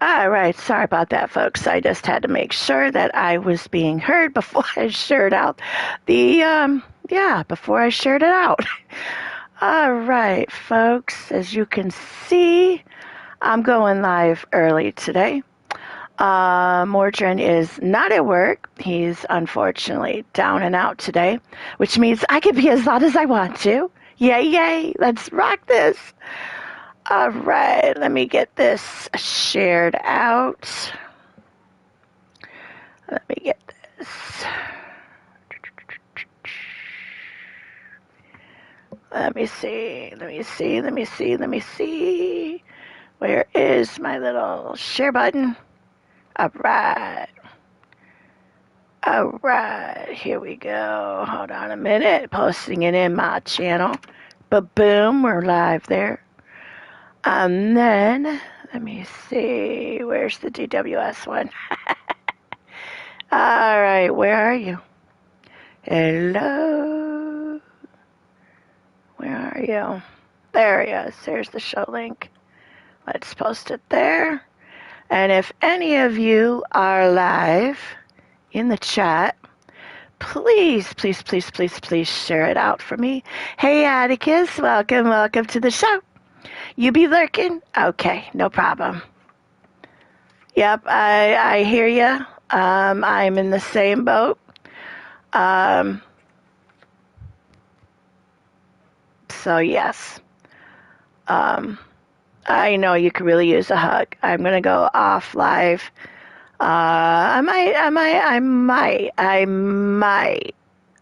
All right, sorry about that, folks. I just had to make sure that I was being heard before I shared out before I shared it out. All right, folks, as you can see, I'm going live early today. Mordrin is not at work. He's unfortunately down and out today, which means I can be as loud as I want to. Yay, yay, let's rock this. All right, let me get this shared out. Let me get this. Let me see. Where is my little share button? All right. All right, here we go. Hold on a minute. Posting it in my channel. But boom, we're live there. And then, let me see. Where's the DWS one? All right, where are you? Hello? Where are you? There he is. There's the show link. Let's post it there. And if any of you are live in the chat, please, please, please, please, please share it out for me. Hey, Atticus, welcome to the show. You be lurking? Okay, no problem. Yep, I hear you. I'm in the same boat. So yes, I know you could really use a hug. I'm gonna go off live. I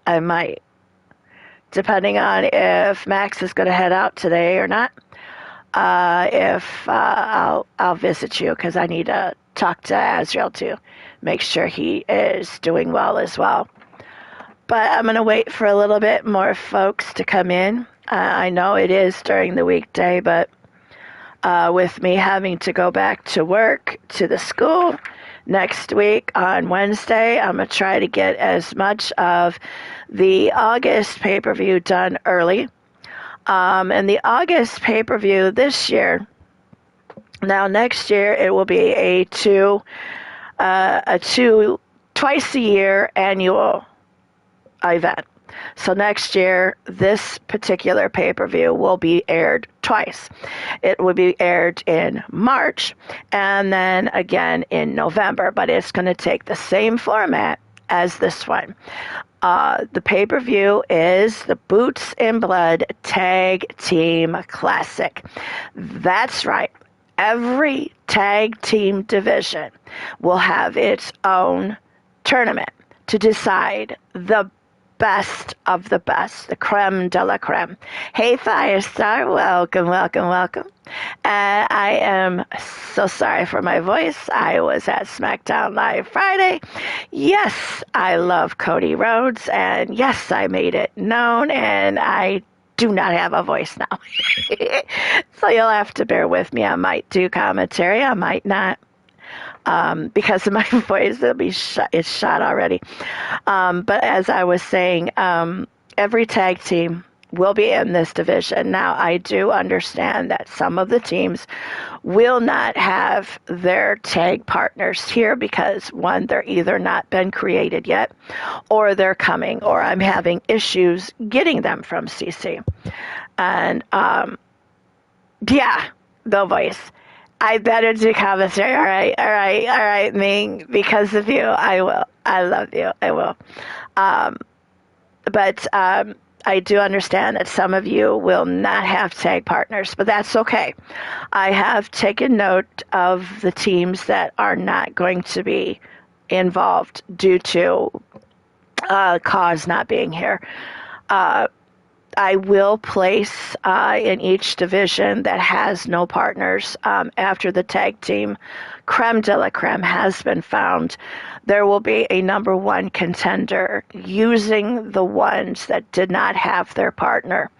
might, depending on if Max is gonna head out today or not. If I'll visit you because I need to talk to Azrael to make sure he is doing well as well. But I'm gonna wait for a little bit more folks to come in. I know it is during the weekday, but with me having to go back to work, to the school next week on Wednesday, I'm going to try to get as much of the August pay-per-view done early. And the August pay-per-view this year, now next year it will be a twice a year annual event. So next year, this particular pay-per-view will be aired twice. It will be aired in March and then again in November, but it's going to take the same format as this one. The pay-per-view is the Boots and Blood Tag Team Classic. That's right. Every tag team division will have its own tournament to decide the best of the best, the creme de la creme. Hey, Firestar, welcome. I am so sorry for my voice. I was at SmackDown Live Friday. Yes, I love Cody Rhodes, and yes, I made it known, and I do not have a voice now. So you'll have to bear with me. I might do commentary, I might not. Because of my voice, it's shot already. But as I was saying, every tag team will be in this division. Now, I do understand that some of the teams will not have their tag partners here because, one, they're either not been created yet, or they're coming, or I'm having issues getting them from CC. And, the voice. I better do commentary. All right, Ming. Because of you, I will. I love you. I will. But I do understand that some of you will not have tag partners, but that's okay. I have taken note of the teams that are not going to be involved due to cause not being here. I will place in each division that has no partners after the tag team creme de la creme has been found. There will be a number one contender using the ones that did not have their partner.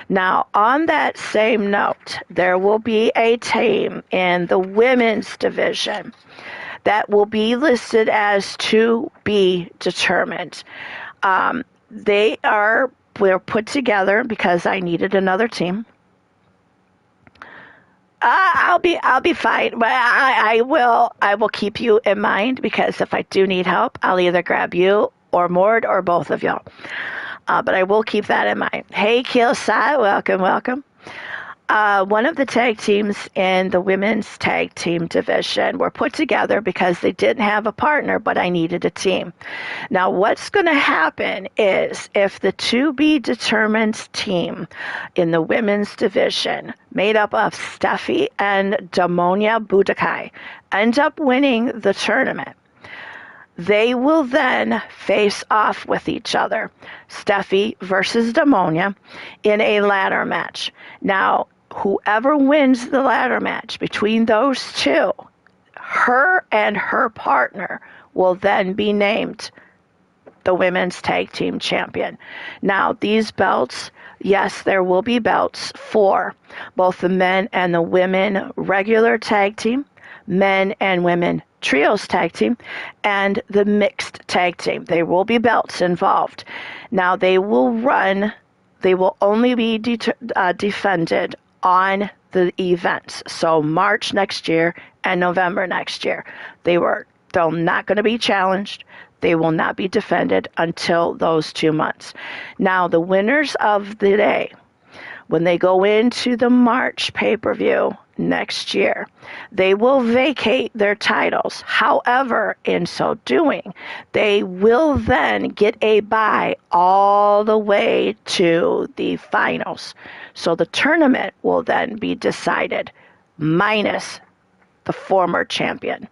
Now, on that same note, there will be a team in the women's division that will be listed as to be determined. We're put together because I needed another team. I'll be fine, but I will keep you in mind because if I do need help, I'll either grab you or Mord or both of y'all. But I will keep that in mind. Hey, Kielsai, welcome, welcome. One of the tag teams in the women's tag team division were put together because they didn't have a partner, but I needed a team. Now, what's going to happen is if the to be determined team in the women's division, made up of Steffi and Damonia Budokai, end up winning the tournament, they will then face off with each other, Steffi versus Damonia, in a ladder match. Now, whoever wins the ladder match between those two, her and her partner will then be named the women's tag team champion. Now, these belts, yes, there will be belts for both the men and the women regular tag team, men and women trios tag team, and the mixed tag team. There will be belts involved. Now, they will only be defended on the events. So March next year and November next year. They're not going to be challenged. They will not be defended until those 2 months. Now, the winners of the day, when they go into the March pay-per-view next year, they will vacate their titles. However, in so doing, they will then get a bye all the way to the finals. So the tournament will then be decided minus the former champion.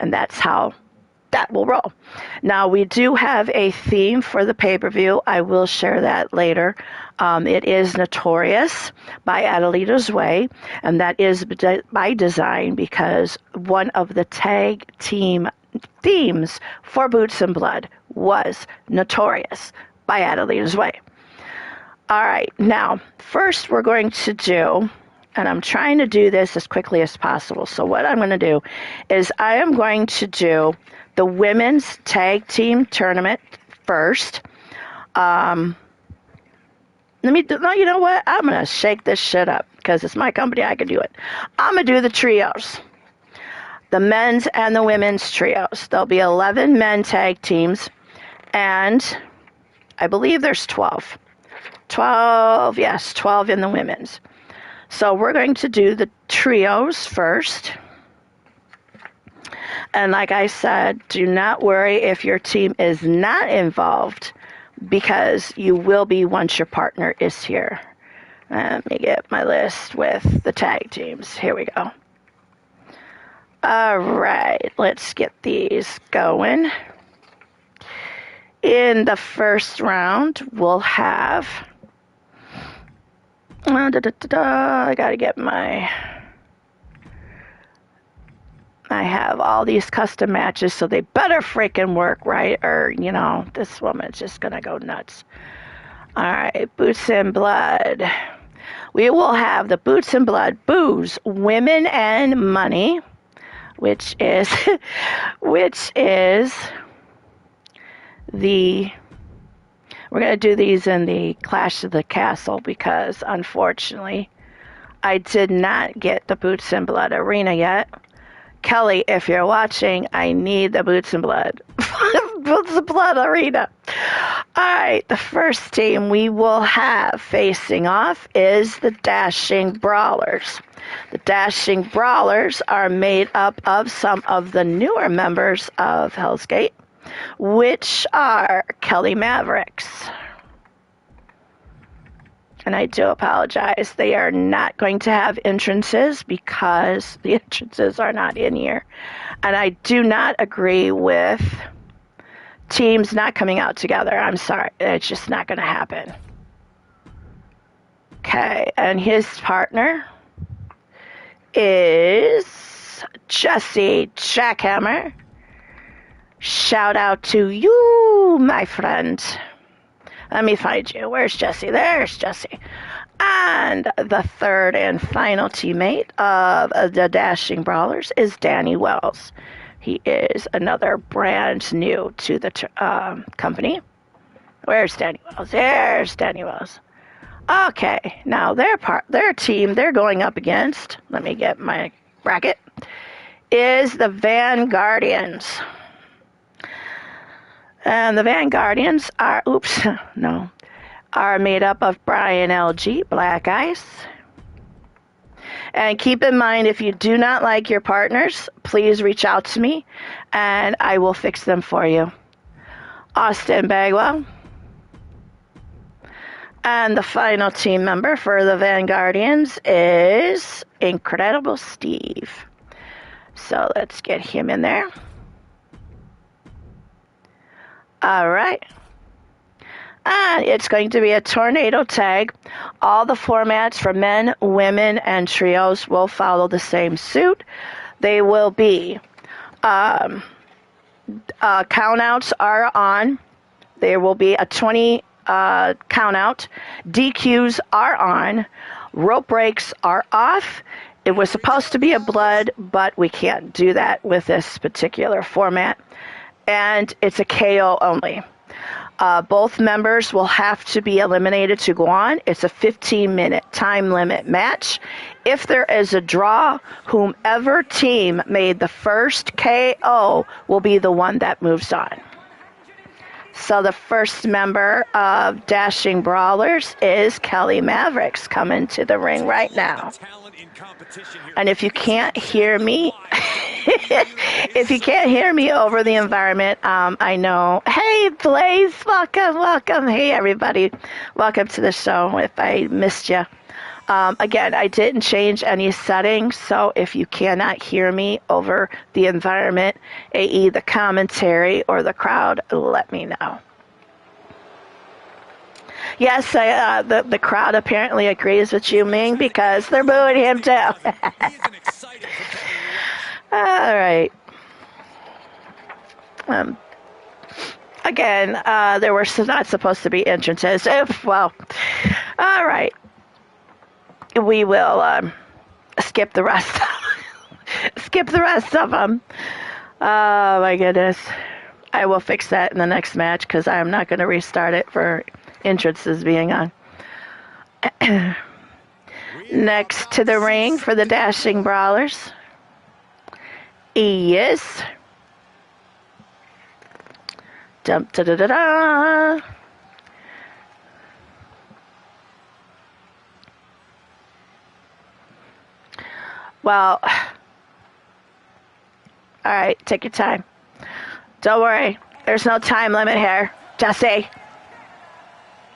And that's how that will roll. Now, we do have a theme for the pay-per-view. I will share that later. It is Notorious by Adelita's Way, and that is by design because one of the tag team themes for Boots and Blood was Notorious by Adelita's Way. All right, now, first we're going to do, and I'm trying to do this as quickly as possible, so what I'm going to do is I am going to do the women's tag team tournament first. You know what? I'm going to shake this shit up because it's my company. I can do it. I'm going to do the trios, the men's and the women's trios. There'll be 11 men tag teams, and I believe there's 12. 12 in the women's. So we're going to do the trios first. And like I said, do not worry if your team is not involved because you will be once your partner is here. Let me get my list with the tag teams. Here we go. All right, let's get these going. In the first round, we'll have... I gotta get I have all these custom matches, so they better freaking work, right? Or, this woman's just gonna go nuts. All right, Boots and Blood. We will have the Boots and Blood Booze, Women and Money, which is the... We're going to do these in the Clash of the Castle because, unfortunately, I did not get the Boots and Blood Arena yet. Kelly, if you're watching, I need the Boots and Blood. Boots and Blood Arena. All right, the first team we will have facing off is the Dashing Brawlers. The Dashing Brawlers are made up of some of the newer members of Hell's Gate, which are Kelly Mavericks. And I do apologize. They are not going to have entrances because the entrances are not in here. And I do not agree with teams not coming out together. I'm sorry. It's just not going to happen. Okay. And his partner is Jesse Jackhammer. Shout out to you, my friend. Let me find you. Where's Jesse? There's Jesse. And the third and final teammate of the Dashing Brawlers is Danny Wells. He is another brand new to the company. Where's Danny Wells? There's Danny Wells. Okay, now their team they're going up against, let me get my bracket, is the Vanguardians. And the Vanguardians are, are made up of Brian LG, Black Ice. And keep in mind, if you do not like your partners, please reach out to me and I will fix them for you. Austin Bagwell. And the final team member for the Vanguardians is Incredible Steve. So let's get him in there. All right. And it's going to be a tornado tag. All the formats for men, women, and trios will follow the same suit. They will be countouts are on. There will be a 20 count out. DQs are on. Rope breaks are off. It was supposed to be a blood, but we can't do that with this particular format. And it's a KO only. Both members will have to be eliminated to go on. It's a 15-minute time limit match. If there is a draw, whomever team made the first KO will be the one that moves on. So the first member of Dashing Brawlers is Kelly Mavericks coming to the ring right now. And if you can't hear me, if you can't hear me over the environment, I know. Hey, Blaze, welcome. Hey, everybody. Welcome to the show if I missed you. Again, I didn't change any settings, so if you cannot hear me over the environment, i.e. the commentary or the crowd, let me know. Yes, the crowd apparently agrees with you, Ming, because they're booing him too. All right. Again, there were not supposed to be entrances. Well, all right. We will skip the rest. Skip the rest of them. Oh my goodness. I will fix that in the next match because I'm not going to restart it for entrances being on. Next to the ring for the Dashing Brawlers is dum da da da da. Well, all right, take your time. Don't worry, there's no time limit here, Jesse.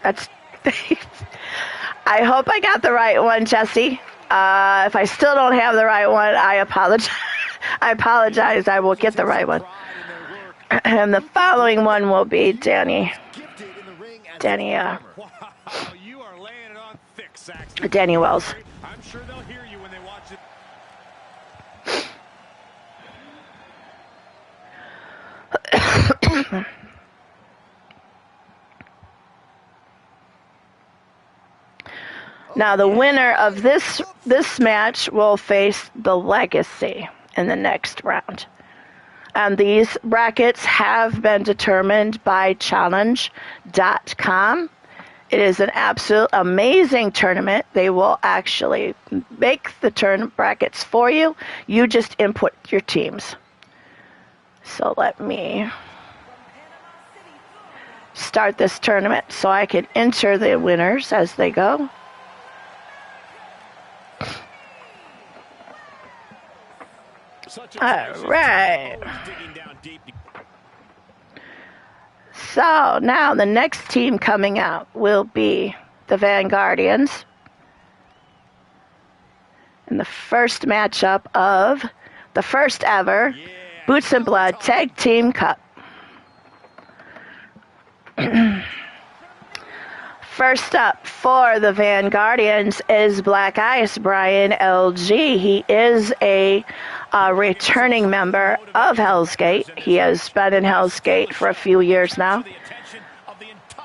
That's. I hope I got the right one, Jesse. If I still don't have the right one, I apologize. I apologize. I will get the right one. And the following one will be Danny. Danny Wells. I'm sure they'll hear you when they watch it. Now the winner of this match will face the Legacy in the next round. And these brackets have been determined by challenge.com. It is an absolute amazing tournament. They will actually make the tournament brackets for you. You just input your teams. So let me start this tournament so I can enter the winners as they go. All right. So now the next team coming out will be the Vanguardians in the first matchup of the first ever Boots and Blood Tag Team Cup. First up for the Vanguardians is Black Ice, Brian LG. He is a returning member of Hell's Gate. He has been in Hell's Gate for a few years now.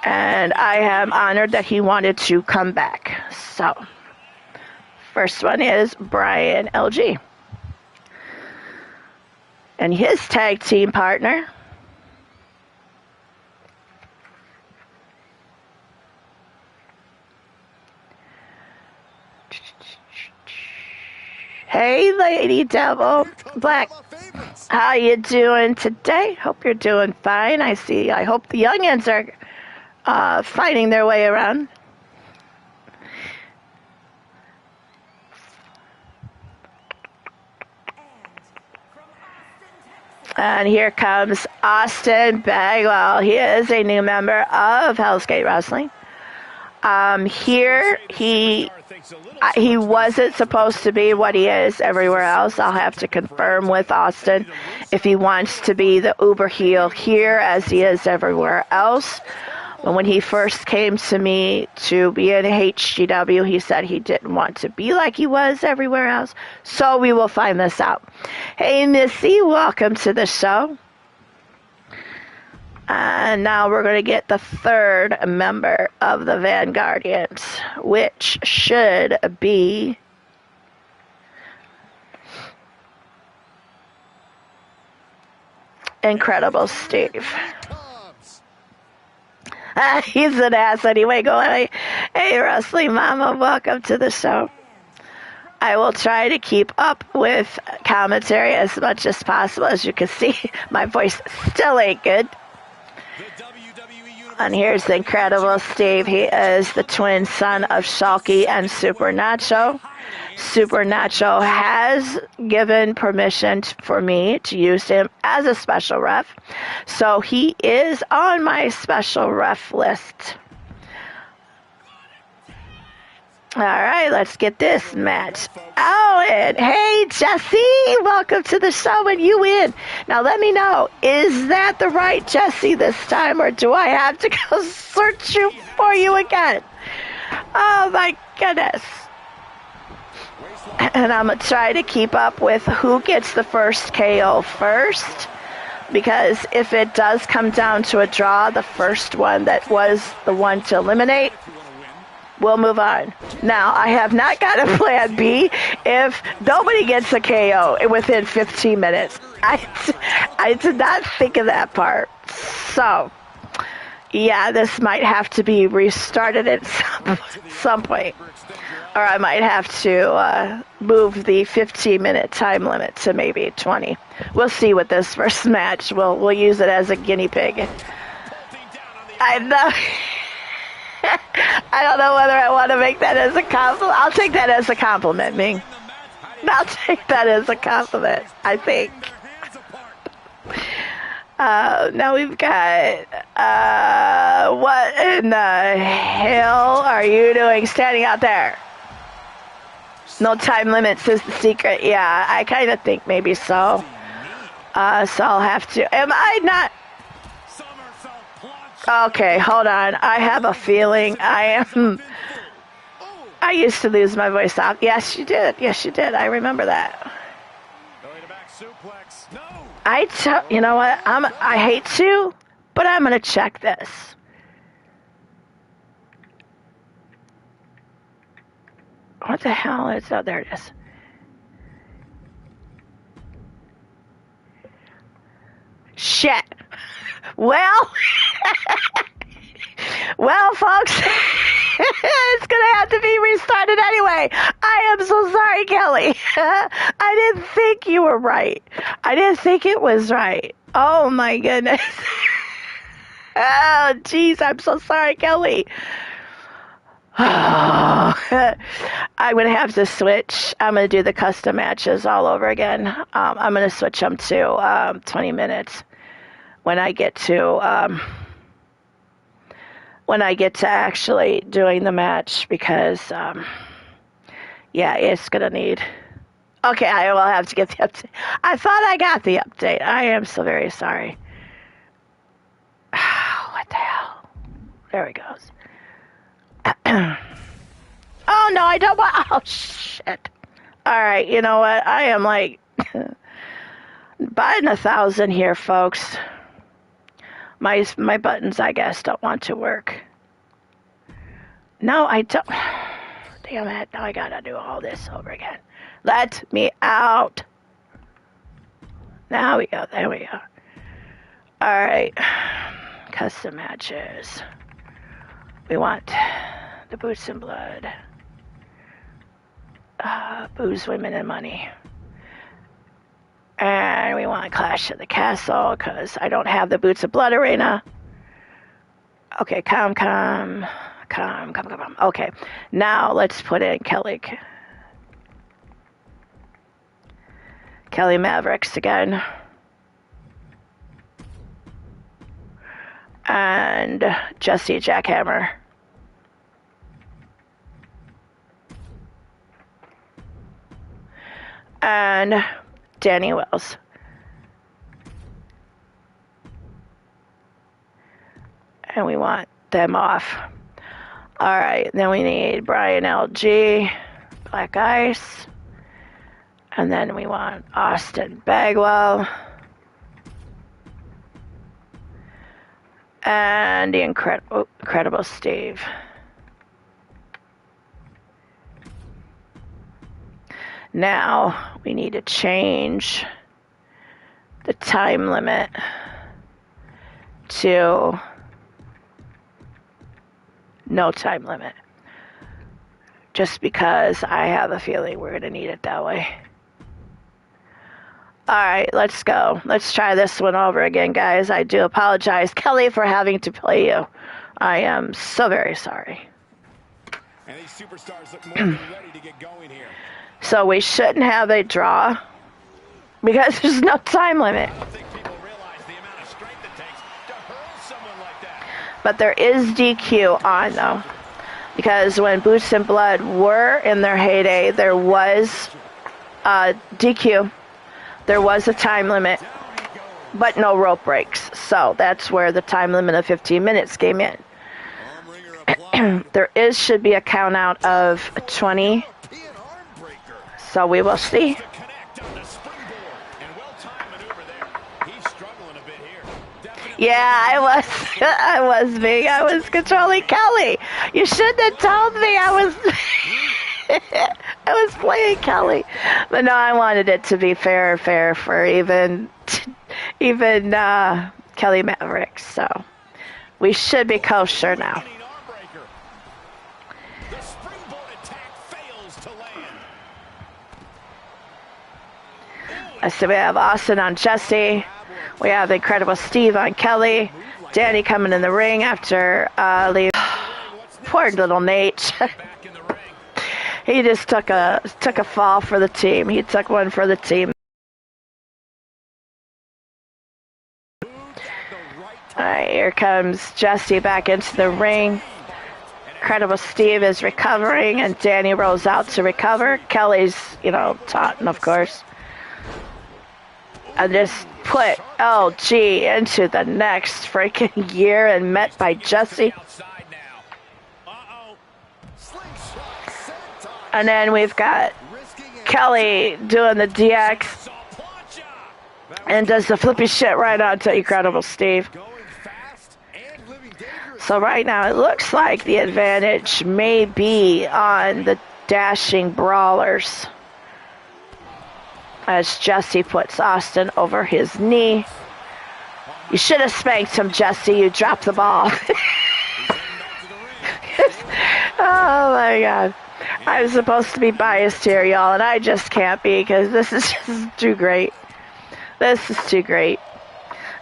And I am honored that he wanted to come back. So, first one is Brian LG. And his tag team partner Lady Devil Black. How you doing today? Hope you're doing fine. I hope the youngins are finding their way around. And here comes Austin Bagwell. He is a new member of Hell's Gate Wrestling. Here, he wasn't supposed to be what he is everywhere else. I'll have to confirm with Austin if he wants to be the uber heel here as he is everywhere else. But when he first came to me to be in HGW, he said he didn't want to be like he was everywhere else. So we will find this out. Hey, Missy, welcome to the show. And now we're going to get the third member of the Vanguardians, which should be Incredible Steve. He's an ass anyway. Going, hey, Wrestling Mama, welcome to the show. I will try to keep up with commentary as much as possible. As you can see, my voice still ain't good. And here's the Incredible Steve. He is the twin son of Shalky and Super Nacho. Super Nacho has given permission for me to use him as a special ref. So he is on my special ref list. All right, let's get this match out. And hey, Jesse, welcome to the show, and you win. Now let me know, is that the right Jesse this time, or do I have to go search you for you again? Oh my goodness. And I'm going to try to keep up with who gets the first KO first, because if it does come down to a draw, the first one that was the one to eliminate, we'll move on. Now, I have not got a plan B if nobody gets a KO within 15 minutes. I did not think of that part. So, yeah, this might have to be restarted at some point. Or I might have to move the 15-minute time limit to maybe 20. We'll see with this first match. We'll use it as a guinea pig. I know. I don't know whether I want to make that as a compliment. I'll take that as a compliment, Ming. I'll take that as a compliment, I think. Now we've got, what in the hell are you doing standing out there? No time limits is the secret. Yeah, I kind of think maybe so. So I'll have to. Am I not? Okay, hold on. I have a feeling I used to lose my voice off. Yes, you did. Yes, you did. I remember that. You know what? I hate to, but I'm going to check this. What the hell is that? Oh, there it is. Shit. Well, well, folks, it's going to have to be restarted anyway. I am so sorry, Kelly. I didn't think you were right. I didn't think it was right. Oh, my goodness. Oh, jeez, I'm so sorry, Kelly. I'm going to have to switch. I'm going to do the custom matches all over again. I'm going to switch them to 20 minutes when I get to actually doing the match, because yeah, it's going to need. Okay, I will have to get the update. I thought I got the update. I am so very sorry. What the hell? There he goes. Oh, no, I don't want... Oh, shit. All right, you know what? I am, like, buying 1,000 here, folks. My buttons, I guess, don't want to work. No, I don't... Damn it. Now I gotta do all this over again. Let me out. Now we go. There we go. All right. Custom matches. We want the Boots and Blood. Booze, Women, and Money. And we want Clash at the Castle because I don't have the Boots of Blood arena. Okay, come. Okay, now let's put in Kelly Mavericks again. And Jesse Jackhammer. And Danny Wells. And we want them off. Alright, then we need Brian LG, Black Ice. And then we want Austin Bagwell. And the Incredible Steve. Now we need to change the time limit to no time limit. Just because I have a feeling we're going to need it that way. Alright, let's go. Let's try this one over again, guys. I do apologize, Kelly, for having to play you. I am so very sorry. And these superstars look more than ready to get going here. So we shouldn't have a draw because there's no time limit. I don't think people realize the amount of strength it takes to hurl someone like that. But there is DQ on, though. Because when Boots and Blood were in their heyday, there was DQ. There was a time limit, but no rope breaks. So that's where the time limit of 15 minutes came in. There should be a count out of 20. So we will see. Yeah, I was me. I was controlling Kelly. You shouldn't have told me I was I was playing Kelly. But no, I wanted it to be fair for even Kelly Mavericks. So we should be kosher now. So we have Austin on Jesse. We have the Incredible Steve on Kelly. Danny coming in the ring after leave. Poor little Nate. He just took a fall for the team. He took one for the team. Alright, here comes Jesse back into the ring. Incredible Steve is recovering, and Danny rolls out to recover. Kelly's, taunting, of course. And just put LG into the next freaking year and met by Jesse. And then we've got Kelly doing the DX and does the flippy shit right onto Incredible Steve. So right now it looks like the advantage may be on the dashing brawlers, as Jesse puts Austin over his knee. You should have spanked him, Jesse. You dropped the ball. Oh my God. I'm supposed to be biased here, y'all, and I just can't be because this is just too great. This is too great.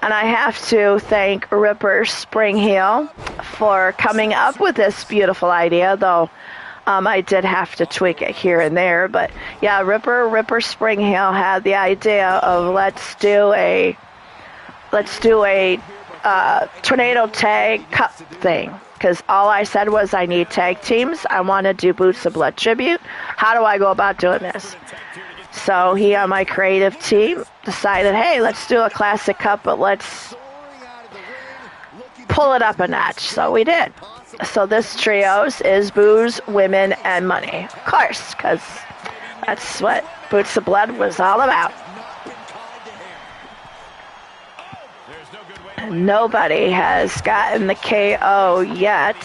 And I have to thank Ripper Springheel for coming up with this beautiful idea, though I did have to tweak it here and there. But yeah, Ripper Springheel had the idea of let's do a tornado tag cup thing. Because all I said was I need tag teams. I want to do Boots of Blood tribute. How do I go about doing this? So he on my creative team decided, hey, let's do a classic cup, but let's pull it up a notch. So we did. So this trios is booze, women, and money. Of course, because that's what Boots of Blood was all about. Nobody has gotten the KO yet.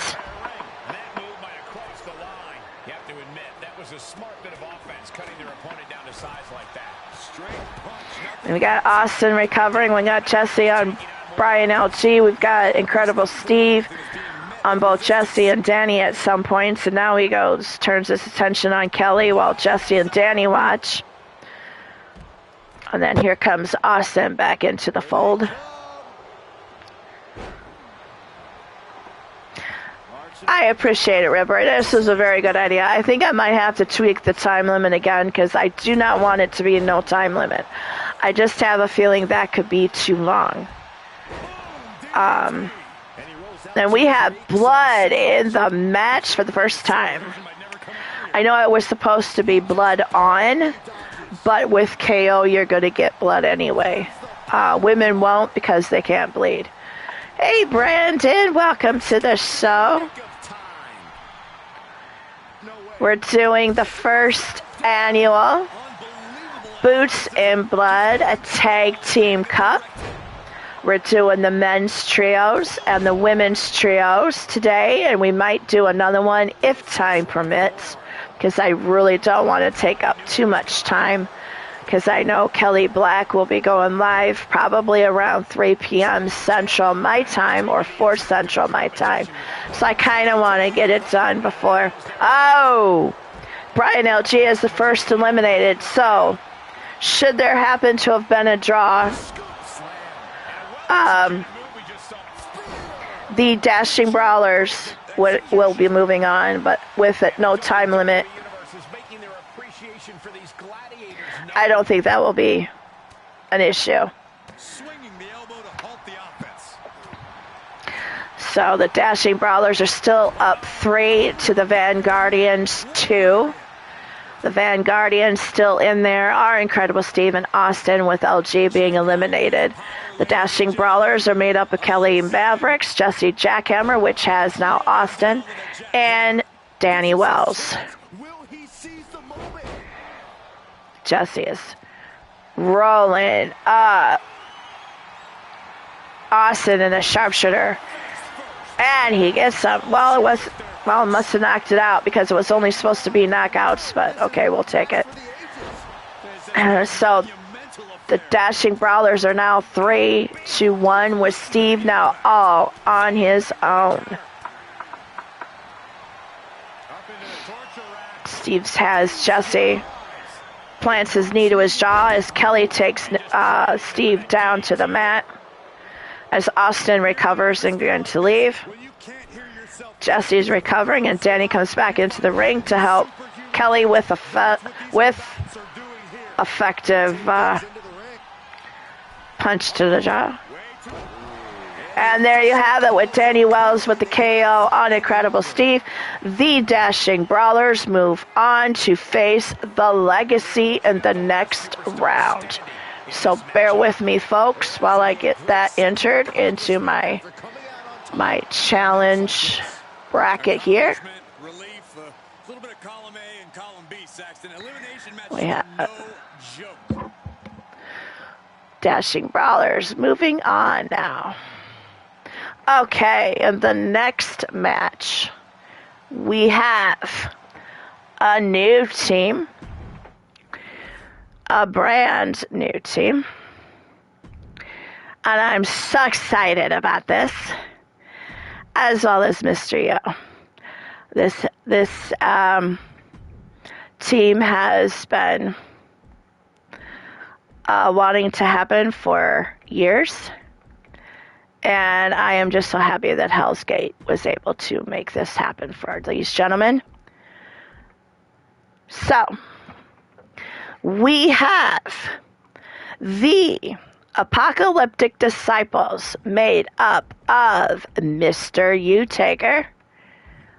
And we got Austin recovering. We got Jesse on Brian LG. We've got Incredible Steve on both Jesse and Danny at some points. And now he turns his attention on Kelly while Jesse and Danny watch. And then here comes Austin back into the fold. I appreciate it, Ripper. This is a very good idea. I think I might have to tweak the time limit again because I do not want it to be no time limit. I just have a feeling that could be too long. And we have blood in the match for the first time. I know it was supposed to be blood on, but with KO, you're going to get blood anyway. Women won't because they can't bleed. Hey, Brandon, welcome to the show. We're doing the first annual Boots in Blood, a tag team cup. We're doing the men's trios and the women's trios today, and we might do another one if time permits, because I really don't want to take up too much time, because I know Kelly Black will be going live probably around 3 p.m. Central my time or 4 Central my time. So I kind of want to get it done before. Oh, Brian LG is the first eliminated. So should there happen to have been a draw, the Dashing Brawlers will be moving on, but with it no time limit, I don't think that will be an issue. So the Dashing Brawlers are still up 3 to the Vanguardians 2. The Vanguardians still in there are Incredible Steve and Austin, with LG being eliminated. The Dashing Brawlers are made up of Kelly Mavericks, Jesse Jackhammer, which has now Austin, and Danny Wells. Jesse is rolling up. Austin in a sharpshooter. And he gets some. Well, it must have knocked it out because it was only supposed to be knockouts, but okay, we'll take it. So the Dashing Brawlers are now 3-1 with Steve now all on his own. Steve has Jesse. Plants his knee to his jaw as Kelly takes Steve down to the mat. As Austin recovers and going to leave. Jesse's recovering and Danny comes back into the ring to help Kelly with effective punch to the jaw. And there you have it with Danny Wells with the KO on Incredible Steve. The Dashing Brawlers move on to face the Legacy in the next round. So bear with me, folks, while I get that entered into my challenge bracket here. We have Dashing Brawlers moving on now. Okay, in the next match, we have a new team, a brand new team, and I'm so excited about this, as well as Mr. Yo. This team has been wanting to happen for years. And I am just so happy that Hell's Gate was able to make this happen for these gentlemen. So, we have the Apocalyptic Disciples made up of Mr. U-Taker.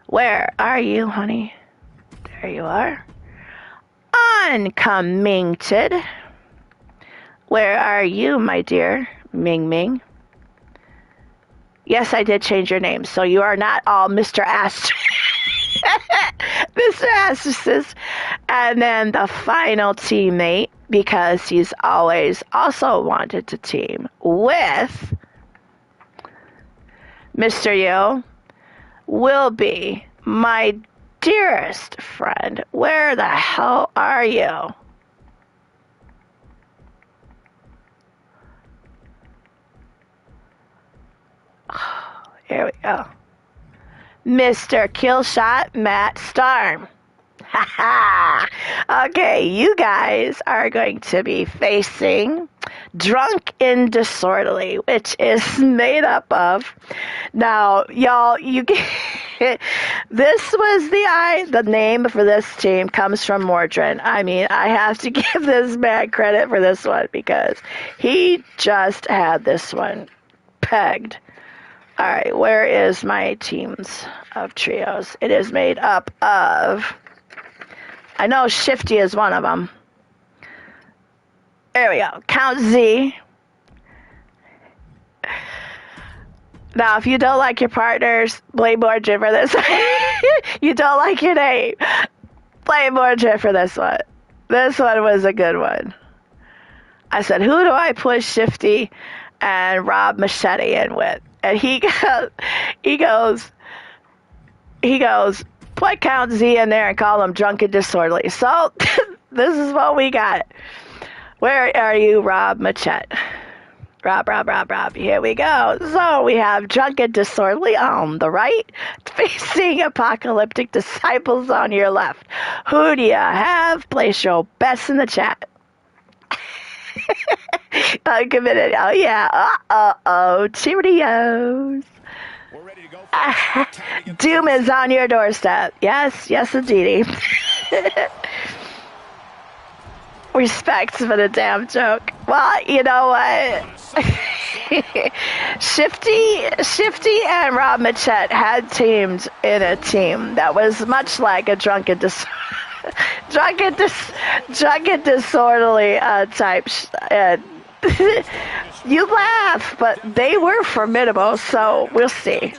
Where are you, honey? There you are. Uncomminted. Where are you, my dear? Ming Ming. Yes, I did change your name, so you are not all Mr. Mr. Astrosis. And then the final teammate, because he's always also wanted to team with Mr. Yo, will be my dearest friend. Where the hell are you? Here we go. Mr. Killshot Matt Starm. Okay, you guys are going to be facing Drunk and Disorderly, which is made up of. Now, y'all, this was the name for this team comes from Mordrin. I mean, I have to give this man credit for this one because he just had this one pegged. All right, where is my teams of trios? It is made up of, I know Shifty is one of them. There we go. Count Z. Now, if you don't like your partners, blame Mordred for this. You don't like your name, blame Mordred for this one. This one was a good one. I said, who do I put Shifty and Rob Machete in with? And he goes, put Count Z in there and call him Drunk and Disorderly. So, this is what we got. Where are you, Rob Machete? Rob. Here we go. So, we have Drunk and Disorderly on the right, facing Apocalyptic Disciples on your left. Who do you have? Place your best in the chat. Uncommitted. Oh, yeah. Cheerios. We're ready to go. Doom is on your doorstep. Yes, indeedy. Respect for the damn joke. Well, you know what? Shifty and Rob Machete had teamed in a team that was much like a drunk and disorderly type. You laugh, but they were formidable, so we'll see.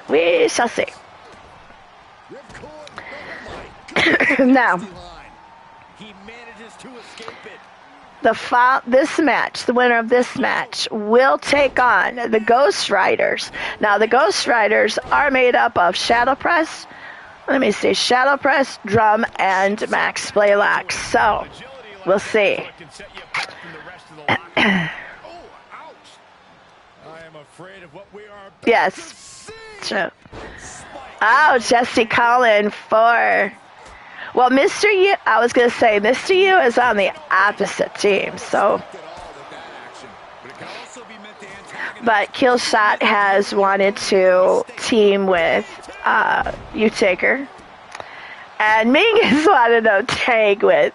We shall see. Now, the winner of this match will take on the Ghost Riders. Now, the Ghost Riders are made up of Shadow Press, Drum, and Max Blaylock. So, we'll see. Yes. True. Oh, Jesse Collin for... Well, Mr. U, I was going to say, Mr. U is on the opposite team, so... But Killshot has wanted to team with U-Taker. And Ming has wanted to tag with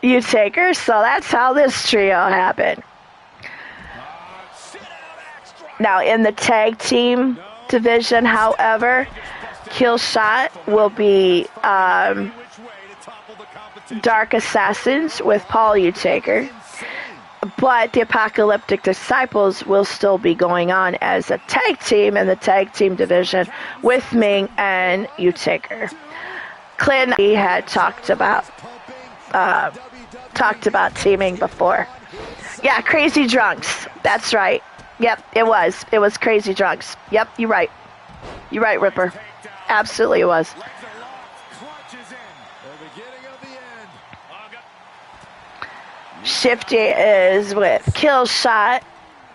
U-Taker, so that's how this trio happened. Now, in the tag team division, however, Killshot will be Dark Assassins with Paul U-Taker. But the Apocalyptic Disciples will still be going on as a tag team in the tag team division with Ming and U-Taker. Clint, he had talked about teaming before. Yeah, Crazy Drunks. That's right. Yep, it was. It was Crazy Drunks. Yep, you're right. You're right, Ripper. Absolutely it was. Shifty is with Killshot.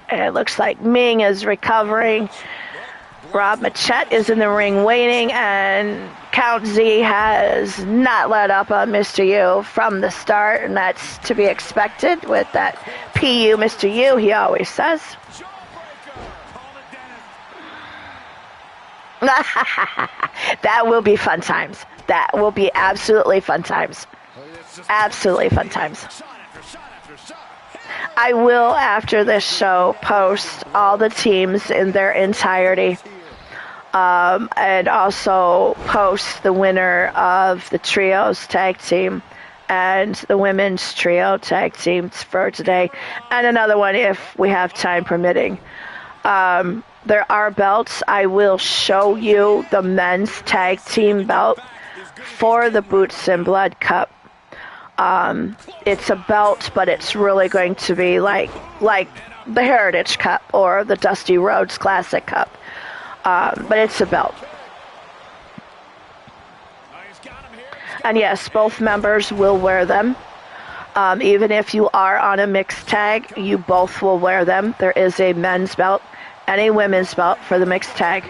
And it looks like Ming is recovering. Rob Machete is in the ring waiting, and Count Z has not let up on Mr. U from the start, and that's to be expected with that PU Mr. U, he always says. That will be fun times. That will be absolutely fun times. Absolutely fun times. I will, after this show, post all the teams in their entirety. And also post the winner of the trios tag team and the women's trio tag teams for today. And another one if we have time permitting. There are belts. I will show you the men's tag team belt for the Boots and Blood Cup. It's a belt, but it's really going to be like the Heritage Cup or the Dusty Rhodes Classic Cup. But it's a belt. And yes, both members will wear them. Even if you are on a mixed tag, you both will wear them. There is a men's belt and a women's belt for the mixed tag.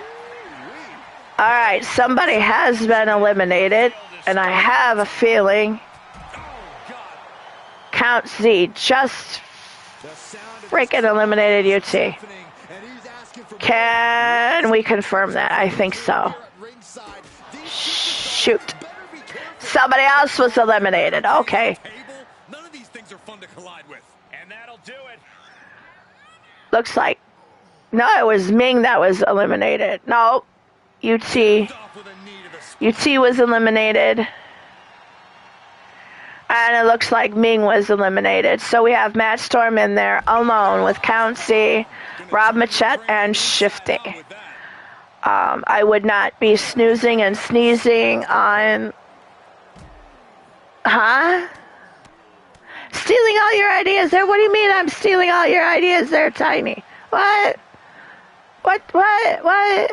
All right, somebody has been eliminated, and I have a feeling Count Z just freaking eliminated UT. Can we confirm that? I think so. Shoot. Somebody else was eliminated. Okay. None of these things are fun to collide with. And that'll do it. Looks like. No, it was Ming that was eliminated. No. UT was eliminated. And it looks like Ming was eliminated. So we have Matt Storm in there alone with Count Z, Rob Machette, and Shifty. I would not be snoozing and sneezing on... Huh? Stealing all your ideas there? What do you mean I'm stealing all your ideas there, Tiny? What? What?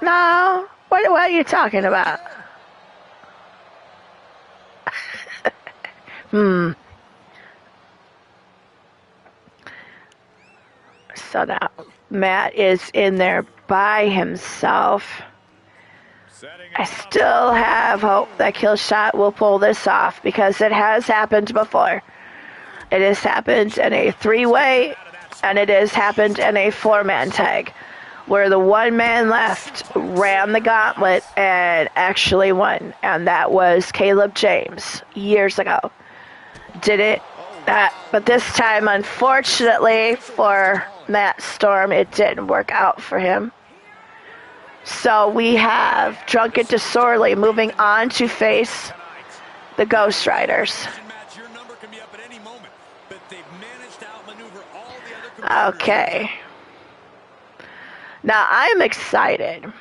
No. What are you talking about? So now Matt is in there by himself. I still have hope that Killshot will pull this off because it has happened before. It has happened in a 3-way and it has happened in a 4-man tag where the one man left ran the gauntlet and actually won. And that was Caleb James years ago. Did it? But this time, unfortunately for Matt Storm, it didn't work out for him. So we have Drunken Disorderly moving on to face the Ghost Riders. Okay. Now, I'm excited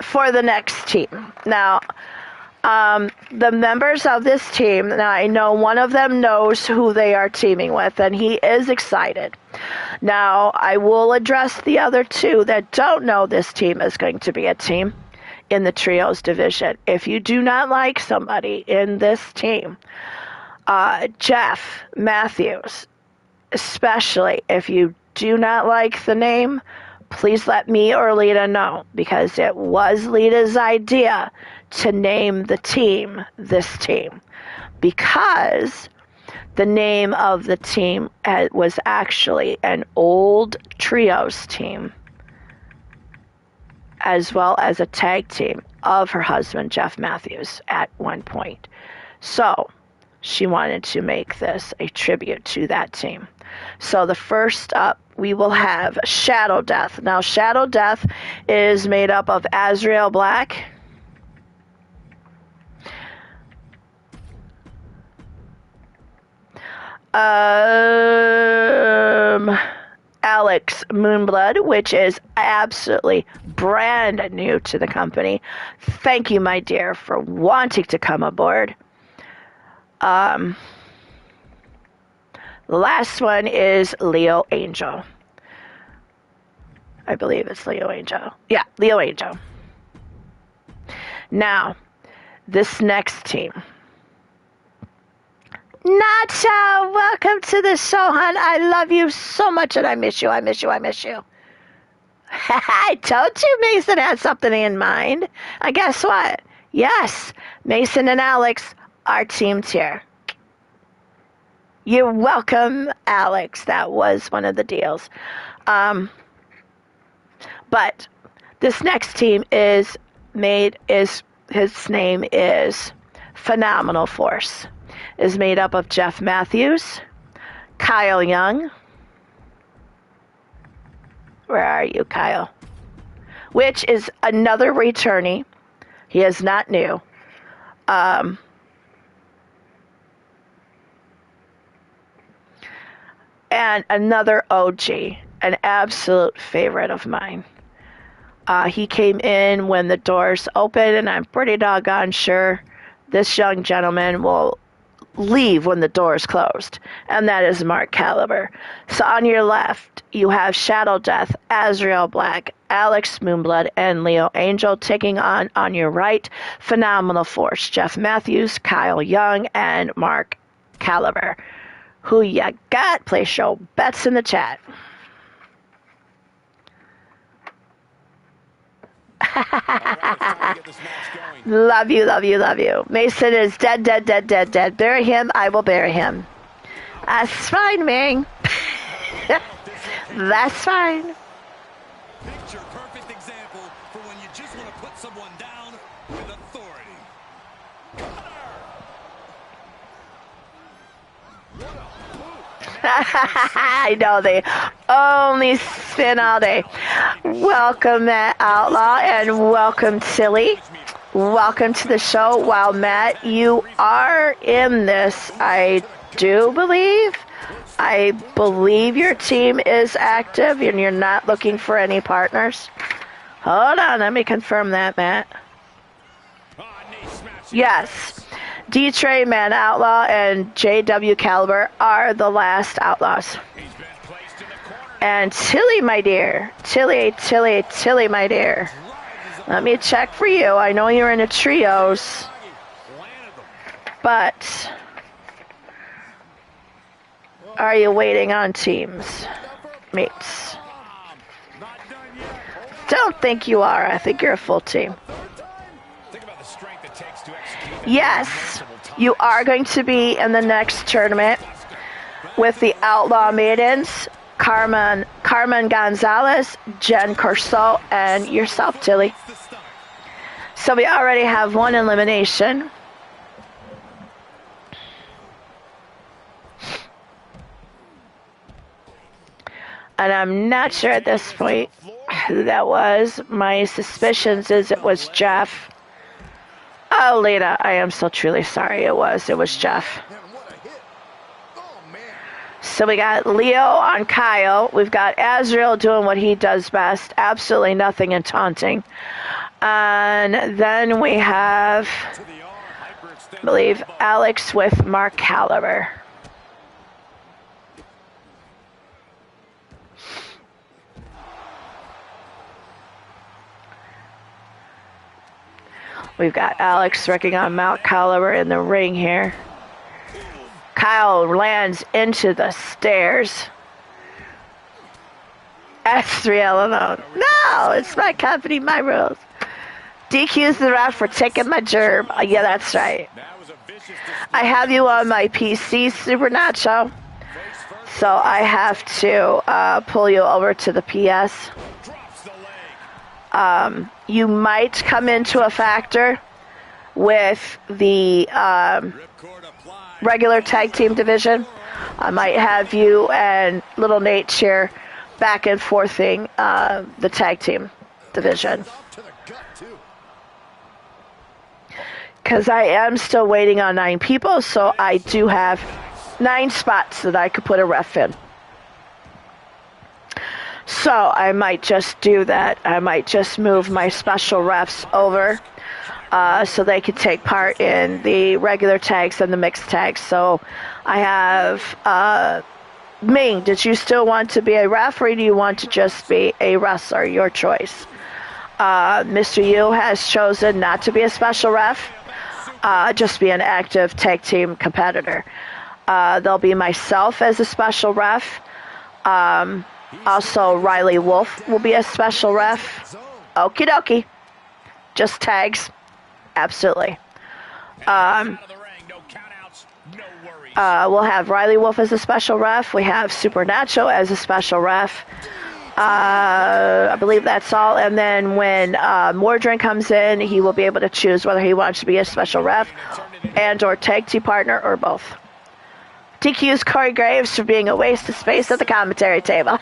for the next team. Now, the members of this team, now I know one of them knows who they are teaming with, and he is excited. Now, I will address the other two that don't know this team is going to be a team in the trios division. If you do not like somebody in this team, Jeff Matthews, especially if you do not like the name, please let me or Lita know, because it was Lita's idea to name the team this team, because the name of the team was actually an old trios team as well as a tag team of her husband Jeff Matthews at one point. So she wanted to make this a tribute to that team. So the first up, we will have Shadow Death. Now, Shadow Death is made up of Azrael Black, Alex Moonblood, which is absolutely brand new to the company. Thank you, my dear, for wanting to come aboard. The last one is Leo Angel. I believe it's Leo Angel. Yeah, Leo Angel. Now, this next team. Nacho, welcome to the show, hon. I love you so much and I miss you. I miss you. I told you Mason had something in mind. And guess what? Yes, Mason and Alex are teamed here. You're welcome, Alex. That was one of the deals. But this next team his name is Phenomenal Force. Is made up of Jeff Matthews, Kyle Young. Where are you, Kyle? Which is another returnee. He is not new. And another OG, an absolute favorite of mine. He came in when the doors opened, and I'm pretty doggone sure this young gentleman will leave when the doors closed, and that is Mark Caliber. So on your left, you have Shadow Death, Azrael Black, Alex Moonblood, and Leo Angel. Taking on your right, Phenomenal Force, Jeff Matthews, Kyle Young, and Mark Caliber. Who ya got? Place your bets in the chat. Love you, love you, love you. Mason is dead, dead, dead, dead, dead. Bury him, I will bury him. That's fine, Ming. That's fine. Picture perfect example for when you just want to put someone down with authority. I know they only spin all day. Welcome, Matt Outlaw, and welcome, Tilly. Welcome to the show. Wow, Matt, you are in this, I do believe. I believe your team is active and you're not looking for any partners. Hold on, let me confirm that, Matt. Yes. D-Tray, Man Outlaw, and JW Caliber are the last Outlaws. And Tilly, my dear. Tilly, my dear. Let me check for you. I know you're in the trios. But are you waiting on teams? Mates. Don't think you are. I think you're a full team. Yes, you are going to be in the next tournament with the Outlaw Maidens, Carmen Gonzalez, Jen Corso, and yourself, Tilly. So we already have one elimination. And I'm not sure at this point who that was. My suspicions is it was Jeff. Oh, Lena, I am so truly sorry. It was Jeff. So we got Leo on Kyle. We've got Azrael doing what he does best. Absolutely nothing in taunting. And then we have, I believe, Alex with Mark Caliber. We've got Alex wrecking on Mount Caliber in the ring here. Kyle lands into the stairs. S3L alone. No, it's my company, my rules. DQ's the ref for taking my gerb. Yeah, that's right. I have you on my PC, Super Nacho. So I have to pull you over to the PS. You might come into a factor with the regular tag team division. I might have you and Little Nate cheer back and forthing the tag team division. Because I am still waiting on 9 people, so I do have 9 spots that I could put a ref in. So I might just do that. I might just move my special refs over so they can take part in the regular tags and the mixed tags. So I have Ming, did you still want to be a ref or do you want to just be a wrestler? Your choice. Mr. Yu has chosen not to be a special ref, just be an active tag team competitor. There'll be myself as a special ref. Also, Riley Wolf will be a special ref. Okie dokie. Just tags. Absolutely. We'll have Riley Wolf as a special ref. We have Super Nacho as a special ref. I believe that's all. And then when Mordrin comes in, he will be able to choose whether he wants to be a special ref and or tag team partner or both. DQ's Corey Graves for being a waste of space at the commentary table. All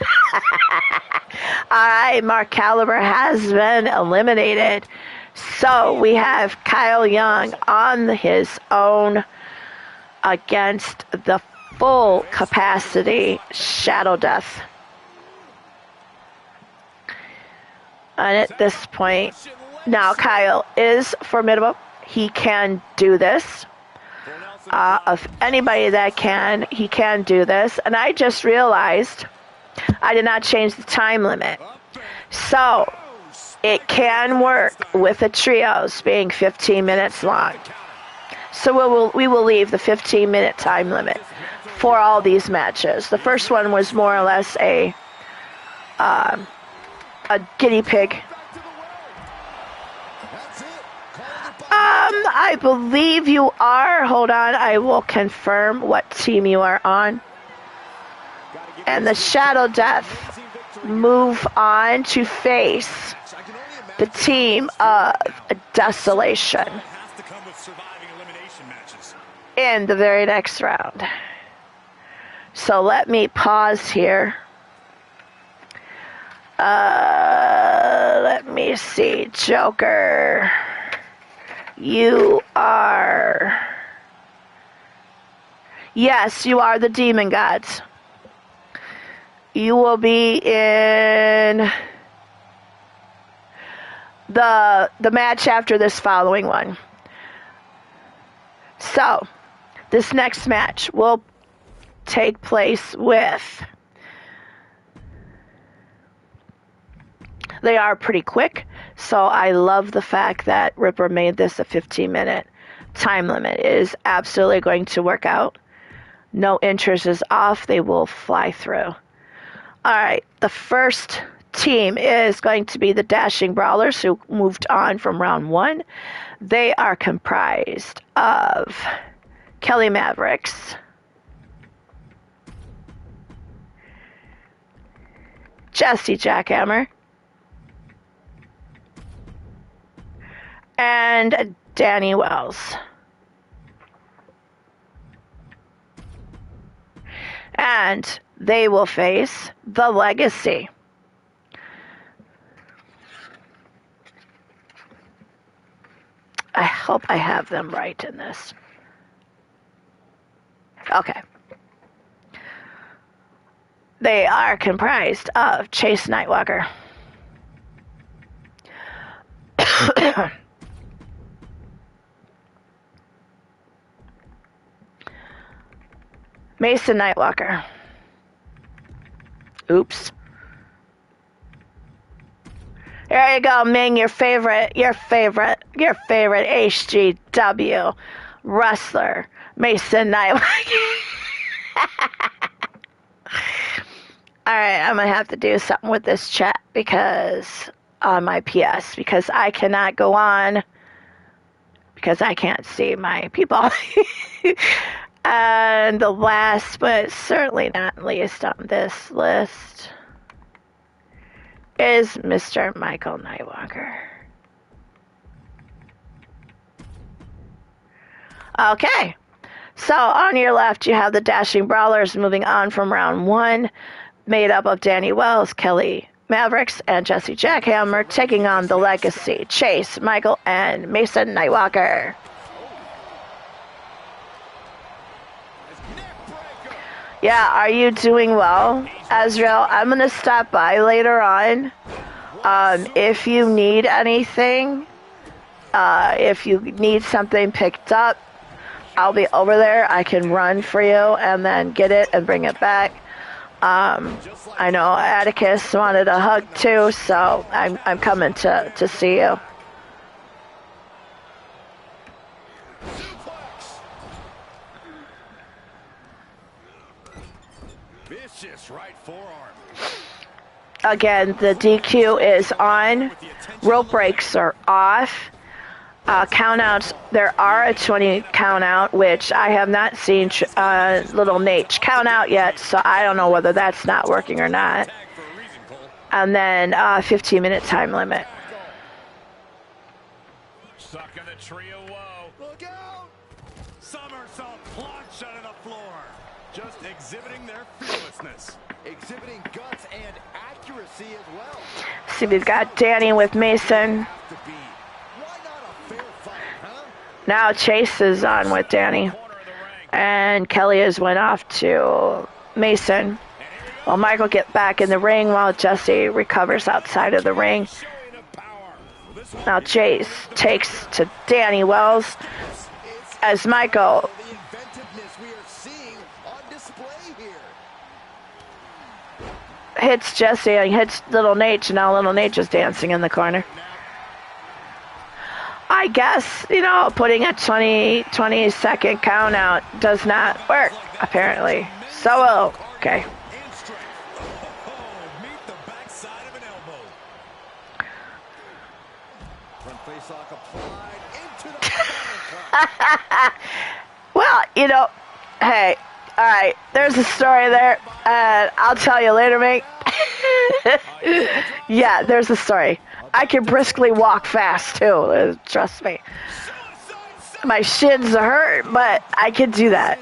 right, Mark Caliber has been eliminated. So we have Kyle Young on his own against the full capacity Shadow Death. And at this point, now Kyle is formidable. He can do this. Of anybody that can, he can do this. And I just realized I did not change the time limit. So it can work with the trios being 15 minutes long. So we will leave the 15-minute time limit for all these matches. The first one was more or less a guinea pig I believe you are. Hold on, I will confirm what team you are on. And the Shadow Death move on to face the team of Desolation in the very next round. So let me pause here. Let me see. Joker, you are... Yes, you are the Demon Gods. You will be in the match after this following one. So, this next match will take place with... They are pretty quick, so I love the fact that Ripper made this a 15-minute time limit. It is absolutely going to work out. No interest is off. They will fly through. All right, the first team is going to be the Dashing Brawlers, who moved on from round one. They are comprised of Kelly Mavericks, Jesse Jackhammer, and Danny Wells. And they will face the Legacy. I hope I have them right in this. Okay. They are comprised of Chase Nightwalker, Mason Nightwalker. Oops. There you go, Ming, your favorite HGW wrestler, Mason Nightwalker. Alright, I'm gonna have to do something with this chat because on my PS, because I cannot go on because I can't see my people. And the last, but certainly not least on this list, is Mr. Michael Nightwalker. Okay, so on your left you have the Dashing Brawlers moving on from round one, made up of Danny Wells, Kelly Mavericks, and Jesse Jackhammer, taking on the Legacy, Chase, Michael, and Mason Nightwalker. Yeah, are you doing well, Azrael? I'm going to stop by later on. If you need anything, if you need something picked up, I'll be over there. I can run for you and then get it and bring it back. I know Atticus wanted a hug too, so I'm coming to see you. Right forearm. Again, the DQ is on. Rope breaks are off. Countouts, there are a 20 count out, which I have not seen Little Nate count out yet, so I don't know whether that's not working or not. And then 15-minute time limit. Suck in the trio low. Look out! Somersault plunge onto the floor. Just exhibiting their fearlessness. Exhibiting guts and accuracy as well. See, we've got Danny with Mason. Now Chase is on with Danny. And Kelly has went off to Mason. While Michael gets back in the ring while Jesse recovers outside of the ring. Now Chase takes to Danny Wells as Michael hits Jesse and hits Little Nate, and now Little Nate is dancing in the corner. I guess, putting a 20-second count out does not work, apparently. So, okay. Well, hey, all right, there's a story there, and I'll tell you later, mate. Yeah, there's a story. I can briskly walk fast, too, trust me. My shins hurt, but I can do that.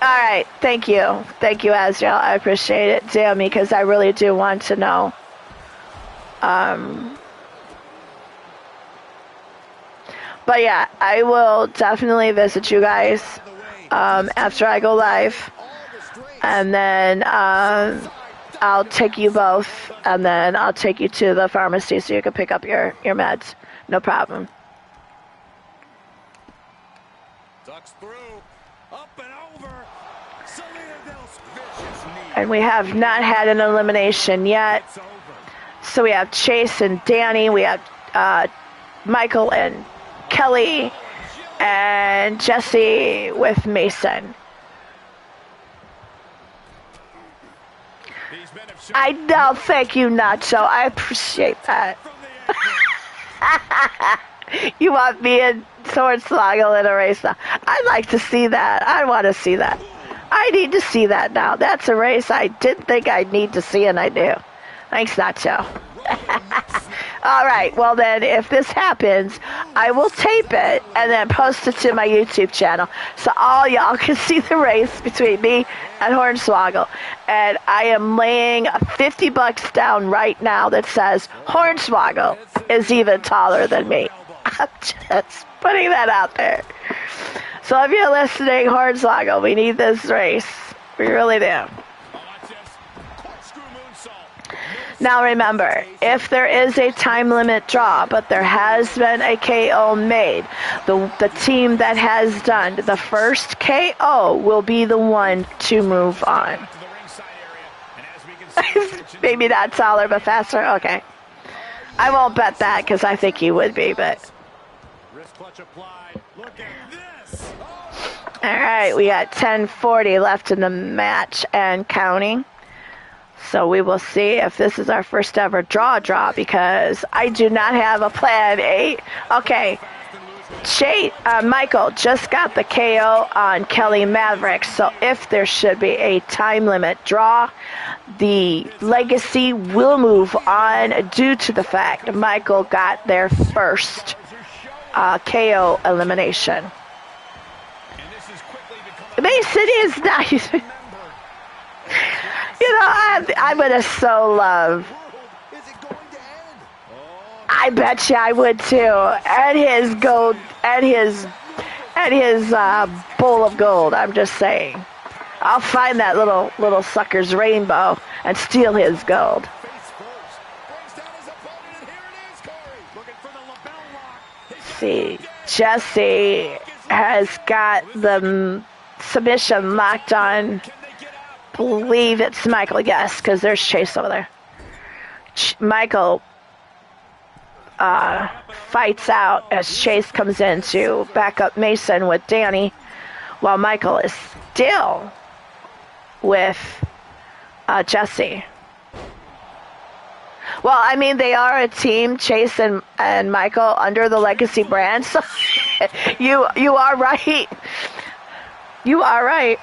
All right, thank you. Thank you, Azrael. I appreciate it. Damn me, because I really do want to know. But yeah, I will definitely visit you guys after I go live. And then I'll take you both, and then I'll take you to the pharmacy so you can pick up your meds. No problem. Ducks through, up and over. And we have not had an elimination yet. So we have Chase and Danny. We have Michael and Kelly and Jesse with Mason. I know, thank you, Nacho. I appreciate that. You want me and Hornswoggle in a race now? I'd like to see that. I want to see that. I need to see that now. That's a race I didn't think I'd need to see, and I do. Thanks, Nacho. All right, well then, if this happens, I will tape it and then post it to my YouTube channel so all y'all can see the race between me and Hornswoggle. And I am laying $50 down right now that says Hornswoggle is even taller than me. I'm just putting that out there. So if you're listening, Hornswoggle, we need this race. We really do. Now remember, if there is a time limit draw, but there has been a KO made, the team that has done the first KO will be the one to move on. Maybe not taller, but faster? Okay. I won't bet that because I think he would be, but... Alright, we got 10:40 left in the match and counting. So we will see if this is our first ever draw because I do not have a plan A. Okay, Michael just got the KO on Kelly Maverick. So if there should be a time limit draw, the legacy will move on due to the fact Michael got their first KO elimination. Mason is nice. I'm gonna so love. I bet you I would too. And his gold, and his bowl of gold. I'm just saying. I'll find that little sucker's rainbow and steal his gold. See, Jesse has got the submission locked on. Believe it's Michael, yes, because there's Chase over there. Michael fights out as Chase comes in to back up Mason with Danny, while Michael is still with Jesse. Well, I mean, they are a team, Chase and Michael, under the Legacy brand, so you are right. You are right.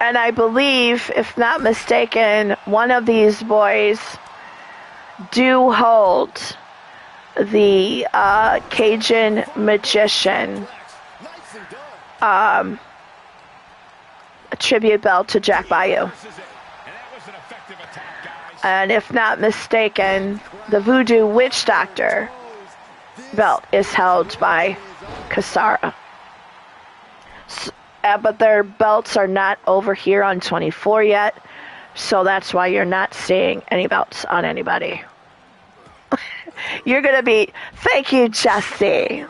And I believe, if not mistaken, one of these boys do hold the Cajun Magician tribute belt to Jack Bayou. And if not mistaken, the Voodoo Witch Doctor belt is held by Kasara. But their belts are not over here on 24 yet, so that's why you're not seeing any belts on anybody. You're going to be... Thank you, Jesse.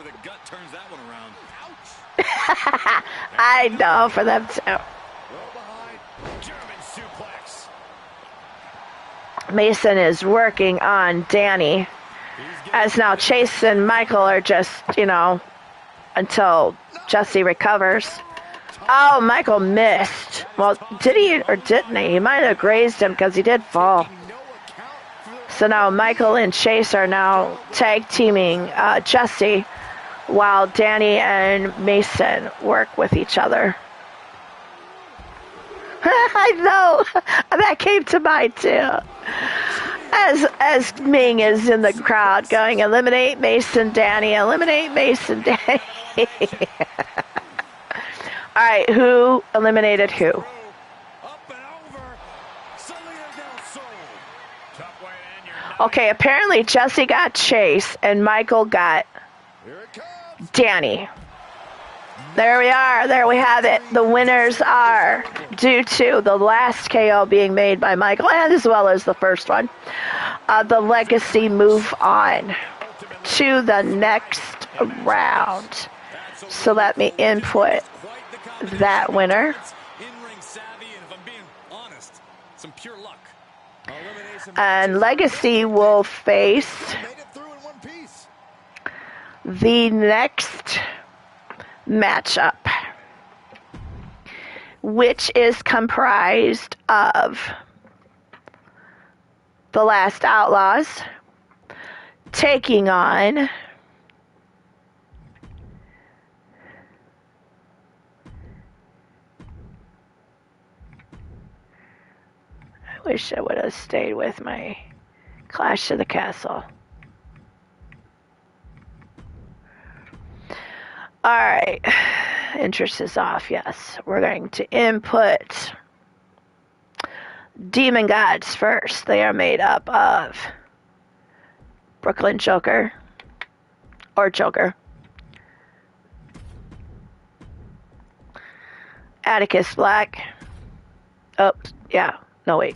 I know, for them too. Mason is working on Danny, as now Chase and Michael are just, until Jesse recovers. Oh, Michael missed. Well, did he or didn't he? He might have grazed him because he did fall. So now Michael and Chase are now tag teaming Jesse while Danny and Mason work with each other. I know. That came to mind too. As Ming is in the crowd going, eliminate Mason, Danny, eliminate Mason, Danny. All right, who eliminated who? Okay, apparently Jesse got Chase and Michael got Danny. There we are. There we have it. The winners are, due to the last KO being made by Michael, and as well as the first one, the Legacy move on to the next round. So let me input that winner. And Legacy will face the next matchup, which is comprised of the Last Outlaws taking on I wish I would have stayed with my Clash of the Castle. All right, interest is off, yes. We're going to input Demon Gods first. They are made up of Brooklyn Joker, or Joker, Atticus Black, oh, yeah, no wait.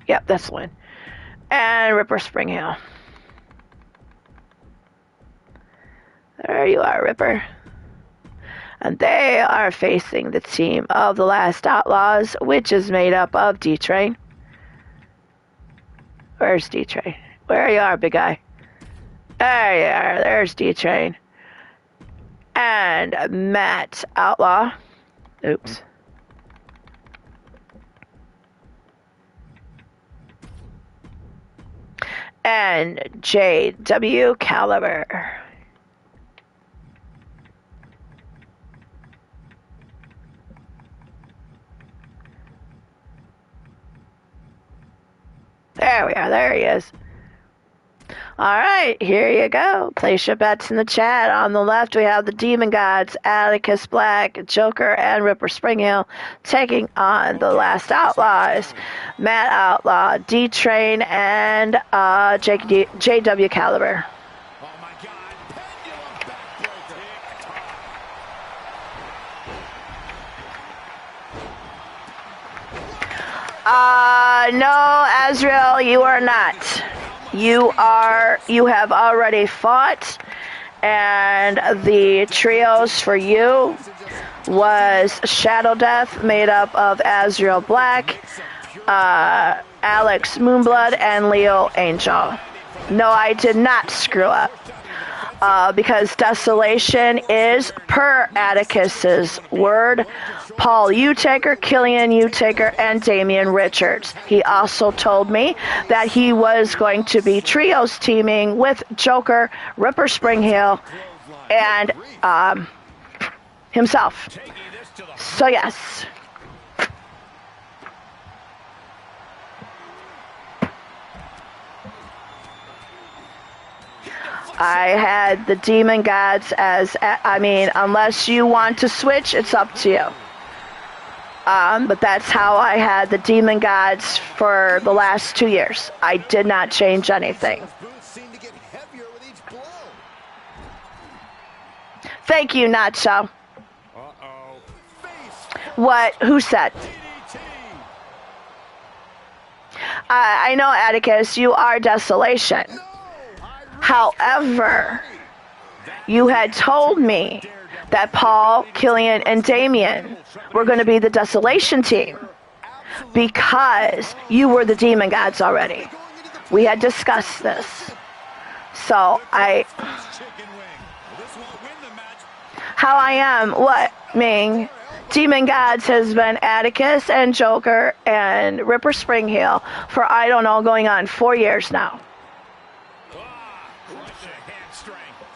Yep, that's the one. And Ripper Springhill. There you are, Ripper. And they are facing the team of the Last Outlaws, which is made up of D-Train. Where's D-Train? Where you are, big guy? There you are. There's D-Train. And Matt Outlaw. Oops. And JW Caliber. There we are. There he is. All right, here you go. Place your bets in the chat. On the left, we have the Demon Gods, Atticus Black, Joker, and Ripper Springhill taking on the Last Outlaws, Matt Outlaw, D-Train, and JW Caliber. No, Azrael, you are not. You have already fought, and the trios for you was Shadow Death, made up of Azrael Black, Alex Moonblood, and Leo Angel. No, I did not screw up. Because Desolation is, per Atticus's word, Paul Utaker, Killian Utaker, and Damian Richards. He also told me that he was going to be trios teaming with Joker, Ripper Springhill, and himself. So yes. I had the Demon Gods as, unless you want to switch, it's up to you. But that's how I had the Demon Gods for the last 2 years. I did not change anything. Thank you, Nacho. What? Who said? I know, Atticus, you are Desolation. However, you had told me that Paul, Killian, and Damian were going to be the Desolation team because you were the Demon Gods already. We had discussed this. So how I am, what, Ming? Demon Gods has been Atticus and Joker and Ripper Springhill for, I don't know, going on 4 years now.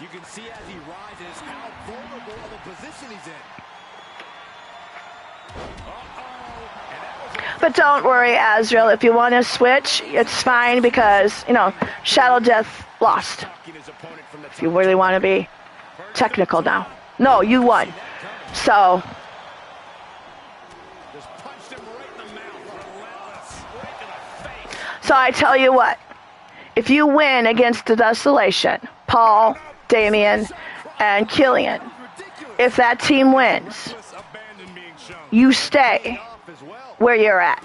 You can see as he rises how vulnerable of a position he's in. But don't worry, Azrael. If you want to switch, it's fine because, you know, Shadow Death lost. If you really want to be technical now. No, you won. So, I tell you what. If you win against the Desolation, Paul, Damien, and Killian, if that team wins, you stay where you're at.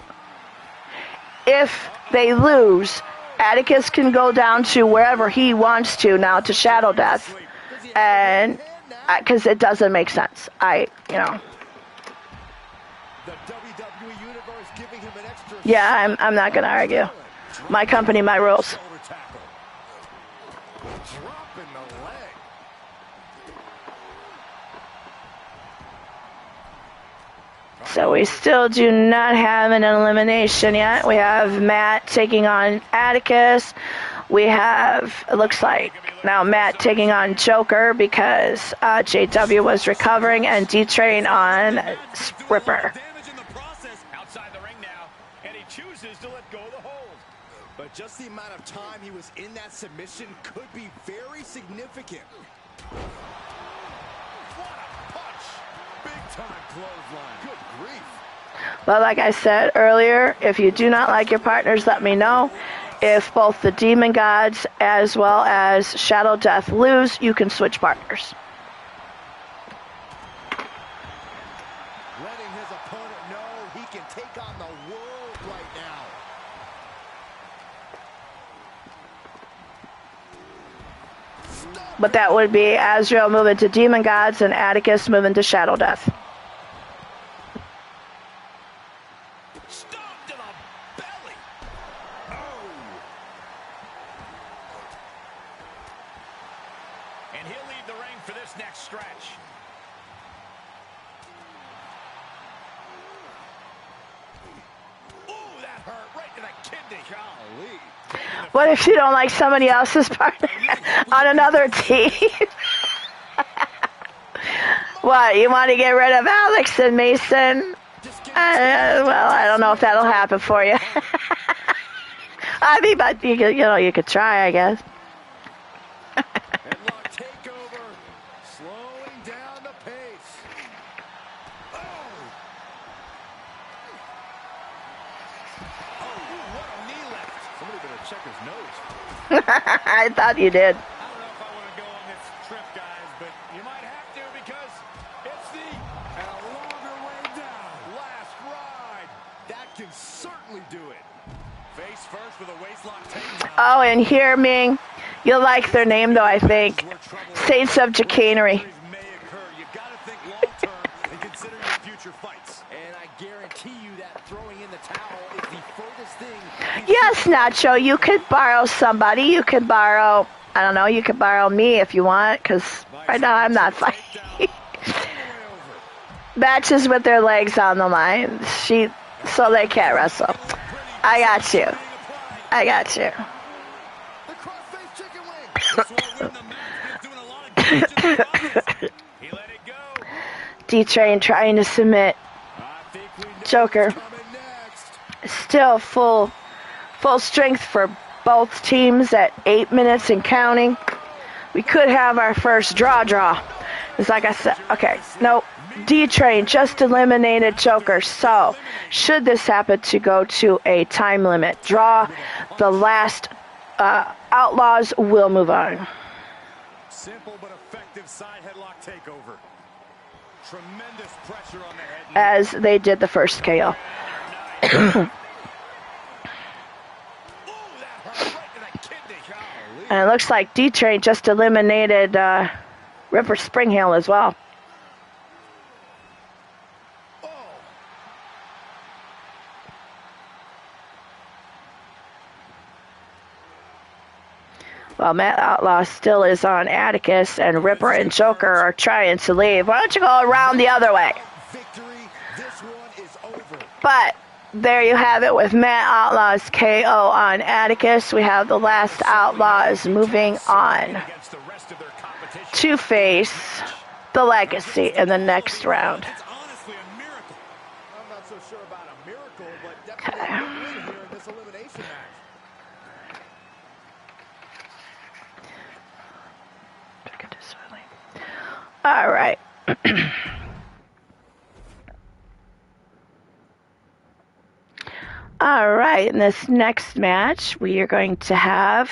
If they lose, Atticus can go down to wherever he wants to now, to Shadow Death, and because it doesn't make sense. Yeah, I'm not going to argue. My company, my rules. So we still do not have an elimination yet. We have Matt taking on Atticus. We have, it looks like, now Matt taking on Joker because JW was recovering, and D-Train on Ripper. But just the amount of time he was in that submission could be very significant. What a punch! Big time clothesline. Good grief. But like I said earlier, if you do not like your partners, let me know. If both the Demon Gods as well as Shadow Death lose, you can switch partners. Letting his opponent know he can take on the world right now. But that would be Azrael moving to Demon Gods and Atticus moving to Shadow Death. Stomp to the belly. Oh. And he'll leave the ring for this next stretch. Ooh, that hurt right to the kidney. Golly. What if you don't like somebody else's partner on another team? What, you want to get rid of Alex and Mason? Well, I don't know if that'll happen for you. I mean, but you could try, I guess. Headlock takeover, slowing down the pace. What a knee lift. Somebody better check his nose. I thought you did. I don't know if I want to go on this trip, guys, but you might have to because it's the longer way down. Last ride. That can certainly do it. Face first with a waistlock takedown. Oh, and here, Ming, you'll like their name, though, I think. Saints of Chicanery. May occur. You got to think long term and consider your future fights. And I guarantee you that throwing in the towel is the furthest thing. Yes, Nacho, you could borrow somebody. You could borrow, I don't know, you could borrow me if you want, because right now I'm not fighting. Matches with their legs on the line, so they can't wrestle. I got you. I got you. The crossface chicken wing. He let it go. D-Train trying to submit Joker. Still full strength for both teams at 8 minutes and counting. We could have our first draw. It's like I said, okay, no, D-Train just eliminated Joker, so should this happen to go to a time limit draw, the last Outlaws will move on. Simple but effective side headlock takeover. Tremendous pressure on the head. As they did the first KO. And it looks like D-Train just eliminated Ripper Springhill as well. Well, Matt Outlaw still is on Atticus, and Ripper and Joker are trying to leave. Why don't you go around the other way? But there you have it with Matt Outlaw's KO on Atticus. We have the last Outlaws moving on. to face the Legacy in the next round. It's honestly a miracle. I'm not so sure about a miracle, but Okay. definitely a win here in this elimination match. All right. All right, in this next match, we are going to have...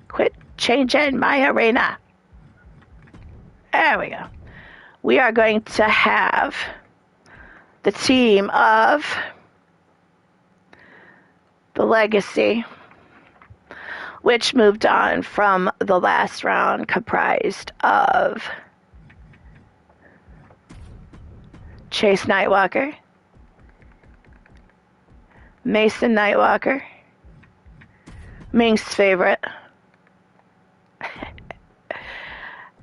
Quit changing my arena. There we go. We are going to have the team of the Legacy, which moved on from the last round, comprised of Chase Nightwalker, Mason Nightwalker, Ming's favorite,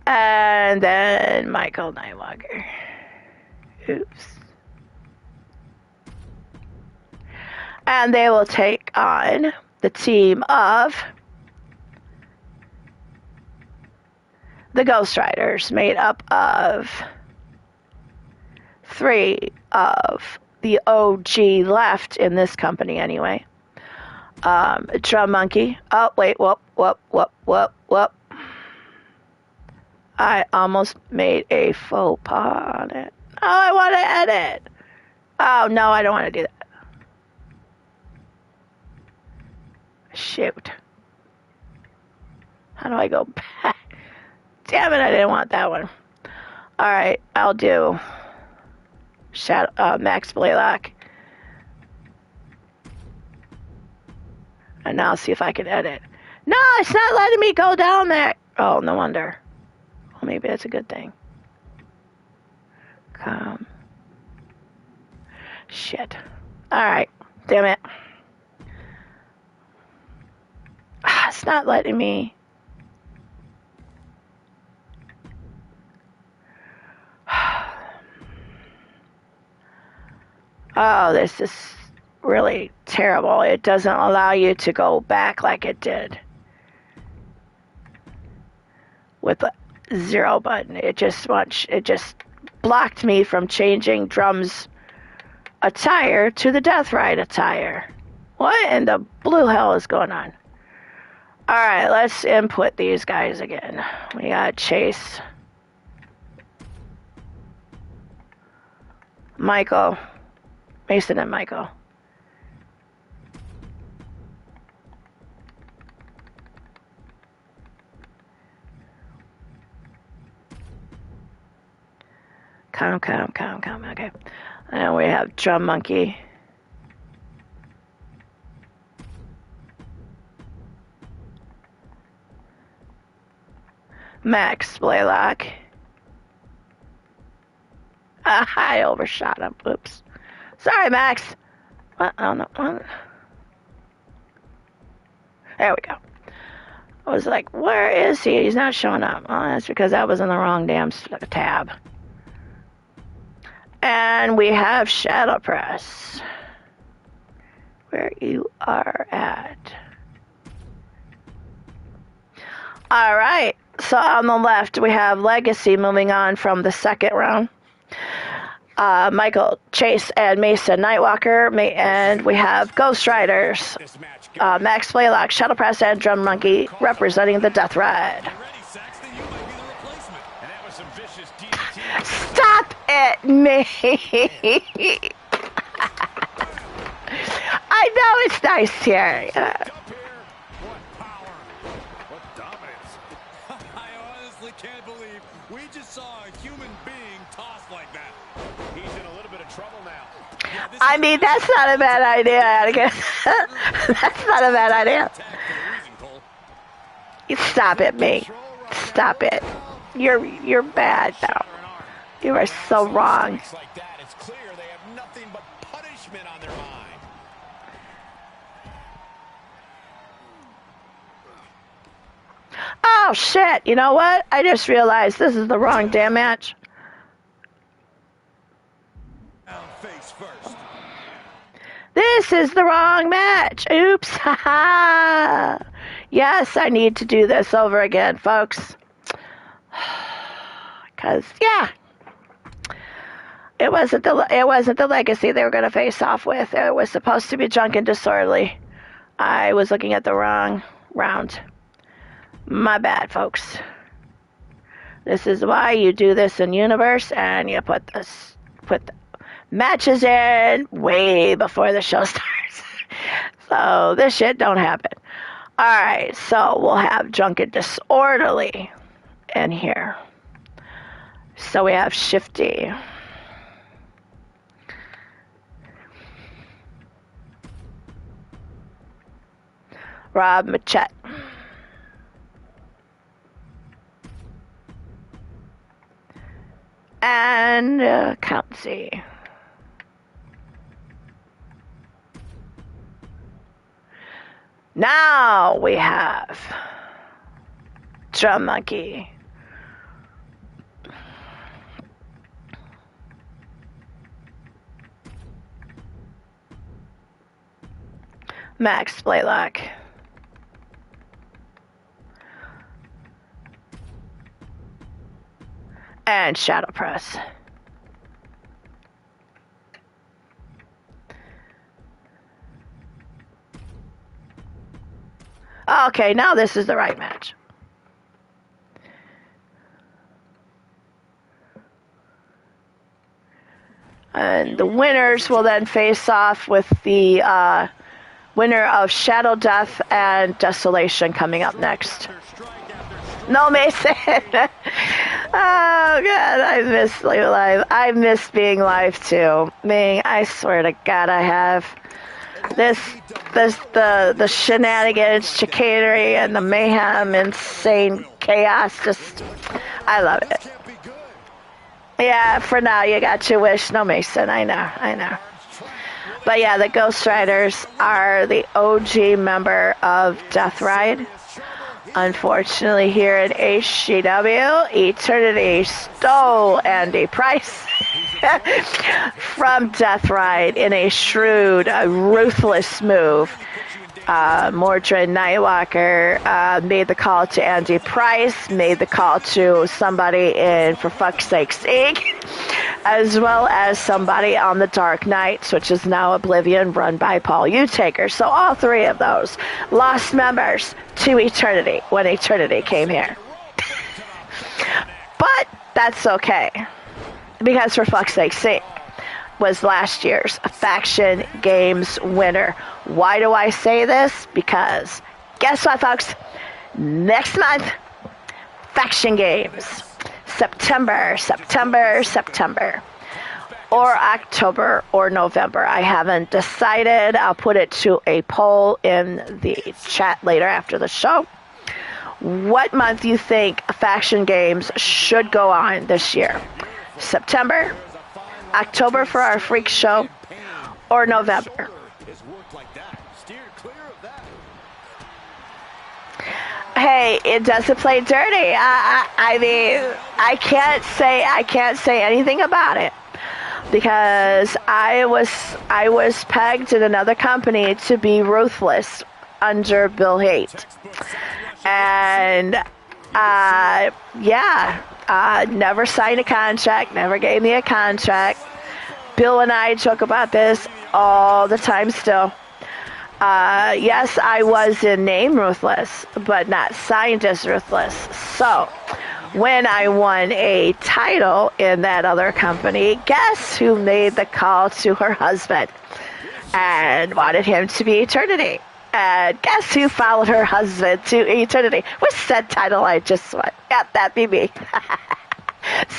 and then Michael Nightwalker. Oops. And they will take on the team of the Ghost Riders, made up of 3 of the OG left in this company anyway. Drum Monkey. Oh, wait, whoop. I almost made a faux pas on it. Oh, I want to edit. Oh, no, I don't want to do that. Shoot. How do I go back? Damn it, I didn't want that one. All right, I'll do Max Blaylock. And now I'll see if I can edit. No, it's not letting me go down there. Oh, no wonder. Well, maybe that's a good thing. Shit. All right. Damn it. It's not letting me. Oh, this is really terrible. It doesn't allow you to go back like it did with the 0 button. It just blocked me from changing Drum's attire to the Death Ride attire. What in the blue hell is going on? All right, let's input these guys again. We got Chase, Michael, Mason and Michael. Come. Okay. And we have Drum Monkey. Max Blaylock. I overshot him. Oops. Sorry, Max. What? I don't know. There we go. I was like, where is he? He's not showing up. Oh, that's because that was in the wrong damn tab. And we have Shadow Press, where you are at. All right. So on the left, we have Legacy moving on from the second round. Michael, Chase, and Mason Nightwalker. And we have Ghost Riders, Max Blaylock, Shadow Press, and Drum Monkey representing the Death Ride. Stop it, me. I know it's nice here. I honestly can't believe we just saw a human being tossed like that. He's in a little bit of trouble now. Yeah, I mean, that's not a bad idea. That's not a bad idea. Stop it, me. Stop it. You're bad now. You are so wrong. Like that, it's clear they have nothing but punishment on their mind. Oh, shit. You know what? I just realized this is the wrong damn match. Face first. This is the wrong match. Oops. Yes, I need to do this over again, folks. Because, yeah, it wasn't the legacy they were going to face off with. It was supposed to be Junk and Disorderly. I was looking at the wrong round. My bad, folks. This is why you do this in Universe, and you put the matches in way before the show starts. So this shit don't happen. Alright, so we'll have Junk and Disorderly in here. So we have Shifty. Rob Machette. And Countsy. Now we have Drum Monkey. Max Blaylock. And Shadow Press. Okay, now this is the right match. And the winners will then face off with the winner of Shadow Death and Desolation coming up next. No, Mason. Oh, God, I miss live. I miss being live, too. I swear to God, I have. The shenanigans, chicanery, and the mayhem, insane chaos, just, I love it. Yeah, for now, you got your wish. No, Mason, I know. But yeah, the Ghost Riders are the OG member of Death Ride. Unfortunately, here in HGW, Eternity stole Andy Price from Death Ride in a shrewd, ruthless move. Mordred Nightwalker made the call to Andy Price, made the call to somebody in For Fuck's Sake's Inc., as well as somebody on the Dark Knights, which is now Oblivion, run by Paul Utaker. So all three of those lost members to Eternity when Eternity came here. But that's okay, because For Fuck's Sake's Inc. was last year's Faction Games winner. Why do I say this? Because guess what, folks? Next month, Faction Games. September, or October, or November. I haven't decided. I'll put it to a poll in the chat later after the show. What month do you think Faction Games should go on this year? September, October for our freak show, or November? Hey, it doesn't play dirty. I mean, I can't say anything about it, because I was pegged in another company to be ruthless under Bill Haight, and never signed a contract, never gave me a contract. Bill and I joke about this all the time still. Yes, I was in name ruthless, but not signed as ruthless. So when I won a title in that other company, guess who made the call to her husband and wanted him to be Eternity? And guess who followed her husband to Eternity with said title I just won? Yeah, that'd be me.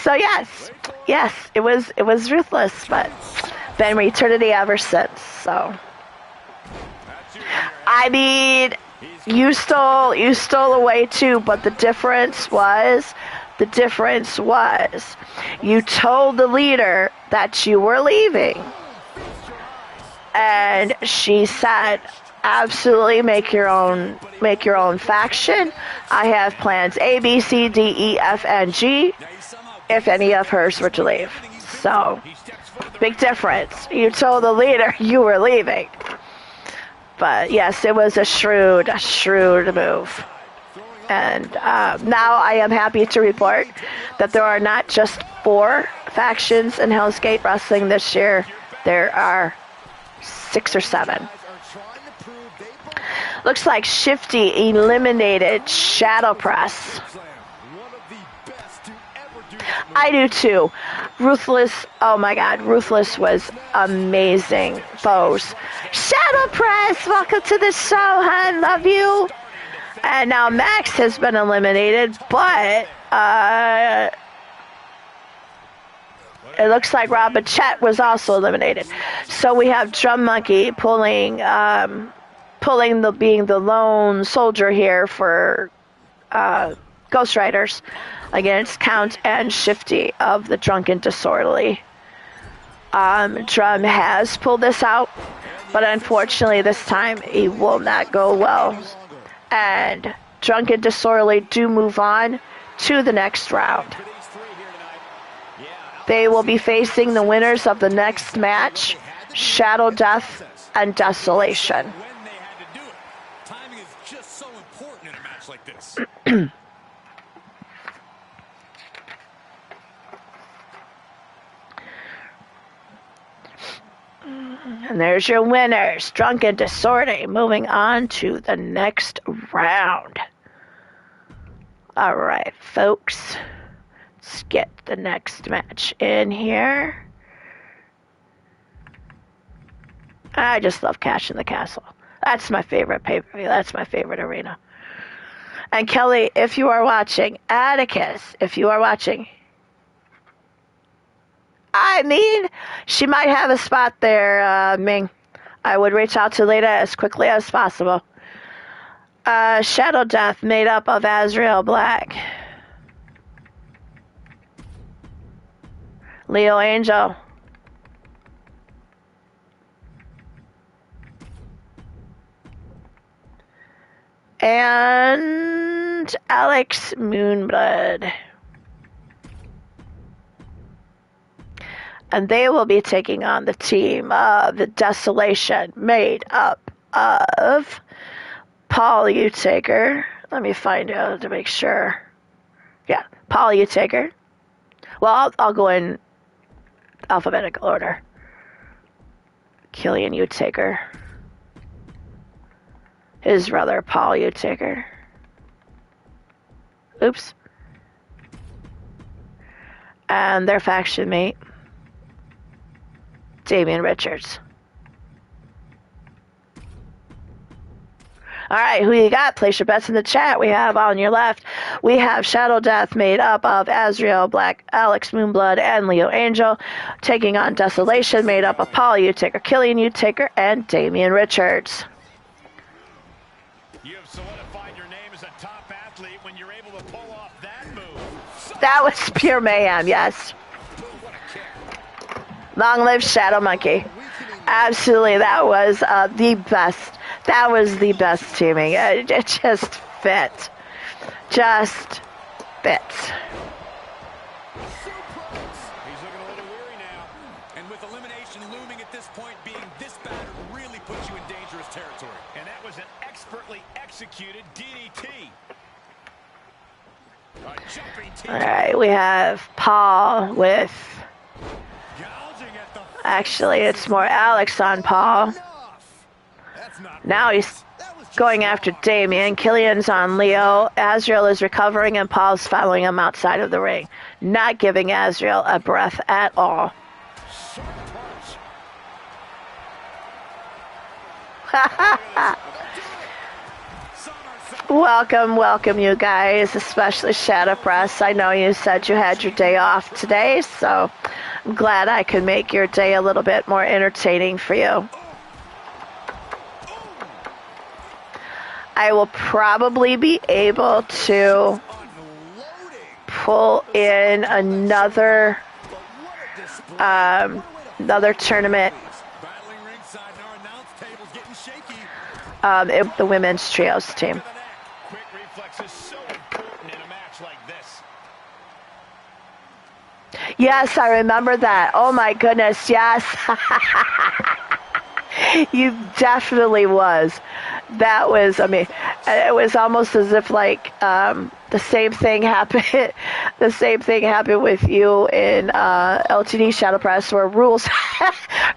So yes, it was ruthless, but been with Eternity ever since. So I mean, you stole away too, but the difference was you told the leader that you were leaving, and she said, absolutely, make your own faction. I have plans A, B, C, D, E, F, and G if any of hers were to leave. So big difference. You told the leader you were leaving. But yes, it was a shrewd move. And now I am happy to report that there are not just 4 factions in Hell's Gate Wrestling this year. There are 6 or 7. Looks like Shifty eliminated Shadow Press. I do too. Ruthless, oh my god, Ruthless was amazing. Foes. Shadow Press, welcome to the show, hon. Love you. And now Max has been eliminated, but it looks like Robin Chet was also eliminated. So we have Drum Monkey being the lone soldier here for Ghost Riders against Count and Shifty of the Drunken Disorderly. Drum has pulled this out, but unfortunately this time it will not go well. And Drunken Disorderly do move on to the next round. They will be facing the winners of the next match, Shadow Death and Desolation. Timing is just so important in a match like this. And there's your winners, Drunken Disorder, moving on to the next round. All right, folks, let's get the next match in here. I just love Cash in the Castle. That's my favorite pay-per-view. That's my favorite arena. And Kelly, if you are watching, Atticus, if you are watching, I mean, she might have a spot there, Ming. I would reach out to Leda as quickly as possible. Shadow Death made up of Azrael Black, Leo Angel, and Alex Moonblood. And they will be taking on the team of the Desolation, made up of Paul Utaker. Let me find out to make sure. Yeah, Paul Utaker. Well, I'll go in alphabetical order. Killian Utaker. His brother, Paul Utaker. Oops. And their faction mate, Damian Richards. All right, who you got? Place your bets in the chat. We have on your left, we have Shadow Death made up of Azrael Black, Alex Moonblood, and Leo Angel, taking on Desolation made up of Paul Utaker, Killian Utaker, and Damian Richards. You have solidified your name as a top athlete when you're able to pull off that move. That was pure mayhem, yes. Long live Shadow Monkey. Absolutely, that was the best. That was the best teaming. It just fit. Just fits. He's looking a little weary now. And with elimination looming at this point, being this battered really puts you in dangerous territory. And that was an expertly executed DDT. All right, we have Paul with... Actually, it's more Alex on Paul. Now he's going after Damian. Killian's on Leo. Azrael is recovering, and Paul's following him outside of the ring, not giving Azrael a breath at all. Welcome, you guys, especially Shadow Press. I know you said you had your day off today, so I'm glad I could make your day a little bit more entertaining for you. I will probably be able to pull in another tournament. The women's trios team. Quick reflex is so important in a match like this. Yes, I remember that. Oh my goodness, yes. You definitely was. That was, I mean, it was almost as if like the same thing happened. The same thing happened with you in LTD Shadow Press, where rules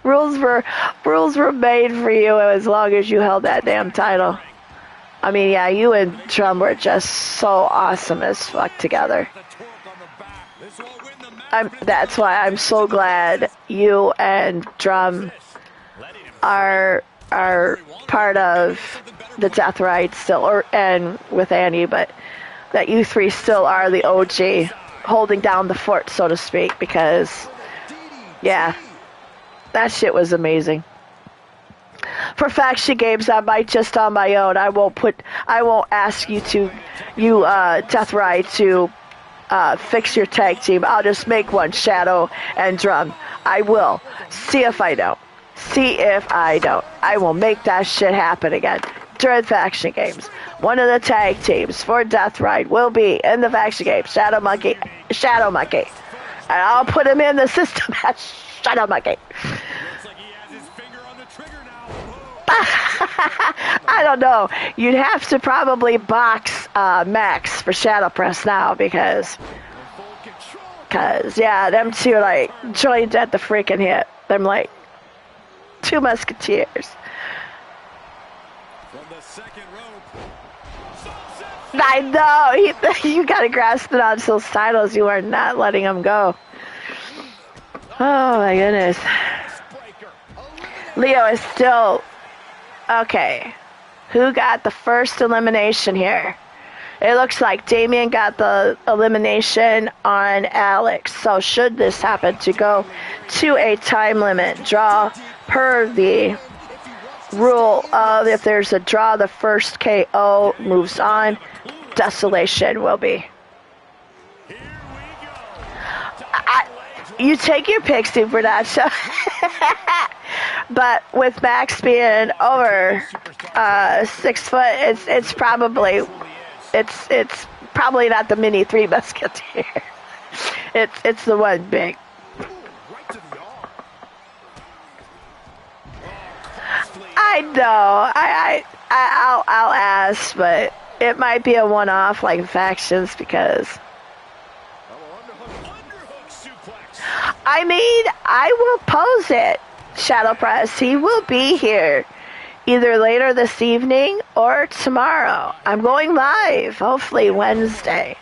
were made for you as long as you held that damn title. I mean, yeah, you and Drum were just so awesome as fuck together. That's why I'm so glad you and Drum are part of the Death Ride still, and with Annie, but that you three still are the OG, holding down the fort, so to speak, because, yeah, that shit was amazing. For faction games, I might just on my own. I won't ask you Death Ride to fix your tag team. I'll just make one, Shadow and Drum. I will. See if I don't. I will make that shit happen again during faction games. One of the tag teams for Death Ride will be in the faction game, Shadow Monkey. And I'll put him in the system as Shadow Monkey. I don't know. You'd have to probably box Max for Shadow Press now because yeah, them two like joined at the freaking hip. Them like two musketeers. I know. You gotta grasp it on those titles. You are not letting him go. Oh my goodness. Leo is still okay. Who got the first elimination here? It looks like Damien got the elimination on Alex. So should this happen to go to a time limit draw per the rule of if there's a draw, the first KO moves on. Desolation will be. You take your pick, Super Nacho. But with Max being over 6 foot, it's probably not the mini Three Musketeer. It's the one big. I know. I'll ask, but it might be a one-off like factions because. I mean, I will pose it, Shadow Press. He will be here either later this evening or tomorrow. I'm going live, hopefully Wednesday.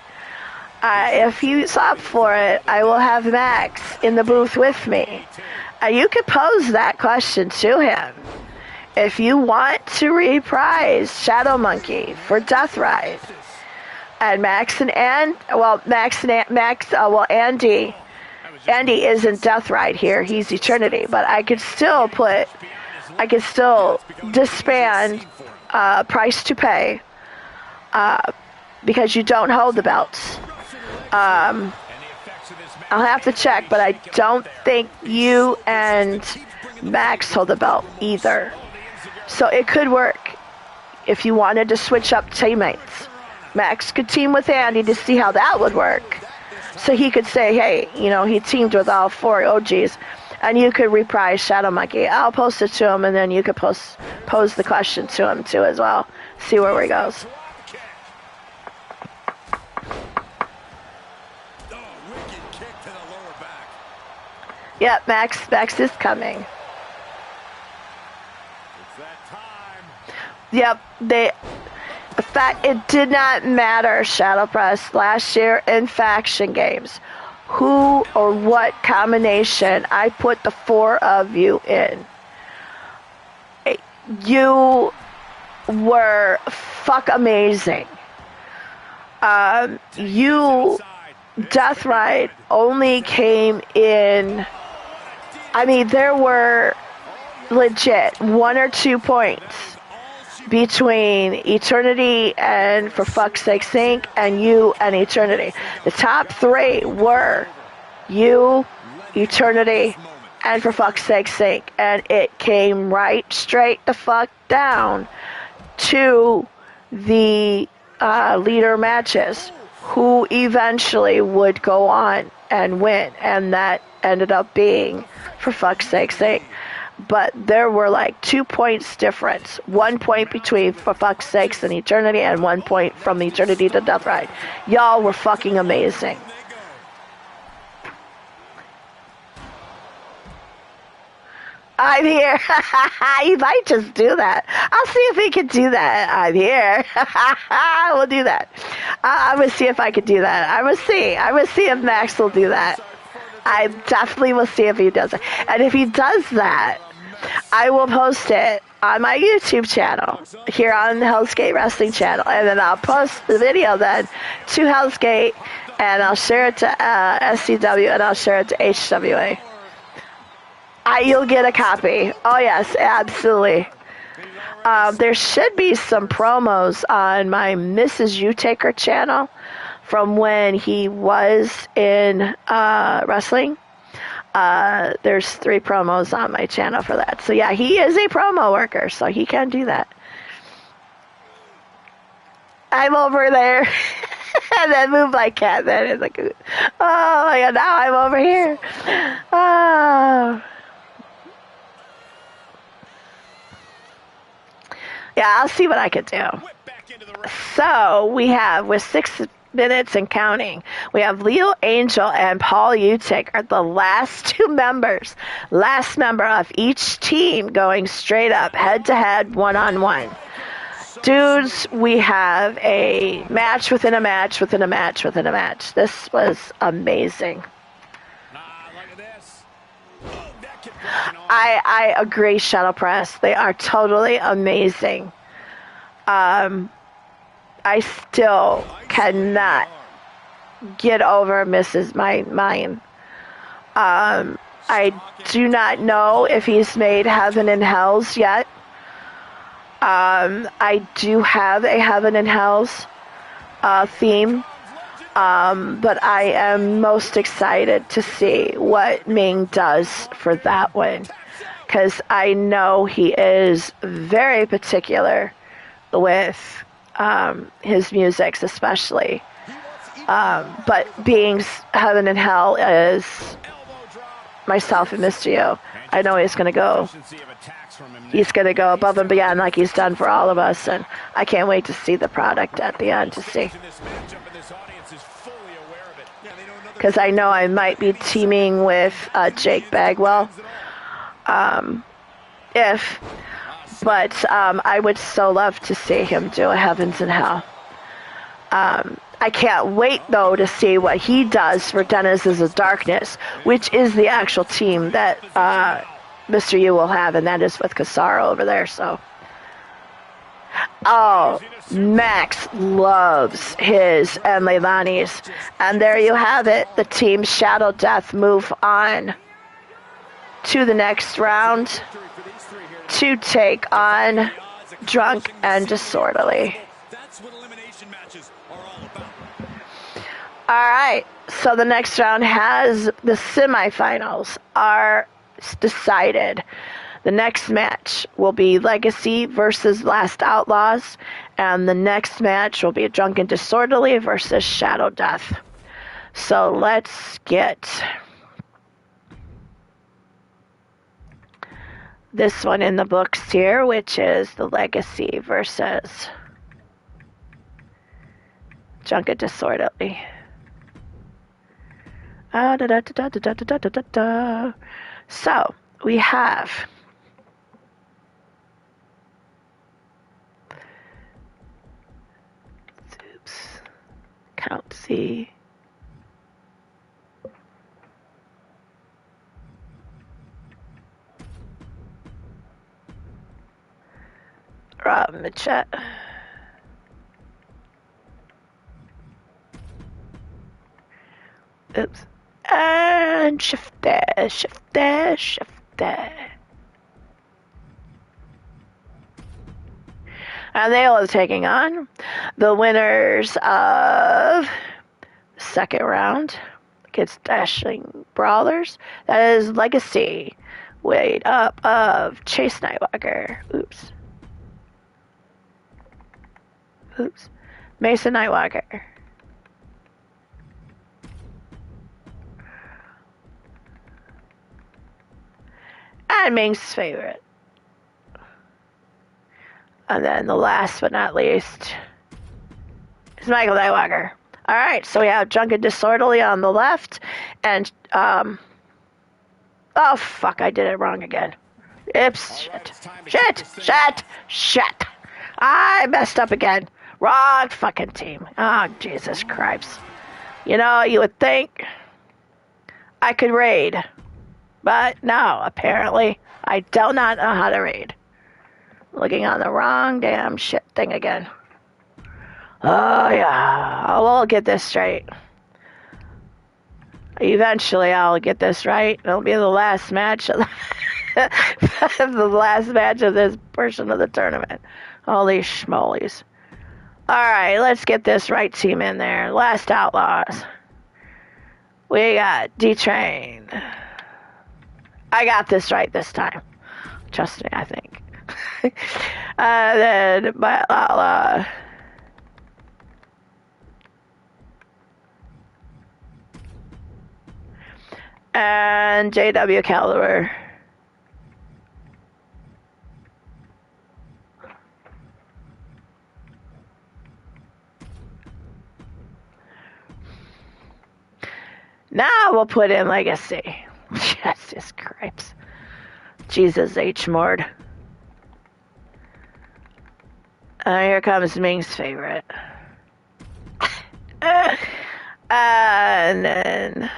If he's up for it, I will have Max in the booth with me. You could pose that question to him. If you want to reprise Shadow Monkey for Death Ride, and Andy isn't Death Ride here, he's Eternity, but I could still disband Price to Pay because you don't hold the belts. I'll have to check, but I don't think you and Max hold the belt either. So it could work if you wanted to switch up teammates. Max could team with Andy to see how that would work. So he could say, hey, he teamed with all 4 OGs, and you could reprise Shadow Monkey. I'll post it to him, and then you could pose the question to him, too, as well. See where he goes. Yep, Max is coming. Yep, in fact, it did not matter, Shadow Press, last year in faction games, who or what combination I put the 4 of you in. You were fuck amazing. You, Death Ride, only came in, I mean, there were legit 1 or 2 points between Eternity and For Fuck's Sake Sync and you and Eternity. The top 3 were you, Eternity, and For Fuck's Sake Sync. And it came right straight the fuck down to the leader matches, who eventually would go on and win. And that ended up being For Fuck's Sake Sync. but there were like 2 points difference. 1 point between For Fuck's Sakes and Eternity, and 1 point from Eternity to Death Ride. Y'all were fucking amazing. I'm here. He might just do that. I'll see if he can do that. I'm here. We'll do that. I'm gonna see if I can do that. I'm gonna see. I'm gonna see if Max will do that. I definitely will see if he does it. And if he does that, I will post it on my YouTube channel here on the Hell's Gate Wrestling channel, and then I'll post the video then to Hell's Gate, and I'll share it to SCW, and I'll share it to HWA. You'll get a copy. Oh yes, absolutely. There should be some promos on my Mrs. U-Taker channel from when he was in wrestling. There's 3 promos on my channel for that. So yeah, he is a promo worker, so he can do that. I'm over there. And then move my cat. Then it's like, oh my god, now I'm over here. Oh. Yeah, I'll see what I can do. So we have, with 6 minutes and counting, we have Leo Angel and Paul Utic are the last 2 members, last member of each team going straight up, head-to-head, one-on-one. Dudes, we have a match within a match within a match within a match. This was amazing. I agree, Shuttle Press. They are totally amazing. I still cannot get over Mrs. Mine. I do not know if he's made Heaven and Hells yet. I do have a Heaven and Hells theme. But I am most excited to see what Ming does for that one, because I know he is very particular with his musics, especially. But being Heaven and Hell is myself and Mr. U. I know he's going to go. He's going to go above and beyond like he's done for all of us, and I can't wait to see the product at the end to see. Because I know I might be teaming with Jake Bagwell. But I would so love to see him do a Heavens and Hell. I can't wait, though, to see what he does for Denizens of Darkness, which is the actual team that Mr. U will have, and that is with Kasara over there, so. Oh, Max loves his and Leilani's. And there you have it. The Team Shadow Death move on to the next round to take on Drunk and Disorderly. Alright, so the next round has the semifinals are decided. The next match will be Legacy versus Last Outlaws, and the next match will be Drunken Disorderly versus Shadow Death. So let's get this one in the books here, which is the Legacy versus Drunken Disorderly. So we have Count C. Rob Mitchett. Oops. And shift there, shift there, shift there. And they are taking on the winners of the second round against Dashing Brawlers. That is Legacy, weight up of Chase Nightwalker. Oops. Mason Nightwalker. And Ming's favorite. And then the last but not least is Michael Nightwalker. All right, so we have Drunk and Disorderly on the left, and oh fuck, I did it wrong again. Oops, shit. I messed up again. Wrong fucking team. Oh, Jesus Christ. You know, you would think I could raid, but no, apparently I do not know how to raid. Looking on the wrong damn shit thing again. Oh, yeah. We'll get this straight. Eventually, I'll get this right. It'll be the last match of the last match of this portion of the tournament. Holy schmolies. Alright, let's get this right team in there. Last Outlaws. We got D-Train. I got this right this time. Trust me, I think. Then my Outlaw. And JW Caliber. Now we'll put in Legacy. Jesus Christ. Jesus H. Mord. Here comes Ming's favorite. And then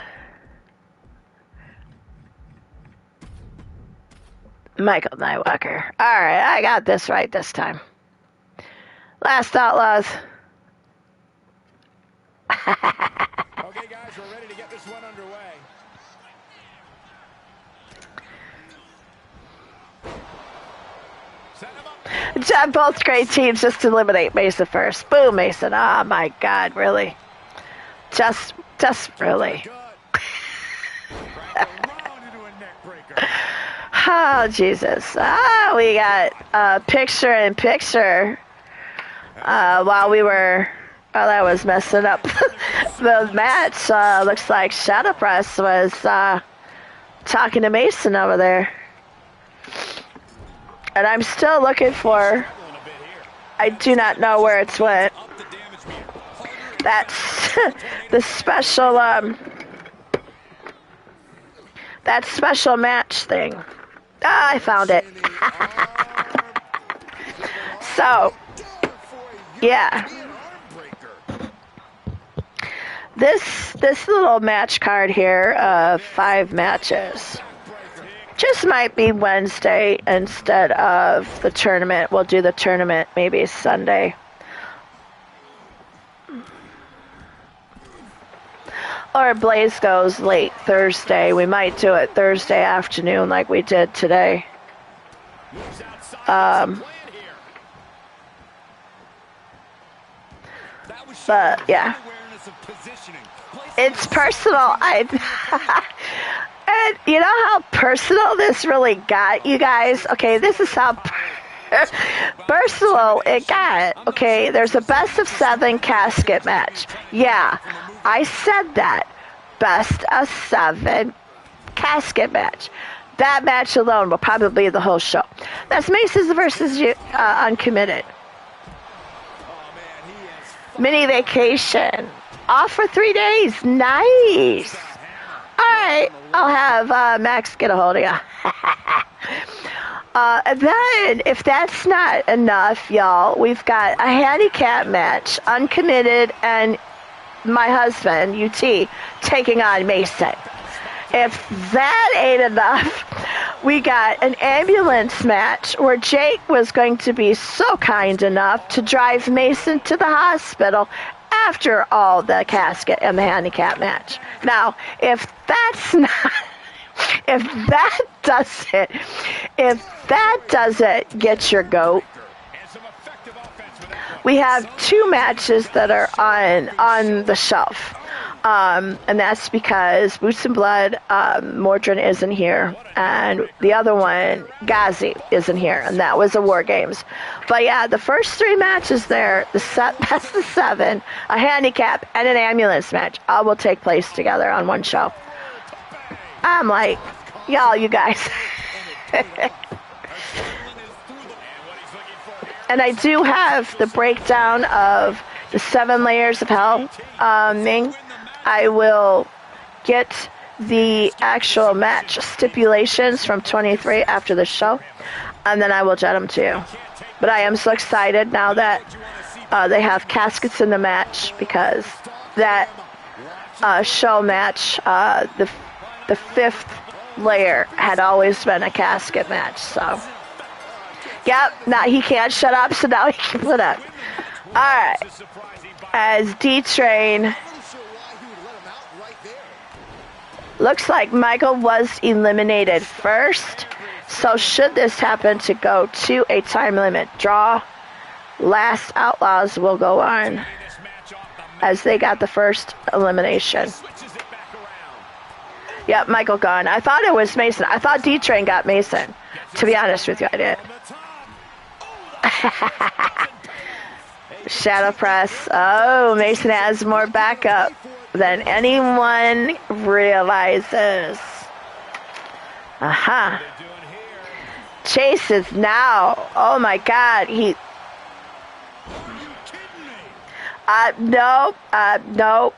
Michael Nightwalker. Alright, I got this right this time. Last Outlaws. Okay, guys, we're ready to get this one underway. Set him up. Both great teams. Just eliminate Mason first. Boom, Mason. Oh my God, really? Just really. Oh, Jesus. We got picture-in-picture while that was messing up the match. Looks like Shadow Press was talking to Mason over there. And I'm still looking for, I do not know where it's went. That's the special, that special match thing. I found it. So, yeah. This little match card here of 5 matches just might be Wednesday instead of the tournament. We'll do the tournament maybe Sunday. Or Blaze goes late Thursday. We might do it Thursday afternoon like we did today. But yeah, it's personal. And you know how personal this really got, you guys? Okay, this is how personal it got. Okay, there's a best of 7 casket match. Yeah, I said that. Best of 7 casket match. That match alone will probably be the whole show. That's Macy's versus Uncommitted. Mini vacation. Off for 3 days. Nice. Alright, I'll have Max get a hold of you. And then, if that's not enough, y'all, we've got a handicap match. Uncommitted and my husband, UT, taking on Mason. If that ain't enough, we got an ambulance match where Jake was going to be so kind enough to drive Mason to the hospital after all the casket and the handicap match. Now, if that doesn't get your goat, we have 2 matches that are on the shelf. And that's because Boots and Blood, Mordrin isn't here, and the other one, Ghazi, isn't here, and that was a War Games. But yeah, the first 3 matches there, that's the 7, a handicap, and an ambulance match, all will take place together on one show. I'm like, y'all, you guys, And I do have the breakdown of the 7 layers of hell, Ming. I will get the actual match stipulations from 23 after the show, and then I will jet them to you. But I am so excited now that they have caskets in the match, because that show match, the 5th layer had always been a casket match. So, yep, now he can't shut up, so now he can put up. All right, as D-Train. Looks like Michael was eliminated first, so should this happen to go to a time limit draw, Last Outlaws will go on, as they got the first elimination. Yep, Michael gone. I thought it was Mason. I thought D-Train got Mason. To be honest with you, I did. Shadow press. Oh, Mason has more backup than anyone realizes. Aha. Chase is now. Oh my God. No.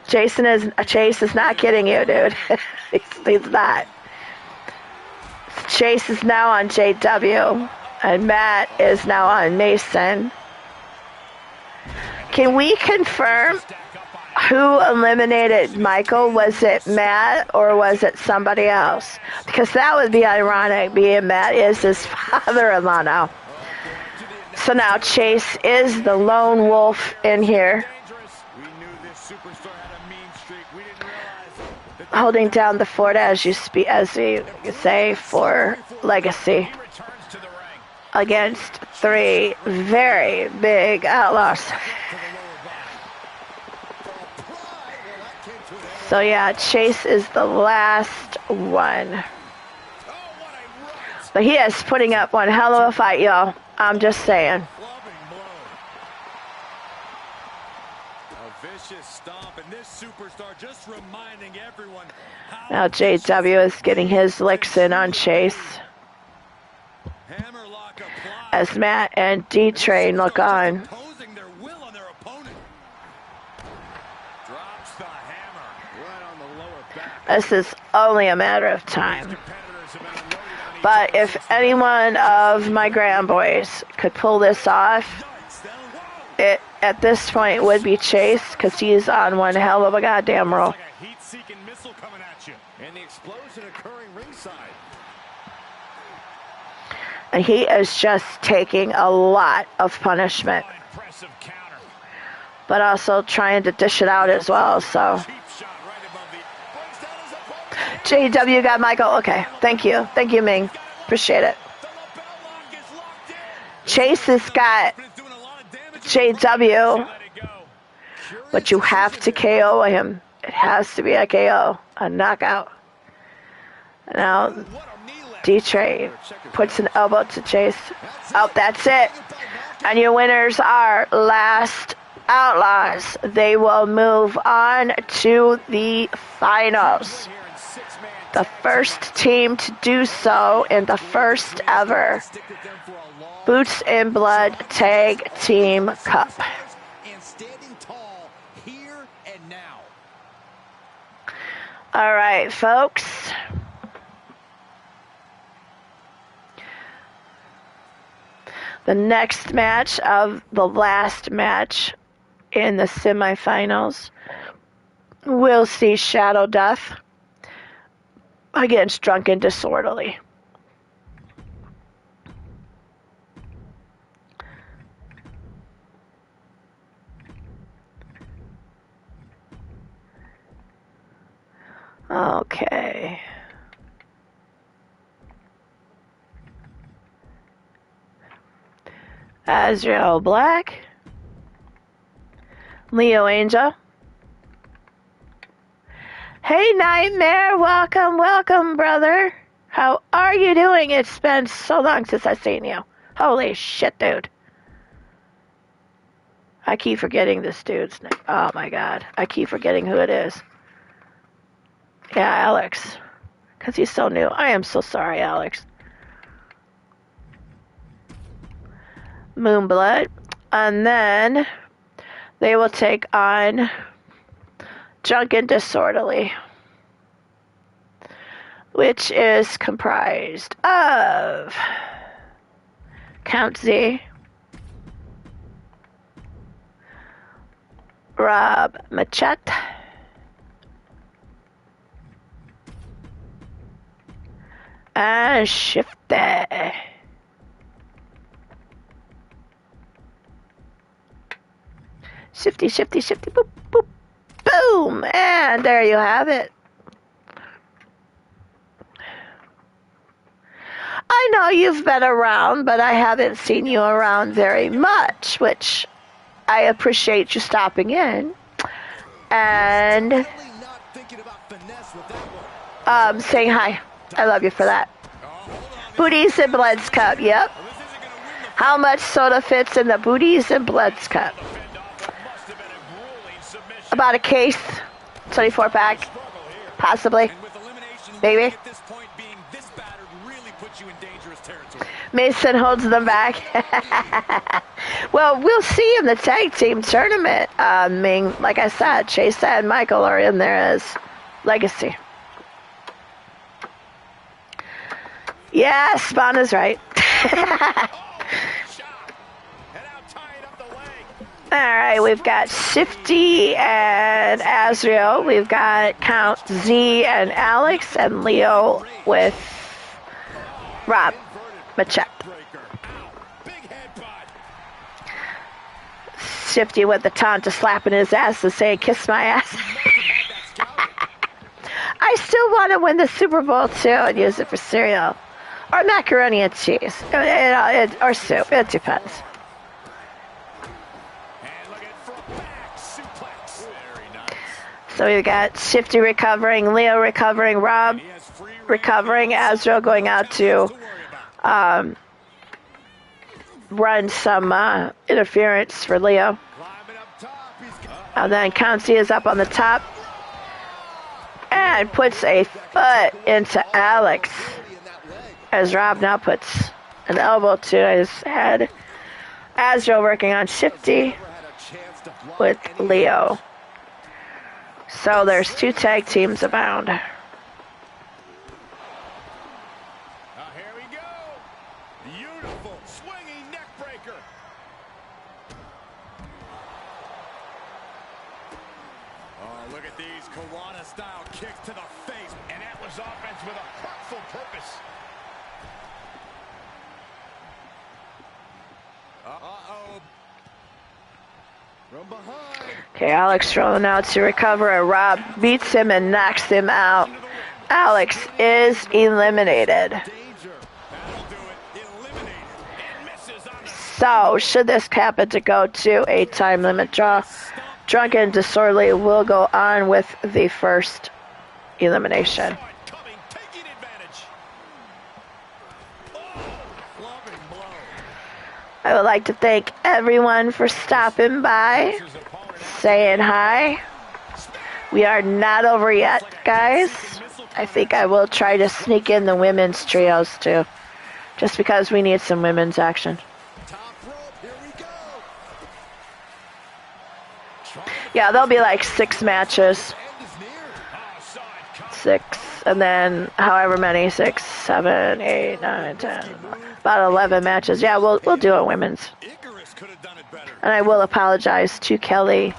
Chase is not kidding you, dude. he's not. Chase is now on JW, and Matt is now on Mason. Can we confirm who eliminated Michael? Was it Matt or was it somebody else? Because that would be ironic, being Matt is his father-in-law now. So now Chase is the lone wolf in here, holding down the fort, as you say, for legacy against 3 very big outlaws. So yeah, Chase is the last one. But he is putting up one hell of a fight, y'all. I'm just saying. Now JW is getting his licks in on Chase, as Matt and D-Train look on. This is only a matter of time. But if any one of my grandboys could pull this off, it at this point would be Chase, because he's on one hell of a goddamn roll. And he is just taking a lot of punishment, but also trying to dish it out as well. So JW got Michael. Okay, thank you, Ming, appreciate it. Chase has got JW, but you have to KO him. It has to be a KO, a knockout. Now D-Train puts an elbow to Chase. Oh, that's it. And your winners are Last Outlaws. They will move on to the finals. The first team to do so in the first ever Boots and Blood Tag Team Cup. All right, folks. The next match of the last match in the semifinals, we'll see Shadow Death against Drunken Disorderly. Okay. Azrael Black, Leo Angel. Hey Nightmare, welcome brother. How are you doing? It's been so long since I've seen you. Holy shit, dude. I keep forgetting this dude's name. Oh my god, I keep forgetting who it is. Yeah, Alex. Because he's so new. I am so sorry, Alex. Moonblood. And then they will take on Drunken Disorderly, which is comprised of Count Z, Rob Machette, and Shifty. Shifty, boop, boop, boom, and there you have it. I know you've been around, but I haven't seen you around very much, which I appreciate you stopping in and saying hi. I love you for that. Booties and Bloods Cup, yep. How much soda fits in the Booties and Bloods Cup? About a case, 24 pack, possibly, maybe. Mason holds them back. Well, we'll see in the tag team tournament. Like I said, Chase and Michael are in there as legacy. Yeah, Spawn is right. All right, we've got Shifty and Azrael. We've got Count Z and Alex, and Leo with Rob Machette. Shifty with the taunt to slapping his ass and saying, "Kiss my ass." I still want to win the Super Bowl too and use it for cereal. Or macaroni and cheese. Or soup. It depends. So we've got Shifty recovering, Leo recovering, Rob recovering, Azrael going out to run some interference for Leo. And then County is up on the top and puts a foot into Alex as Rob now puts an elbow to his head. Azrael working on Shifty with Leo. So there's two tag teams abound. Here we go. Beautiful swinging neck breaker. Oh, look at these Kiwana-style kicks to the face. And that was offense with a hurtful purpose. Uh-oh. From behind. Okay, Alex rolling out to recover, and Rob beats him and knocks him out. Alex is eliminated. So, should this happen to go to a time limit draw, Drunken Disorderly will go on with the first elimination. I would like to thank everyone for stopping by, saying hi. We are not over yet, guys. I think I will try to sneak in the women's trios too, just because we need some women's action. Yeah, there'll be like 6 matches. 6, and then however many, 6, 7, 8, 9, 10, about 11 matches. Yeah, we'll do it women's. And I will apologize to Kelly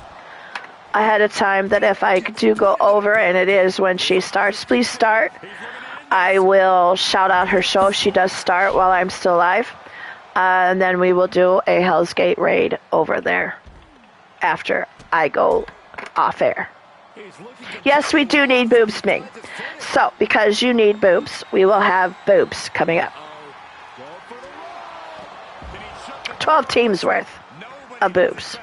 ahead of time that if I do go over, and it is when she starts, please start. I will shout out her show if she does start while I'm still alive. And then we will do a Hell's Gate raid over there after I go off air. Yes, we do need boobs, Ming. So, because you need boobs, we will have boobs coming up. 12 teams worth of boobs.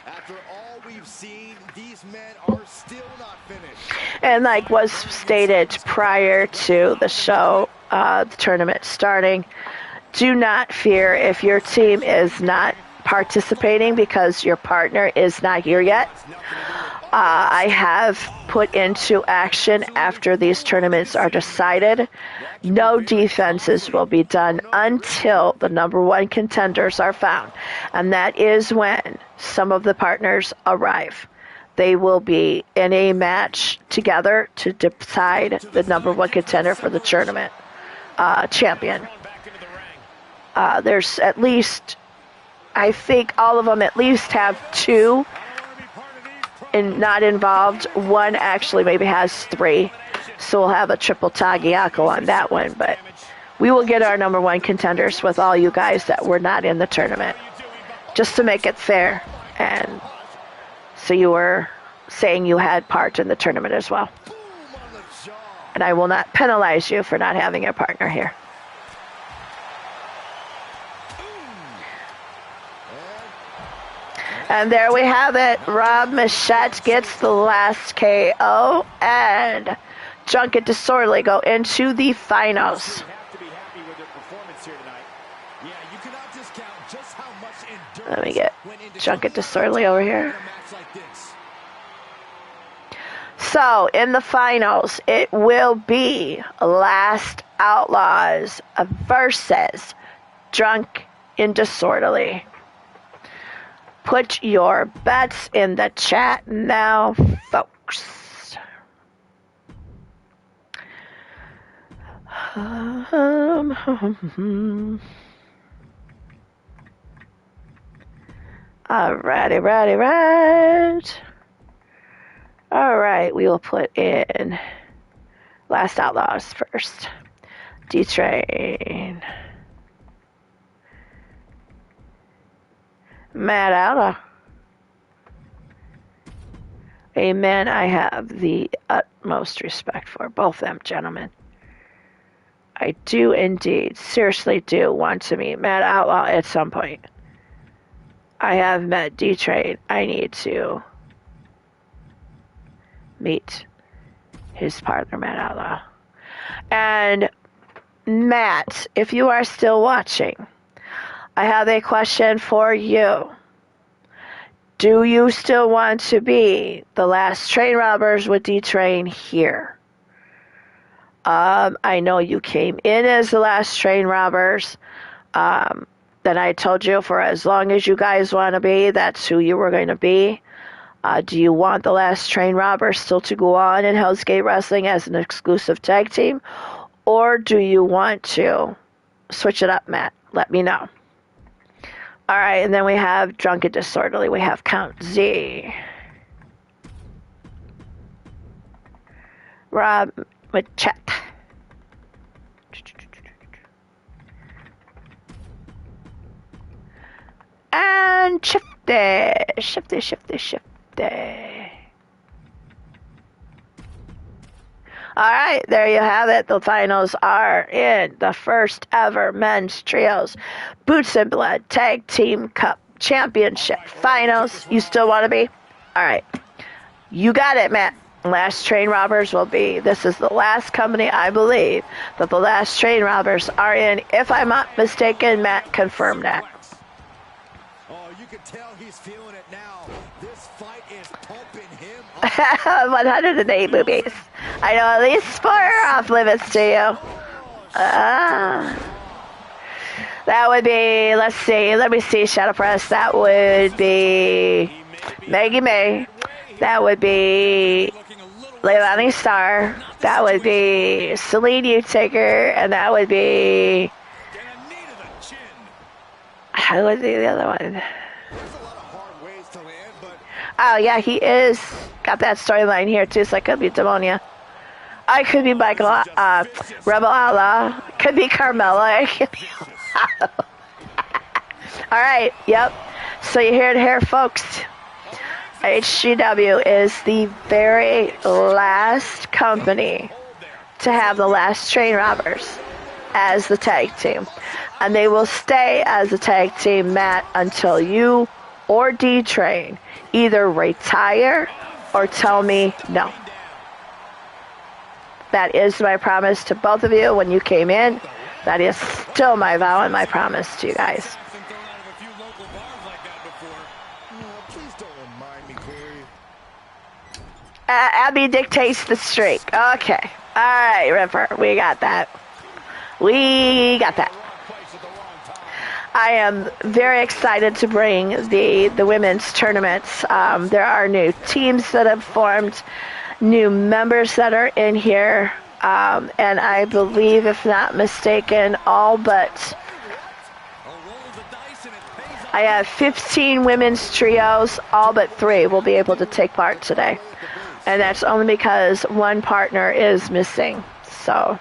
After all we've seen, these men are still not finished. And like was stated prior to the show, the tournament starting, do not fear if your team is not participating because your partner is not here yet. I have put into action after these tournaments are decided. No defenses will be done until the number one contenders are found. And that is when some of the partners arrive. They will be in a match together to decide the number one contender for the tournament champion. There's at least, I think all of them at least have two not involved. One actually maybe has three. So we'll have a triple Tagiako on that one. But we will get our number one contenders with all you guys that were not in the tournament. Just to make it fair. And so you were saying you had part in the tournament as well. And I will not penalize you for not having a partner here. And there we have it. Rob Machette gets the last KO, and Junket Disorderly go into the finals. Let me get Junket Disorderly over here. So, in the finals, it will be Last Outlaws versus Drunk and Disorderly. Put your bets in the chat now, folks. Alrighty, right. Alright, we will put in Last Outlaws first. D-Train. Matt Outlaw. A man I have the utmost respect for. Both them gentlemen. I do indeed, seriously do want to meet Matt Outlaw at some point. I have met D-Train. I need to meet his partner, Matt Outlaw. And Matt, if you are still watching, I have a question for you. Do you still want to be the last train robbers with D-Train here? I know you came in as the last train robbers. Then I told you for as long as you guys want to be, that's who you were going to be. Do you want the last train robbers still to go on in Hell's Gate Wrestling as an exclusive tag team? Or do you want to switch it up, Matt? Let me know. All right, and then we have Drunk and Disorderly. We have Count Z. Rob Machette. And Shifty. All right, there you have it. The finals are in the first ever men's trios Boots and Blood Tag Team Cup Championship Finals. You still want to be? All right. You got it, Matt. Last Train Robbers will be. This is the last company, I believe, that the Last Train Robbers are in. If I'm not mistaken, Matt confirmed that. Oh, you can tell he's feeling it now. This fight is pumping him up. 108 movies. I know at least 4 are off limits to you. That would be, let's see, let me see, Shadow Press. That would be Maggie May. That would be Leilani Starr. That would be Celine Utaker. And that would be, how would be the other one? Oh, yeah, he is. Got that storyline here, too, so I could be Demonia. I could be Michael, Rebel Outlaw. Could be Carmella. Could be all right, yep. So you hear it here, folks. HGW is the very last company to have the Last Train Robbers as the tag team. And they will stay as a tag team, Matt, until you or D-Train either retire or tell me no. That is my promise to both of you when you came in. That is still my vow and my promise to you guys. Abby dictates the streak. Okay. All right, Ripper. We got that. We got that. I am very excited to bring the women's tournaments. There are new teams that have formed, new members that are in here, and I believe, if not mistaken, all but I have 15 women's trios. All but 3 will be able to take part today, and that's only because one partner is missing. So.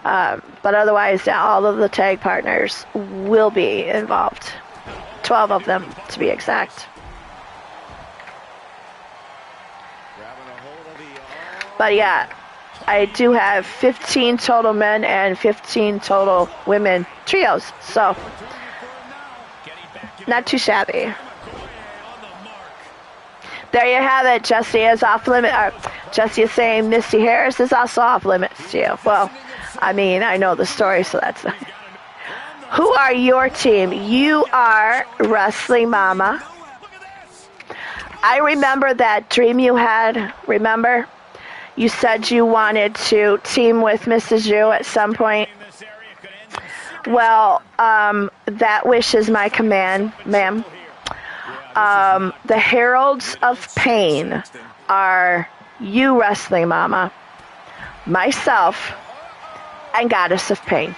But otherwise, yeah, all of the tag partners will be involved. 12 of them, to be exact. But yeah, I do have 15 total men and 15 total women trios. So, not too shabby. There you have it. Jesse is off limit. Jesse is saying Misty Harris is also off limits to you. Well, I mean, I know the story, so that's not. Who are your team? You are Wrestling Mama. I remember that dream you had. Remember? You said you wanted to team with Mrs. Yu at some point. Well, that wish is my command, ma'am. The Heralds of Pain are you, Wrestling Mama, myself, and Goddess of Pain.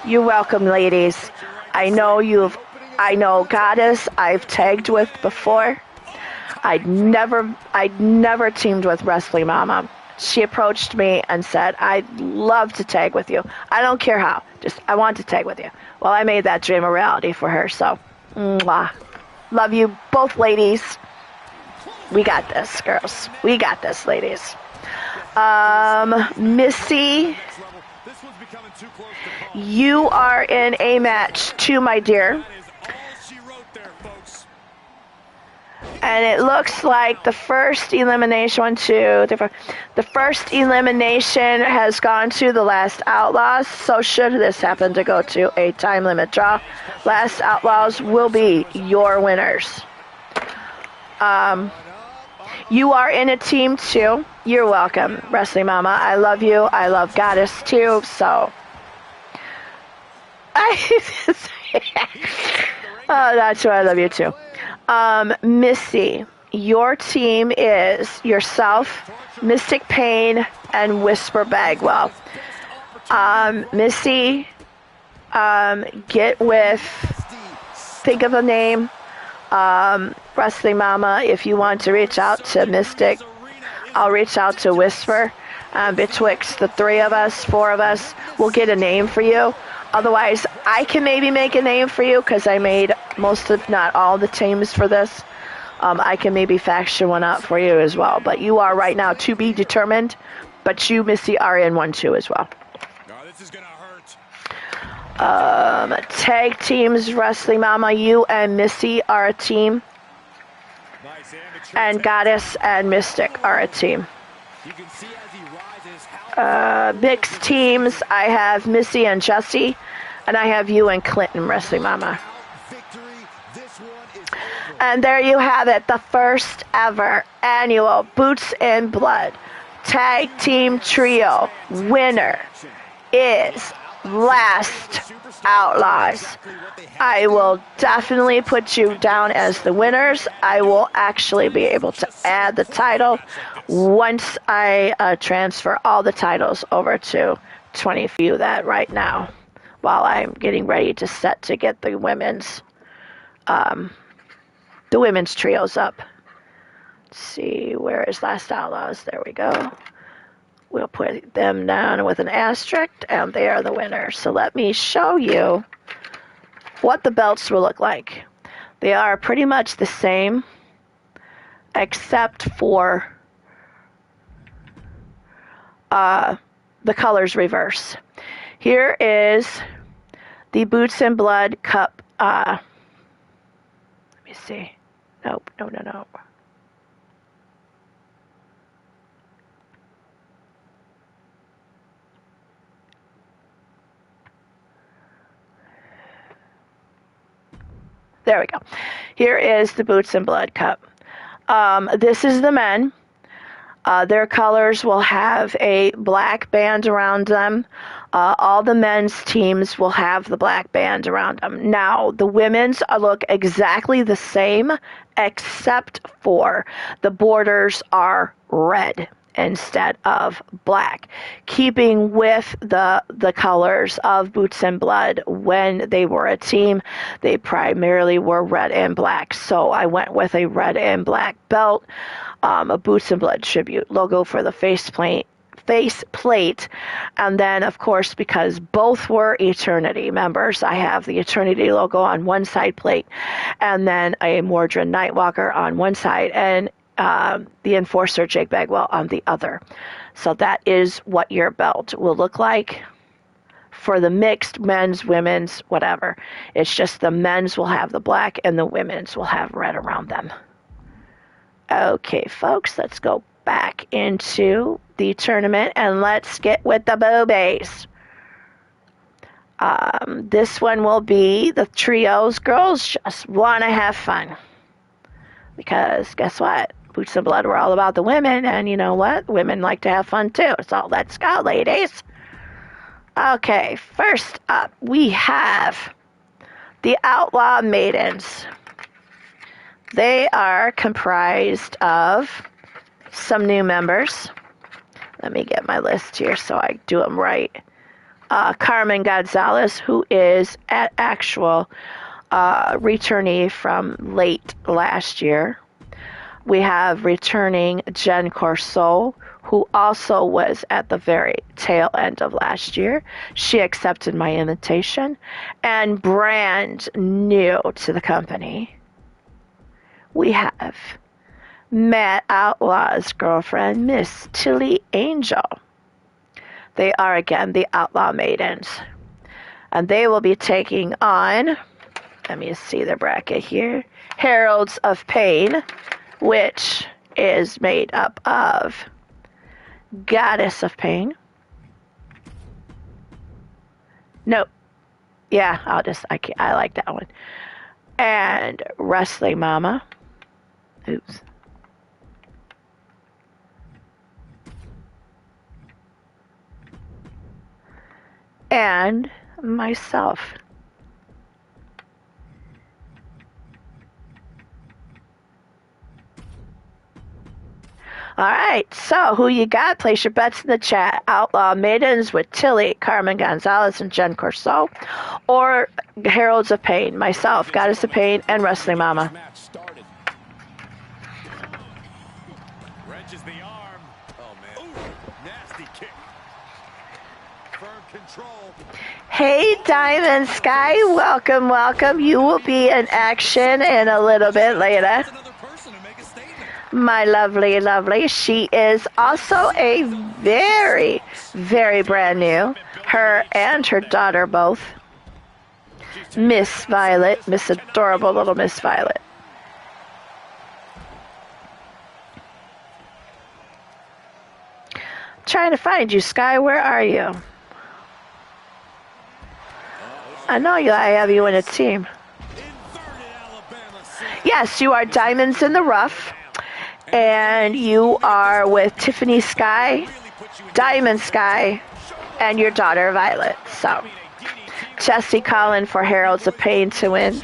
You're welcome, ladies. I know Goddess I've tagged with before. I'd never teamed with Wrestling Mama. She approached me and said, I'd love to tag with you. I don't care how. Just, I want to tag with you. Well, I made that dream a reality for her, so, mwah. Love you both, ladies. We got this, girls. We got this, ladies. Missy, you are in a match too, my dear. And it looks like the first elimination, the first elimination has gone to the Last Outlaws. So should this happen to go to a time limit draw, Last Outlaws will be your winners. You are in a team too. You're welcome, Wrestling Mama. I love you. I love Goddess too. So, oh, that's why I love you too. Missy, your team is yourself, Mystic Pain, and Whisper Bagwell. Missy, get with, think of a name. Wrestling Mama, if you want to reach out to Mystic, I'll reach out to Whisper. Betwixt the 3 of us, 4 of us, we'll get a name for you. Otherwise, I can maybe make a name for you because I made most, if not all, the teams for this. I can maybe faction one out for you as well. But you are right now to be determined. But you, Missy, are in one too as well. This is gonna hurt. Tag teams, Wrestling Mama, you and Missy are a team. And Goddess and Mystic are a team. Mixed teams, I have Missy and Jesse, and I have you and Clinton, Wrestling Mama. And there you have it, the first ever annual Boots and Blood Tag Team Trio winner is Last Outlaws. I will definitely put you down as the winners. I will actually be able to add the title once I transfer all the titles over to 20 view that right now while I'm getting ready to set to get the women's trios up. Let's see, where is Last Outlaws? There we go. We'll put them down with an asterisk, and they are the winners. So let me show you what the belts will look like. They are pretty much the same, except for the colors reverse. Here is the Boots and Blood Cup. Let me see. Nope, no. There we go. Here is the Boots and Blood Cup. This is the men. Their colors will have a black band around them. All the men's teams will have the black band around them. Now, the women's look exactly the same, except for the borders are red instead of black, keeping with the colors of Boots and Blood. When they were a team, they primarily were red and black. So I went with a red and black belt, a Boots and Blood tribute logo for the faceplate, and then of course, because both were Eternity members, I have the Eternity logo on one side plate and then a Mordred Nightwalker on one side and the Enforcer Jake Bagwell on the other. So that is what your belt will look like for the mixed men's, women's, whatever. It's just the men's will have the black and the women's will have red around them. Okay, folks, let's go back into the tournament and let's get with the boobies. This one will be the trios. Girls just want to have fun. Because guess what? Boots and Blood were all about the women, and you know what? Women like to have fun too. So let's go, ladies. Okay, first up, we have the Outlaw Maidens. They are comprised of some new members. Let me get my list here so I do them right. Carmen Gonzalez, who is an actual returnee from late last year. We have returning Jen Corso, who also was at the very tail end of last year. She accepted my invitation. And brand new to the company, we have Matt Outlaw's girlfriend, Miss Tilly Angel. They are, again, the Outlaw Maidens. And they will be taking on, let me see the bracket here, Heralds of Pain, which is made up of Goddess of Pain. Nope. Yeah, I like that one. And Wrestling Mama. Oops. And myself. All right, so who you got? Place your bets in the chat. Outlaw Maidens with Tilly, Carmen Gonzalez, and Jen Corso, or Heralds of Pain, myself, Goddess of Pain, and Wrestling Mama. Wrenches the arm. Oh man. Ooh, nasty kick. Firm control. Hey, Diamond Sky, welcome, welcome. You will be in action in a little bit later. My lovely, lovely. She is also a very, very brand new. Her and her daughter both. Miss Violet. Miss adorable little Miss Violet. Trying to find you, Sky. Where are you? I know you. I have you in a team. Yes, you are Diamonds in the Rough. And you are with Tiffany Sky, Diamond Sky, and your daughter Violet. So, Jesse Collin for Heralds of Pain to win.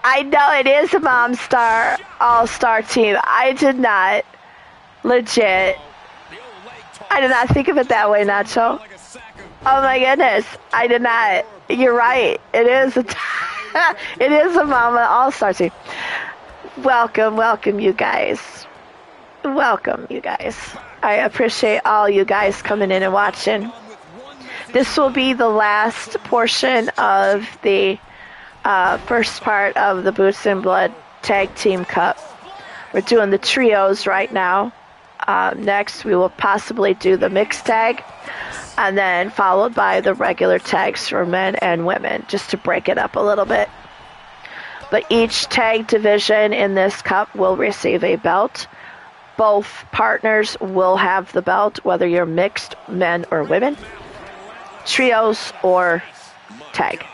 I know it is a Mom Star All-Star team. I did not, legit, I did not think of it that way, Nacho. Oh my goodness, I did not. You're right. It is it is a Mama All-Star team. Welcome, welcome, you guys. Welcome, you guys. I appreciate all you guys coming in and watching. This will be the last portion of the first part of the Boots and Blood Tag Team Cup. We're doing the trios right now. Next, we will possibly do the mixed tag, and then followed by the regular tags for men and women, just to break it up a little bit. But each tag division in this cup will receive a belt. Both partners will have the belt, whether you're mixed, men or women, trios or tag.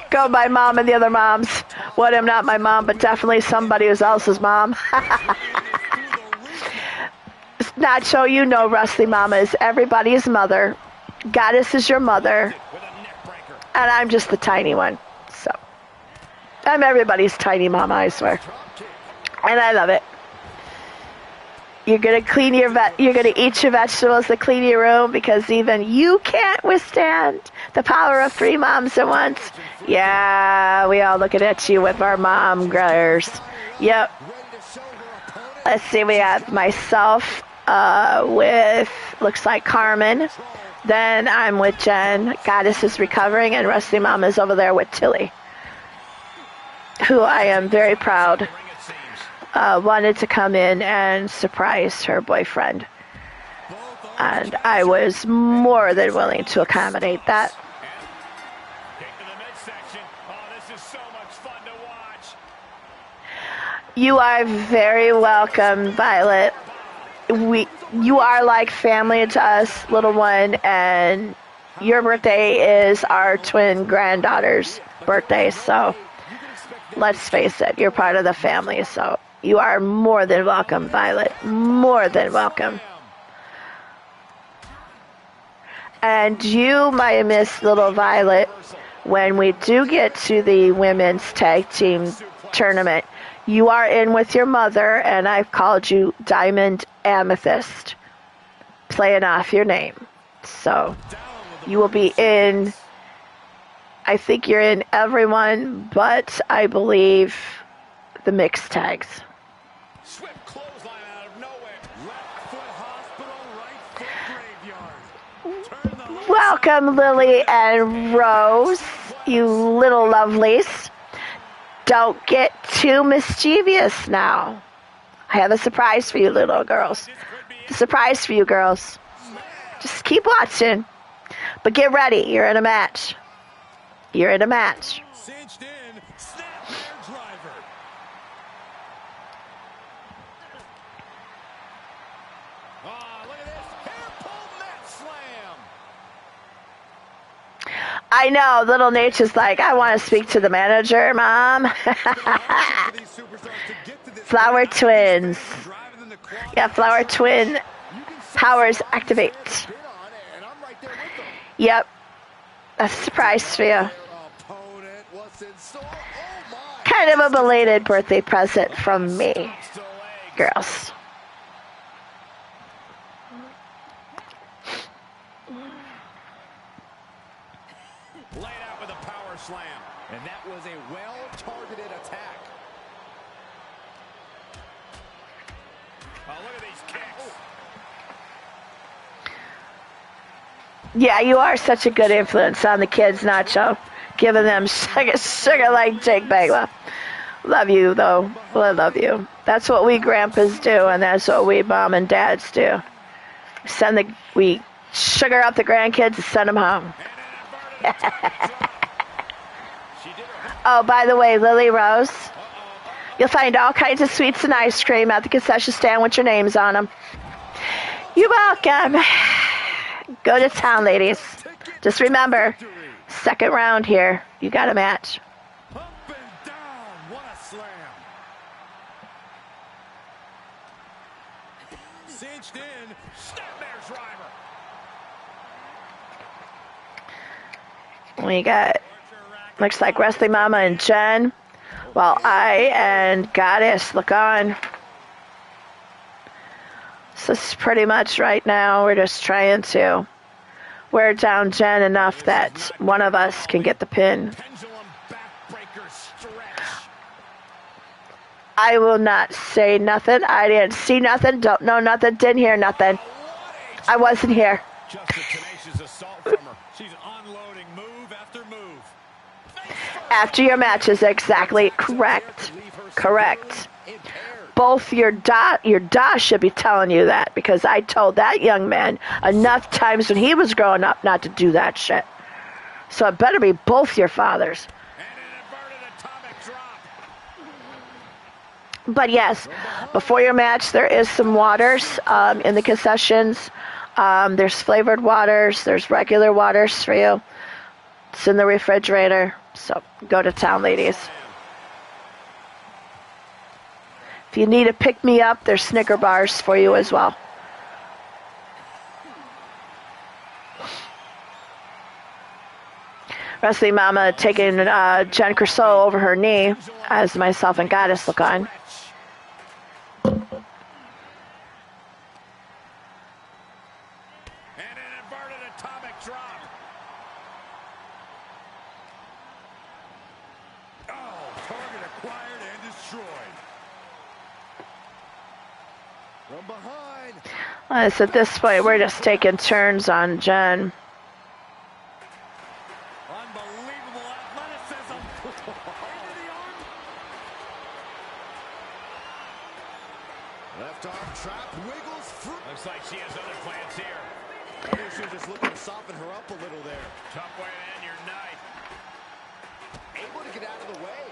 Go by mom and the other moms. What, I'm not my mom, but definitely somebody else's mom. Nacho, you know Wrestling Mama is everybody's mother. Goddess is your mother. And I'm just the tiny one. So I'm everybody's tiny mama, I swear. And I love it. You're gonna clean you're gonna eat your vegetables to clean your room because even you can't withstand the power of 3 moms at once. Yeah, we all looking at you with our mom glares. Yep. Let's see, we have myself with, looks like Carmen. Then I'm with Jen. Goddess is recovering, and Rusty Mom is over there with Tilly, who I am very proud wanted to come in and surprise her boyfriend. And I was more than willing to accommodate that. You are very welcome, Violet. You are like family to us, little one, and your birthday is our twin granddaughter's birthday, so let's face it, you're part of the family, so you are more than welcome, Violet. More than welcome. And you, my Miss Little Violet, when we do get to the women's tag team tournament, you are in with your mother, and I've called you Diamond Amethyst, playing off your name. So you will be in, I think you're in everyone, but I believe the mixed tags. Swift clothesline out of nowhere. Left foot hospital, right foot graveyard. Welcome, Lily and Rose, you little lovelies. Don't get too mischievous now. I have a surprise for you, little girls. A surprise for you, girls. Just keep watching. But get ready. You're in a match. You're in a match. Cinched in, snap their driver. Look at this. Hair pull mat slam. I know, little Nature's like, I want to speak to the manager, Mom. Flower twins. Yeah, flower twin powers activate. Yep. A surprise for you. Kind of a belated birthday present from me, girls. Laid out with a power slam. And that was a well-targeted attack. Oh, look at these kicks. Yeah, you are such a good influence on the kids, Nacho. Giving them sugar like Jake Bagla. Love you, though. Well, I love you. That's what we grandpas do, and that's what we mom and dads do. We sugar up the grandkids and send them home. Oh, by the way, Lily Rose, you'll find all kinds of sweets and ice cream at the concession stand with your names on them. You're welcome. Go to town, ladies. Just remember, second round here. You got a match. Up and down. What a slam. Cinched in. Snapmare driver. We got, looks like Wrestling Mama and Jen, while I and Goddess look on. So this is pretty much right now, we're just trying to wear down Jen enough that one of us can get the pin. I will not say nothing. I didn't see nothing, don't know nothing, didn't hear nothing. I wasn't here. Just a tenacious assault from her. She's unloading move after move. After your match is exactly correct. Correct. Both your da should be telling you that, because I told that young man enough times when he was growing up not to do that shit. So it better be both your fathers. But yes, before your match, there is some waters in the concessions. There's flavored waters. There's regular waters for you. It's in the refrigerator. So go to town, ladies. If you need to pick me up, there's Snicker bars for you as well. Wrestling Mama taking Jen Crusoe over her knee as myself and Goddess look on. And an inverted atomic drop. Oh, target acquired and destroyed. From behind. At this point, we're just taking turns on Jen. Unbelievable athleticism. Into the arm. Left arm trap wiggles through. Looks like she has other plans here. Maybe she was just looking to soften her up a little there. Tough way to end your night. Able to get out of the way.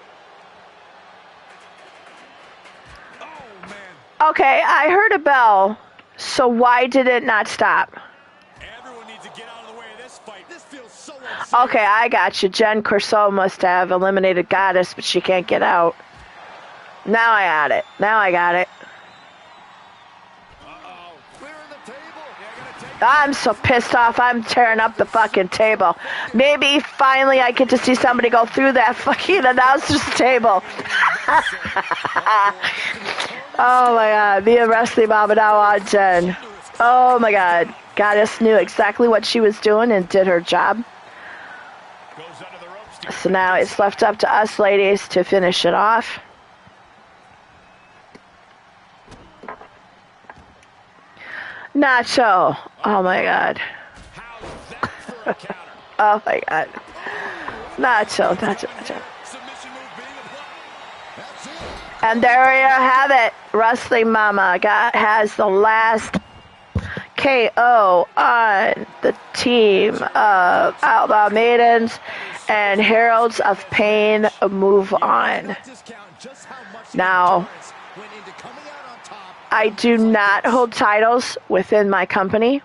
Oh, man. Okay, I heard a bell, so why did it not stop? Everyone needs to get out of the way of this fight. This feels so unsafe. Okay, I got you. Jen Crusoe must have eliminated Goddess, but she can't get out. Now I got it. Uh-oh. Clearing the table. Yeah, gotta take I'm so pissed off. I'm tearing up the fucking table. Maybe finally I get to see somebody go through that fucking announcer's table. Oh my God. Me and Wrestling Mama now on Jen. Oh my God. Goddess knew exactly what she was doing and did her job. goes under the ropes. So now it's left up to us ladies to finish it off. Nacho. Oh my God. How's that for a counter? Oh my God. Nacho. Submission move being applied. That's it. And there you have it. Wrestling Mama has the last KO on the team of Outlaw Maidens and Heralds of Pain move on. Now, I do not hold titles within my company.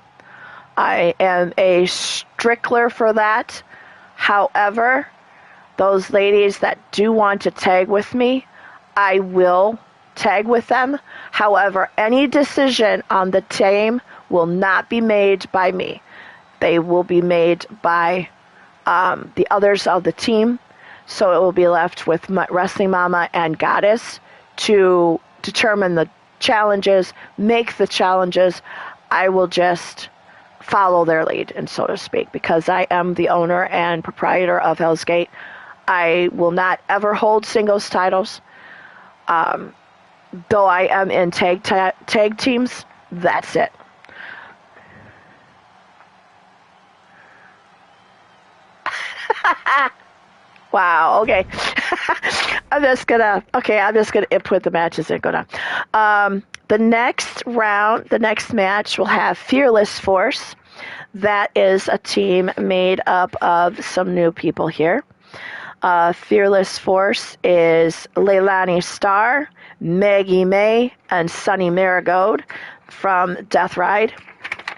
I am a stickler for that. However, those ladies that do want to tag with me, I will tag with them. However, any decision on the team will not be made by me. They will be made by the others of the team. So it will be left with Wrestling Mama and Goddess to determine the challenges, make the challenges. I will just follow their lead, and so to speak, because I am the owner and proprietor of Hell's Gate. I will not ever hold singles titles. Though I am in tag teams, that's it. Wow, okay. I'm just gonna input the matches and go down. The next round, the next match will have Fearless Force. That is a team made up of some new people here. Fearless Force is Leilani Starr, Maggie May, and Sunny Marigold from Death Ride.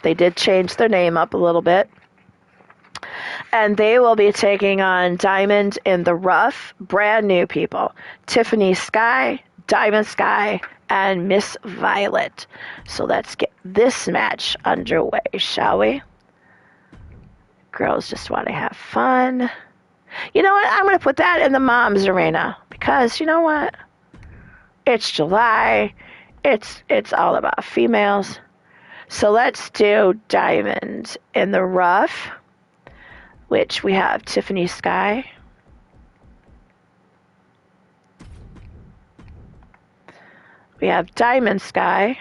They did change their name up a little bit. And they will be taking on Diamond in the Rough, brand new people. Tiffany Sky, Diamond Sky, and Miss Violet. So let's get this match underway, shall we? Girls just want to have fun. You know what? I'm going to put that in the mom's arena. Because, you know what? It's July. It's all about females. So let's do Diamond in the Rough, which we have Tiffany Sky. We have Diamond Sky.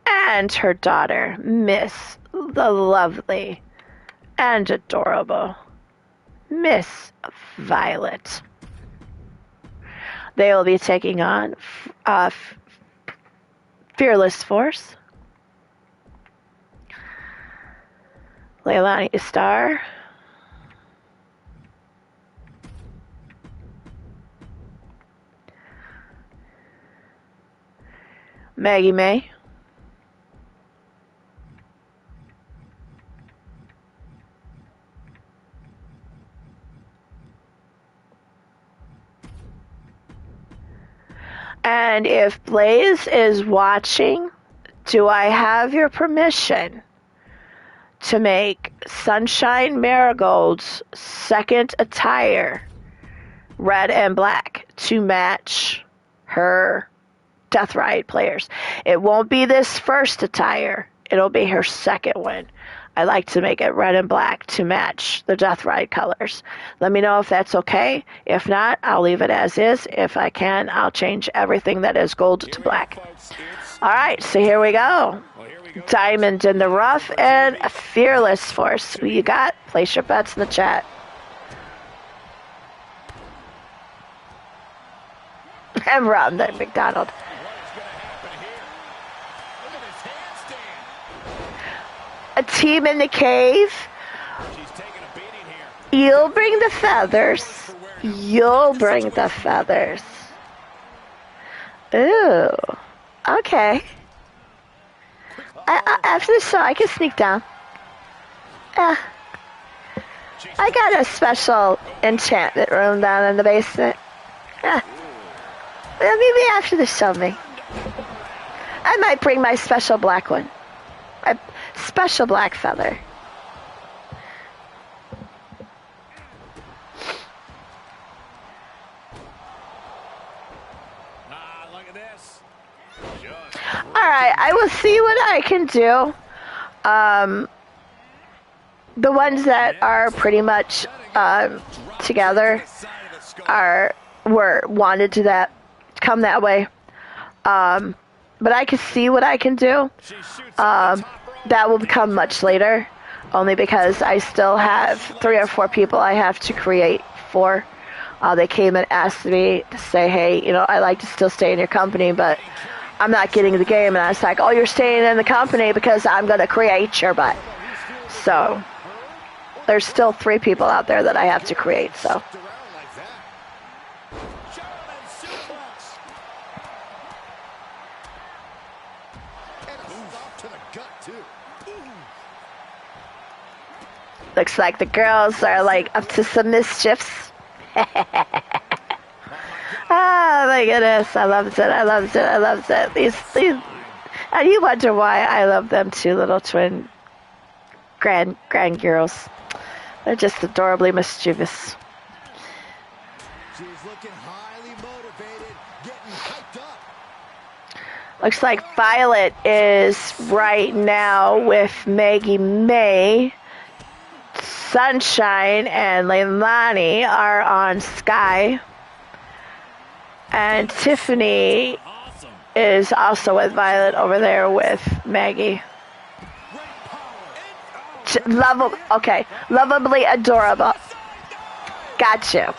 And her daughter, Miss the lovely and adorable Miss Violet. They will be taking on Fearless Force, Leilani Starr, Maggie May, And if Blaze is watching, do I have your permission to make Sunshine Marigold's second attire red and black to match her Death Ride players? It won't be this first attire. It'll be her second one. I like to make it red and black to match the Death Ride colors. Let me know if that's okay. If not, I'll leave it as is. If I can, I'll change everything that is gold to black. All right, so here we go. Diamond in the Rough and Fearless Force. Who you got? Place your bets in the chat. And Ron, that McDonald. A team in the cave. You'll bring the feathers. You'll bring the feathers. Ooh. Okay. After the show, I can sneak down. Yeah. I got a special enchantment room down in the basement. Yeah. Well, maybe after the show, me. I might bring my special black one. A special black feather. Look at this. Alright, I will see what I can do. The ones that are pretty much together were wanted to come that way. But I can see what I can do. That will come much later, only because I still have 3 or 4 people I have to create for. They came and asked me to say, hey, you know, I like to still stay in your company, but I'm not getting the game. And I was like, oh, you're staying in the company because I'm going to create your butt. So there's still 3 people out there that I have to create, so. Looks like the girls are like up to some mischiefs. Oh my goodness, I loved it, I loved it, I loved it. These, and you wonder why I love them too, little twin grand girls. They're just adorably mischievous. She's looking highly motivated, getting hyped up. Looks like Violet is right now with Maggie May. Sunshine and Leilani are on Sky. And Tiffany is also with Violet over there with Maggie. Okay, lovably adorable. Got you.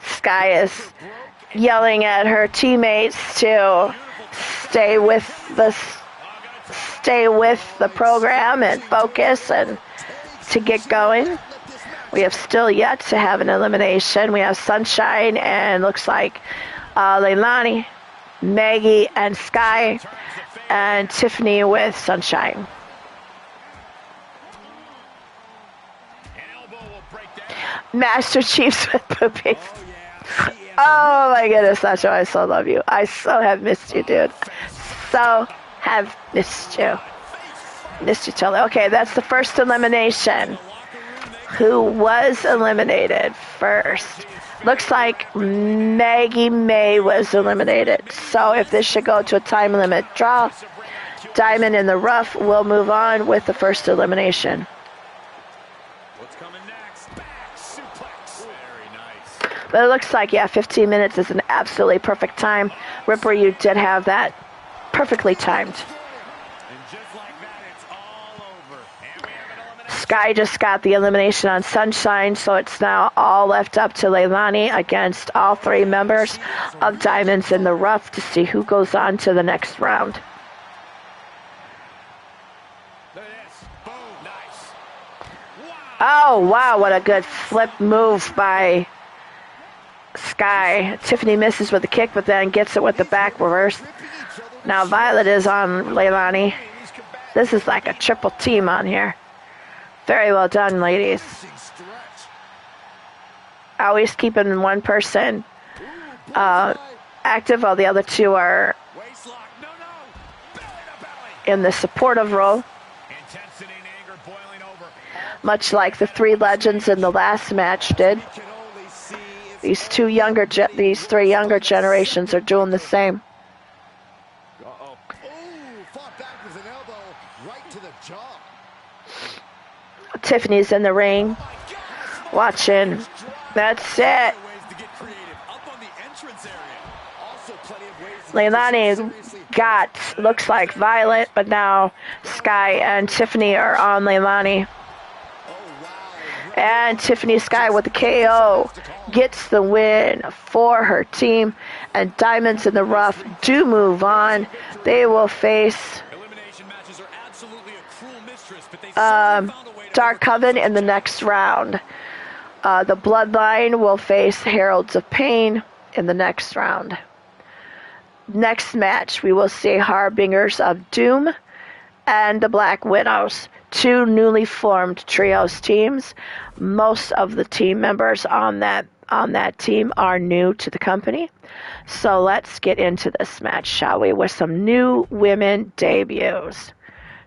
Sky is yelling at her teammates to stay with the program and focus and to get going. We have still yet to have an elimination. We have Sunshine and looks like Leilani, Maggie, and Sky, and Tiffany with Sunshine. Master Chiefs with poopies. Oh my goodness, Nacho, I so love you. I so have missed you, dude. So have missed you. Missed each other. Okay, that's the first elimination. Who was eliminated first? Looks like Maggie May was eliminated. So if this should go to a time limit draw, Diamond in the Rough will move on with the first elimination. What's coming next? Back suplex. Very nice. But it looks like, yeah, 15 minutes is an absolutely perfect time. Ripper, you did have that perfectly timed. And just like that, it's all over. And we have an elimination. Sky just got the elimination on Sunshine, so it's now all left up to Leilani against all 3 members of Diamonds in the Rough to see who goes on to the next round. Look at this. Boom. Nice. Oh, wow, what a good flip move by Sky. Tiffany misses with the kick, but then gets it with the back reverse. Now Violet is on Leilani. This is like a triple team on here. Very well done, ladies. Always keeping one person active, while the other two are Waist lock. No, no. Belly to belly. in the supportive role, Intensity and anger boiling over. much like the three legends in the last match did. We can only see if These three younger generations are doing the same. Uh-oh. Ooh, fought back with an elbow right to the jaw. Tiffany's in the ring, watching. That's it. Ways to get creative. Up on the entrance area. Also plenty of ways to Leilani seriously got, looks like Violet, but now Sky and Tiffany are on Leilani. And Tiffany Sky with the KO gets the win for her team. And Diamonds in the Rough do move on. They will face elimination matches are absolutely a cruel mistress, but they certainly found a way to Dark Coven in the next round. The Bloodline will face Heralds of Pain in the next round. Next match, we will see Harbingers of Doom and the Black Widows, two newly formed trios teams. Most of the team members on that team are new to the company. So let's get into this match, shall we, with some new women debuts.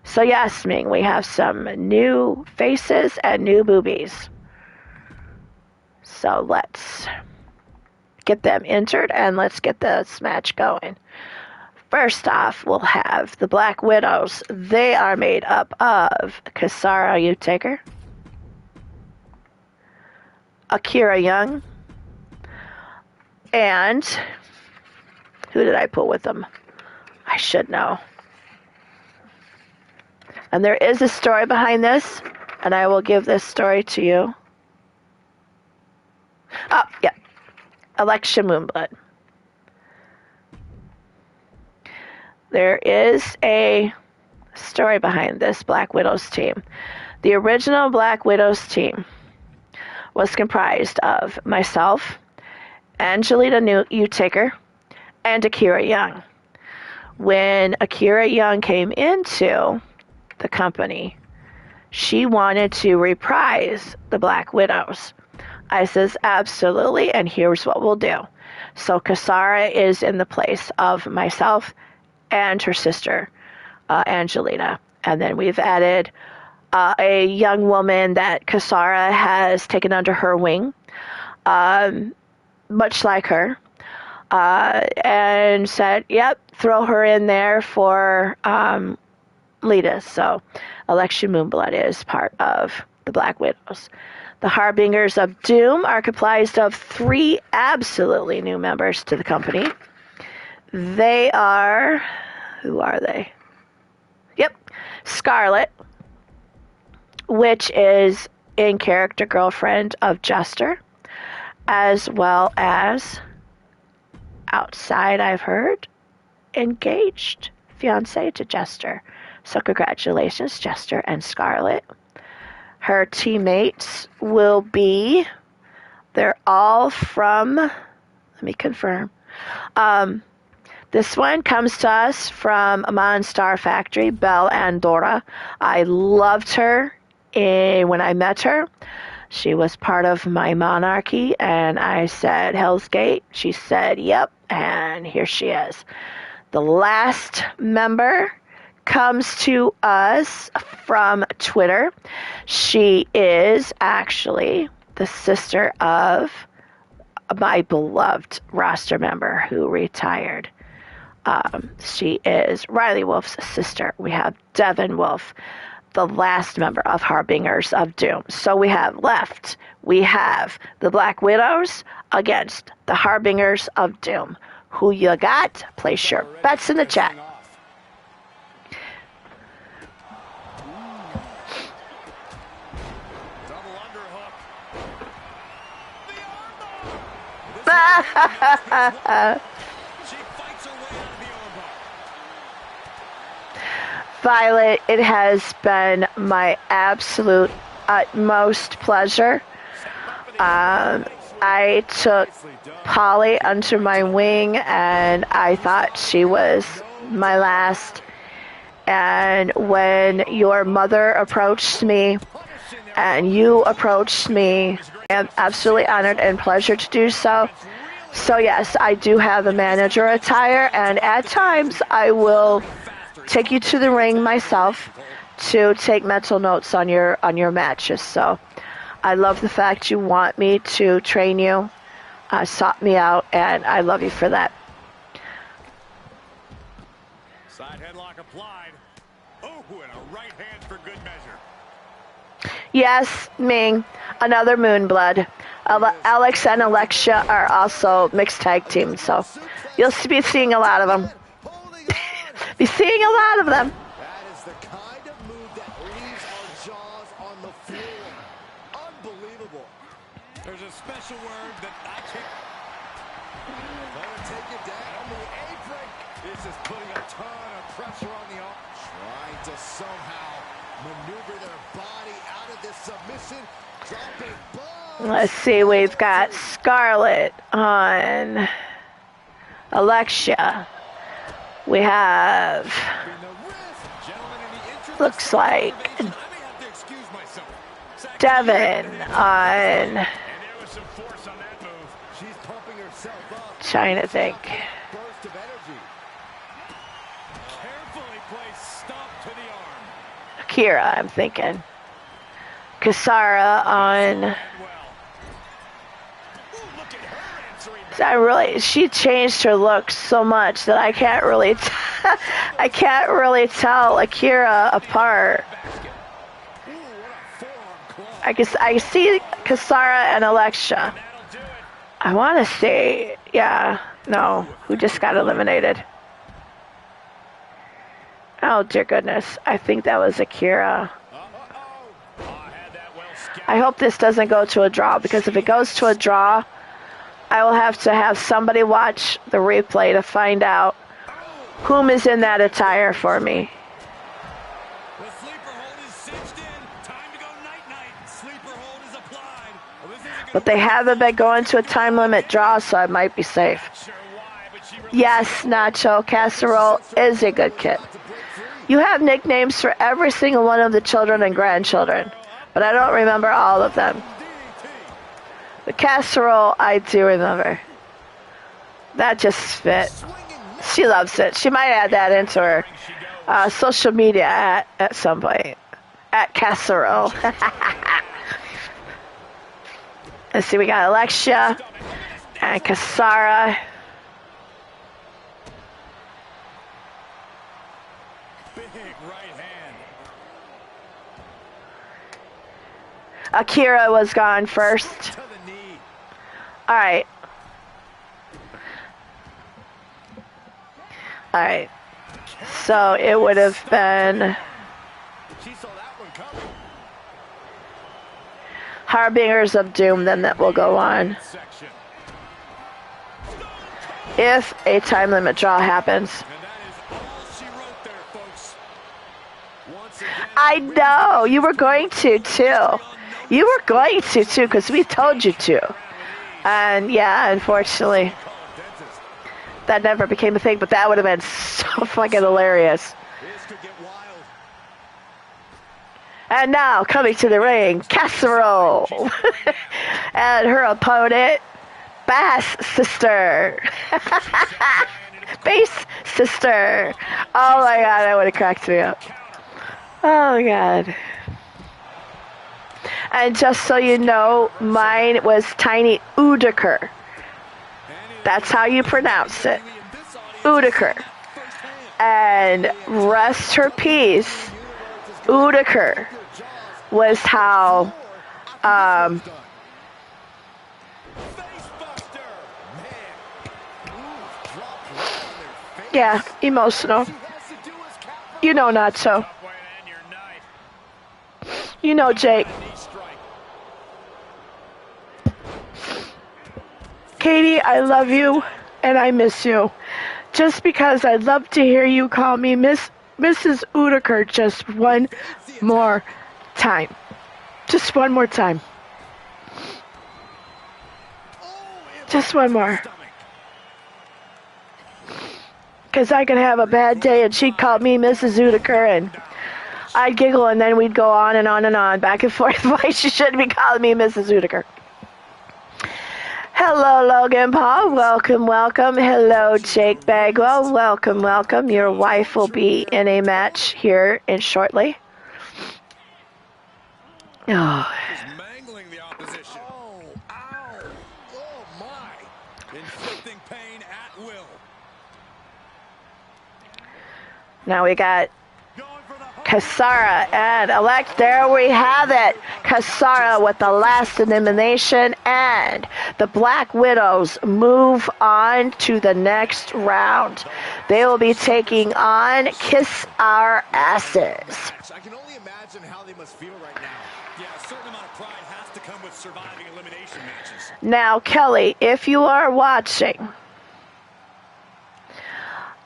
So yes, Ming, we have some new faces and new boobies. So let's get them entered and let's get this match going. First off, we'll have the Black Widows. They are made up of Kasara Utaker, Akira Young, and who did I put with them? I should know. And there is a story behind this, and I will give this story to you. Oh, yeah. Alexa Moonblood. There is a story behind this Black Widows team. The original Black Widows team was comprised of myself, Angelina Utaker, and Akira Young. When Akira Young came into the company, she wanted to reprise the Black Widows. I says, absolutely, and here's what we'll do. So Kasara is in the place of myself and her sister, Angelina. And then we've added a young woman that Kasara has taken under her wing, much like her, and said, yep, throw her in there for Lita. So Alexa Moonblood is part of the Black Widows. The Harbingers of Doom are comprised of three absolutely new members to the company. They are, who are they? Yep, Scarlet, which is in character girlfriend of Jester, as well as outside, I've heard, engaged fiance to Jester. So congratulations, Jester and Scarlet. Her teammates will be, they're all from, let me confirm. This one comes to us from Amon Star Factory, Belle Andorra. I loved her when I met her. She was part of my monarchy, and I said, Hell's Gate. She said, yep, and here she is. The last member comes to us from Twitter. She is actually the sister of my beloved roster member who retired. She is Riley Wolf's sister. We have Devin Wolf, the last member of Harbingers of Doom. So we have the Black Widows against the Harbingers of Doom. Who you got? Place your bets in the chat. Violet, it has been my absolute utmost pleasure. I took Polly under my wing, and I thought she was my last. And when your mother approached me and you approached me, I am absolutely honored and pleasure to do so. So yes, I do have a manager attire, and at times I will take you to the ring myself to take mental notes on your matches. So I love the fact you want me to train you, sought me out, and I love you for that. Side headlock applied. Oh, and a right hand for good measure. Yes, Ming, another Moonblood. Alex and Alexia are also mixed tag team, so you'll be seeing a lot of them. Be seeing a lot of them. That is the kind of move that leaves our jaws on the floor. Unbelievable. There's a special word that I can't. Gonna take it down on the apron. This is putting a ton of pressure on the arm. Trying to somehow maneuver their body out of this submission. Dropping bombs. Let's see, we've got Scarlett on Alexia. We have, looks like, Devin on, trying to think, Akira, I'm thinking, Kasara on, she changed her look so much that I can't really tell Akira apart. I guess I see Kasara and Alexia. I want to say, who just got eliminated? Oh dear goodness, I think that was Akira. I hope this doesn't go to a draw, because if it goes to a draw, I will have to have somebody watch the replay to find out whom is in that attire for me. But they haven't been going to a time limit draw, so I might be safe. Yes, Nacho, Casserole is a good kid. You have nicknames for every single one of the children and grandchildren, but I don't remember all of them. The Casserole, I do remember. That just fit. She loves it. She might add that into her social media at some point. At Casserole. Let's see, we got Alexia and Kasara. Akira was gone first. Alright. Alright. So it would have been Harbingers of Doom, then that will go on. If a time limit draw happens. I know, you were going to too. You were going to too, because we told you to. And yeah, unfortunately, that never became a thing, but that would have been so fucking hilarious. And now, coming to the ring, Casserole. And her opponent, Bass Sister. Bass Sister. Oh my god, that would have cracked me up. Oh my god. And just so you know, mine was Tiny Udiker. That's how you pronounce it. Udiker. And rest her peace, Udiker was how yeah, emotional. You know, not so. You know, Jake. Katie, I love you and I miss you. Just because I'd love to hear you call me Mrs. Udiker just one more time. Just one more time. Just one more. Because I could have a bad day and she'd call me Mrs. Udiker and I'd giggle and then we'd go on and on and on, back and forth, why she shouldn't be calling me Mrs. Udiker. Hello, Logan Paul. Welcome, welcome. Hello, Jake Bagwell. Welcome, welcome. Your wife will be in a match here in shortly. Oh. Is mangling the opposition. Oh, ow. Oh, my. Inflicting pain at will. Now we got Kasara and Elect. There we have it. Kasara with the last elimination, and the Black Widows move on to the next round. They will be taking on Kiss Our Asses. I can only imagine how they must feel right now. Yeah, a certain amount of pride has to come with surviving elimination matches. Now, Kelly, if you are watching,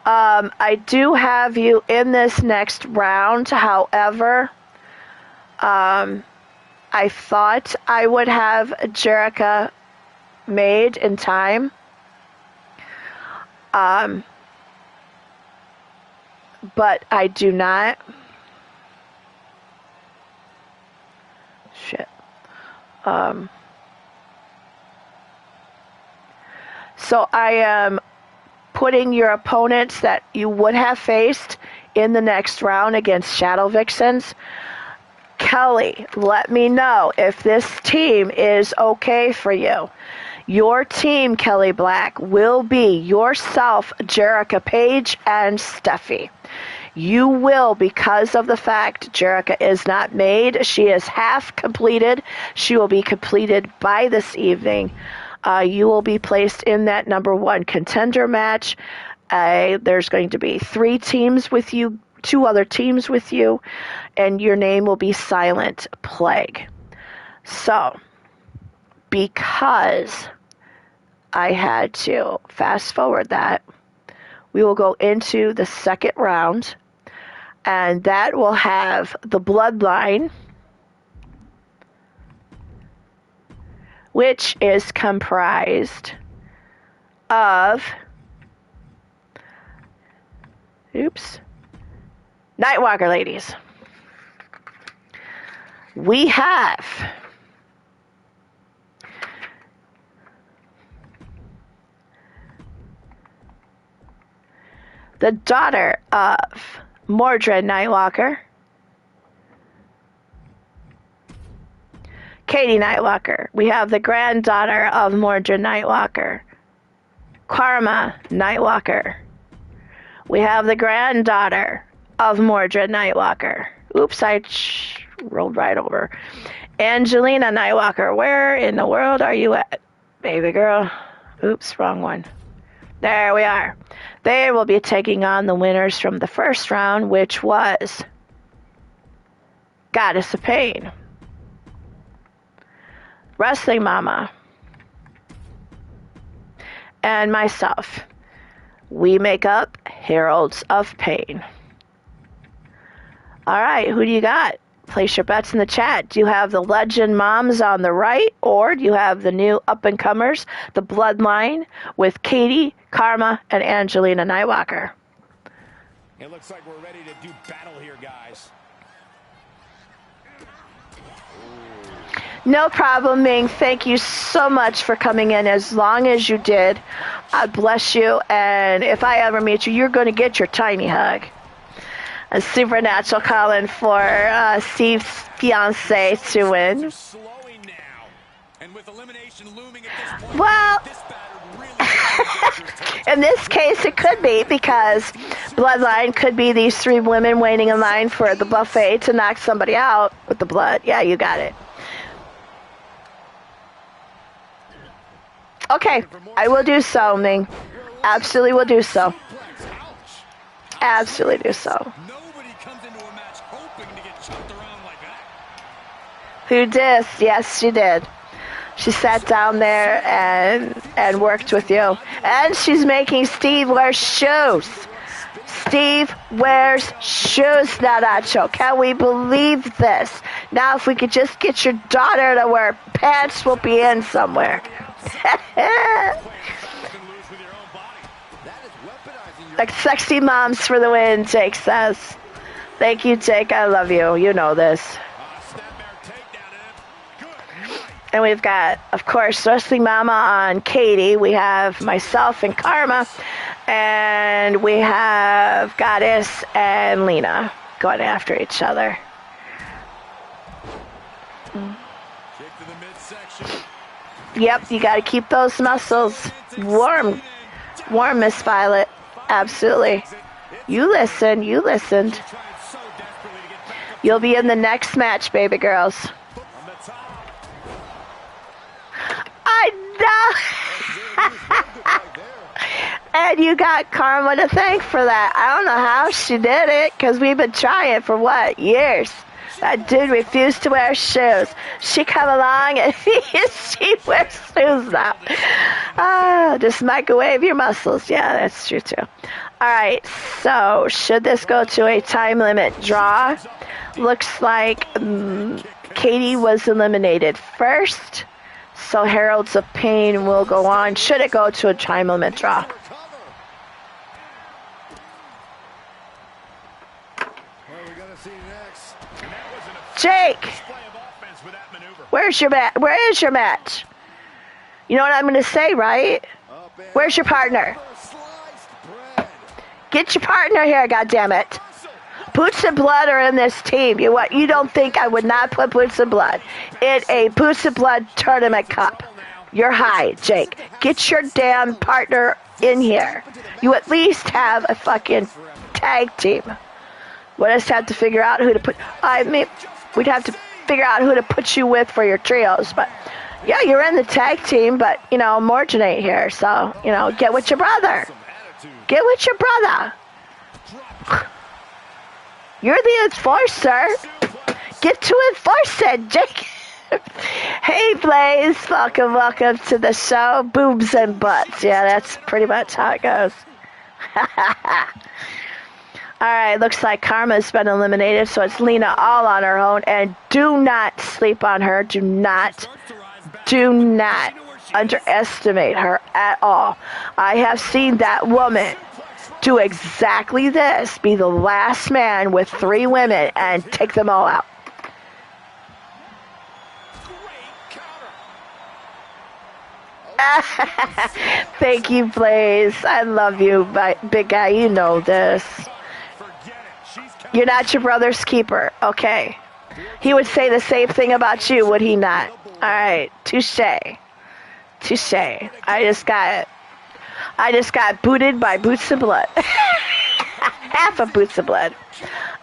I do have you in this next round. However, I thought I would have Jerica made in time. But I do not. Shit. So I am putting your opponents that you would have faced in the next round against Shadow Vixens. Kelly, let me know if this team is okay for you. Your team, Kelly Black, will be yourself, Jerica Page, and Steffi. You will, because of the fact Jerica is not made, she is half completed. She will be completed by this evening. You will be placed in that number one contender match. There's going to be 3 teams with you, 2 other teams with you, and your name will be Silent Plague. So, because I had to fast forward that, we will go into the second round, and that will have the Bloodline, which is comprised of, Nightwalker ladies. We have the daughter of Mordred Nightwalker, Katie Nightwalker. We have the granddaughter of Mordred Nightwalker, Karma Nightwalker. We have the granddaughter of Mordred Nightwalker. Oops, I rolled right over. Angelina Nightwalker. Where in the world are you at, baby girl? Oops, wrong one. There we are. They will be taking on the winners from the first round, which was Goddess of Pain, Wrestling Mama, and myself. We make up Heralds of Pain. All right, who do you got? Place your bets in the chat. Do you have the Legend Moms on the right, or do you have the new up-and-comers, the Bloodline, with Katie, Karma, and Angelina Nightwalker? It looks like we're ready to do battle here, guys. No problem, Ming. Thank you so much for coming in as long as you did. God bless you, and if I ever meet you, you're going to get your tiny hug. A Supernatural calling for Steve's fiance to win. Well, in this case, it could be, because Bloodline could be these 3 women waiting in line for the buffet to knock somebody out with the blood. Yeah, you got it. Okay, I will do so, Ming. Absolutely will do so. Absolutely do so. Who did? Yes, she did. She sat down there and worked with you. And she's making Steve wear shoes. Steve wears shoes, Naracho. Can we believe this? Now, if we could just get your daughter to wear pants, we'll be in somewhere. Like sexy moms for the win, Jake says. Thank you, Jake. I love you. You know this. And we've got, of course, Wrestling Mama on Katie. We have myself and Karma. And we have Goddess and Lena going after each other. Kick to the midsection. Yep, you got to keep those muscles warm. Warm, Miss Violet. Absolutely. You listen. You listened. Trying so desperately to get back up You'll be in the next match, baby girls. on the top. I know. Right there. And you got Karma to thank for that. I don't know how she did it, because we've been trying for, what, years. That dude refused to wear shoes. She come along and she wears shoes now. Ah, just microwave your muscles. Yeah, that's true too. All right, so should this go to a time limit draw? Looks like Katie was eliminated first, so Heralds of Pain will go on. Should it go to a time limit draw? What are we gonna see next? And that was an Jake, display of offense with that maneuver. where's your match? Where is your match? You know what I'm going to say, right? Up and Where's your partner? sliced bread. Get your partner here, goddammit. Boots and Blood are in this team. You don't think I would not put Boots and Blood in a Boots and Blood tournament cup? You're high, Jake. Get your damn partner in here. You at least have a fucking tag team. We'll just have to figure out who to put. We'd have to figure out who to put you with for your trios. But yeah, you're in the tag team, but Morgan ain't here, so get with your brother. Get with your brother. You're the enforcer. Get to enforce it, Jake. Hey, Blaze. Welcome to the show. Boobs and butts. Yeah, that's pretty much how it goes. All right, looks like Karma's been eliminated, so it's Lena all on her own. And do not sleep on her. Do not underestimate her at all. I have seen that woman do exactly this, be the last man with 3 women and take them all out. Thank you, Blaze. I love you, big guy. You know this. You're not your brother's keeper. Okay. He would say the same thing about you, would he not? All right. Touche. I just got booted by Boots of Blood. Half of Boots of Blood.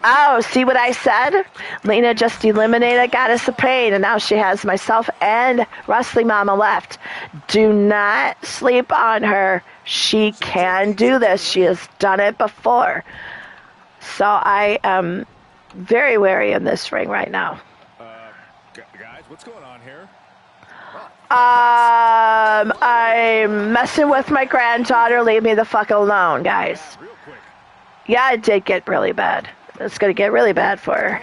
Oh, see what I said? Lena just eliminated Goddess of Pain, and now she has myself and Wrestling Mama left. Do not sleep on her. She can do this. She has done it before. So I am very wary in this ring right now. Guys, what's going on here? I'm messing with my granddaughter. Leave me the fuck alone, guys. Real quick. Yeah, it did get really bad. It's going to get really bad for her.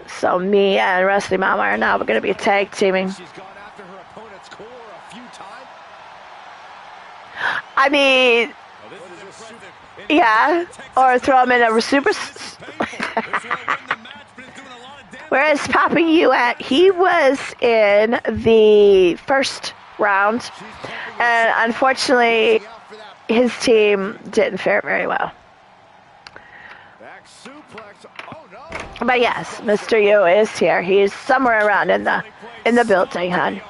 So me and Wrestling Mama are now going to be tag teaming. She's gone after her opponent's core a few times. I mean, Oh, this is impressive. yeah. Or throw him in a super... Where is Papa U at? He was in the first round. And unfortunately, his team didn't fare very well. Back suplex. Oh no. But yes, Mr. U is here. He's somewhere around in the building, hon.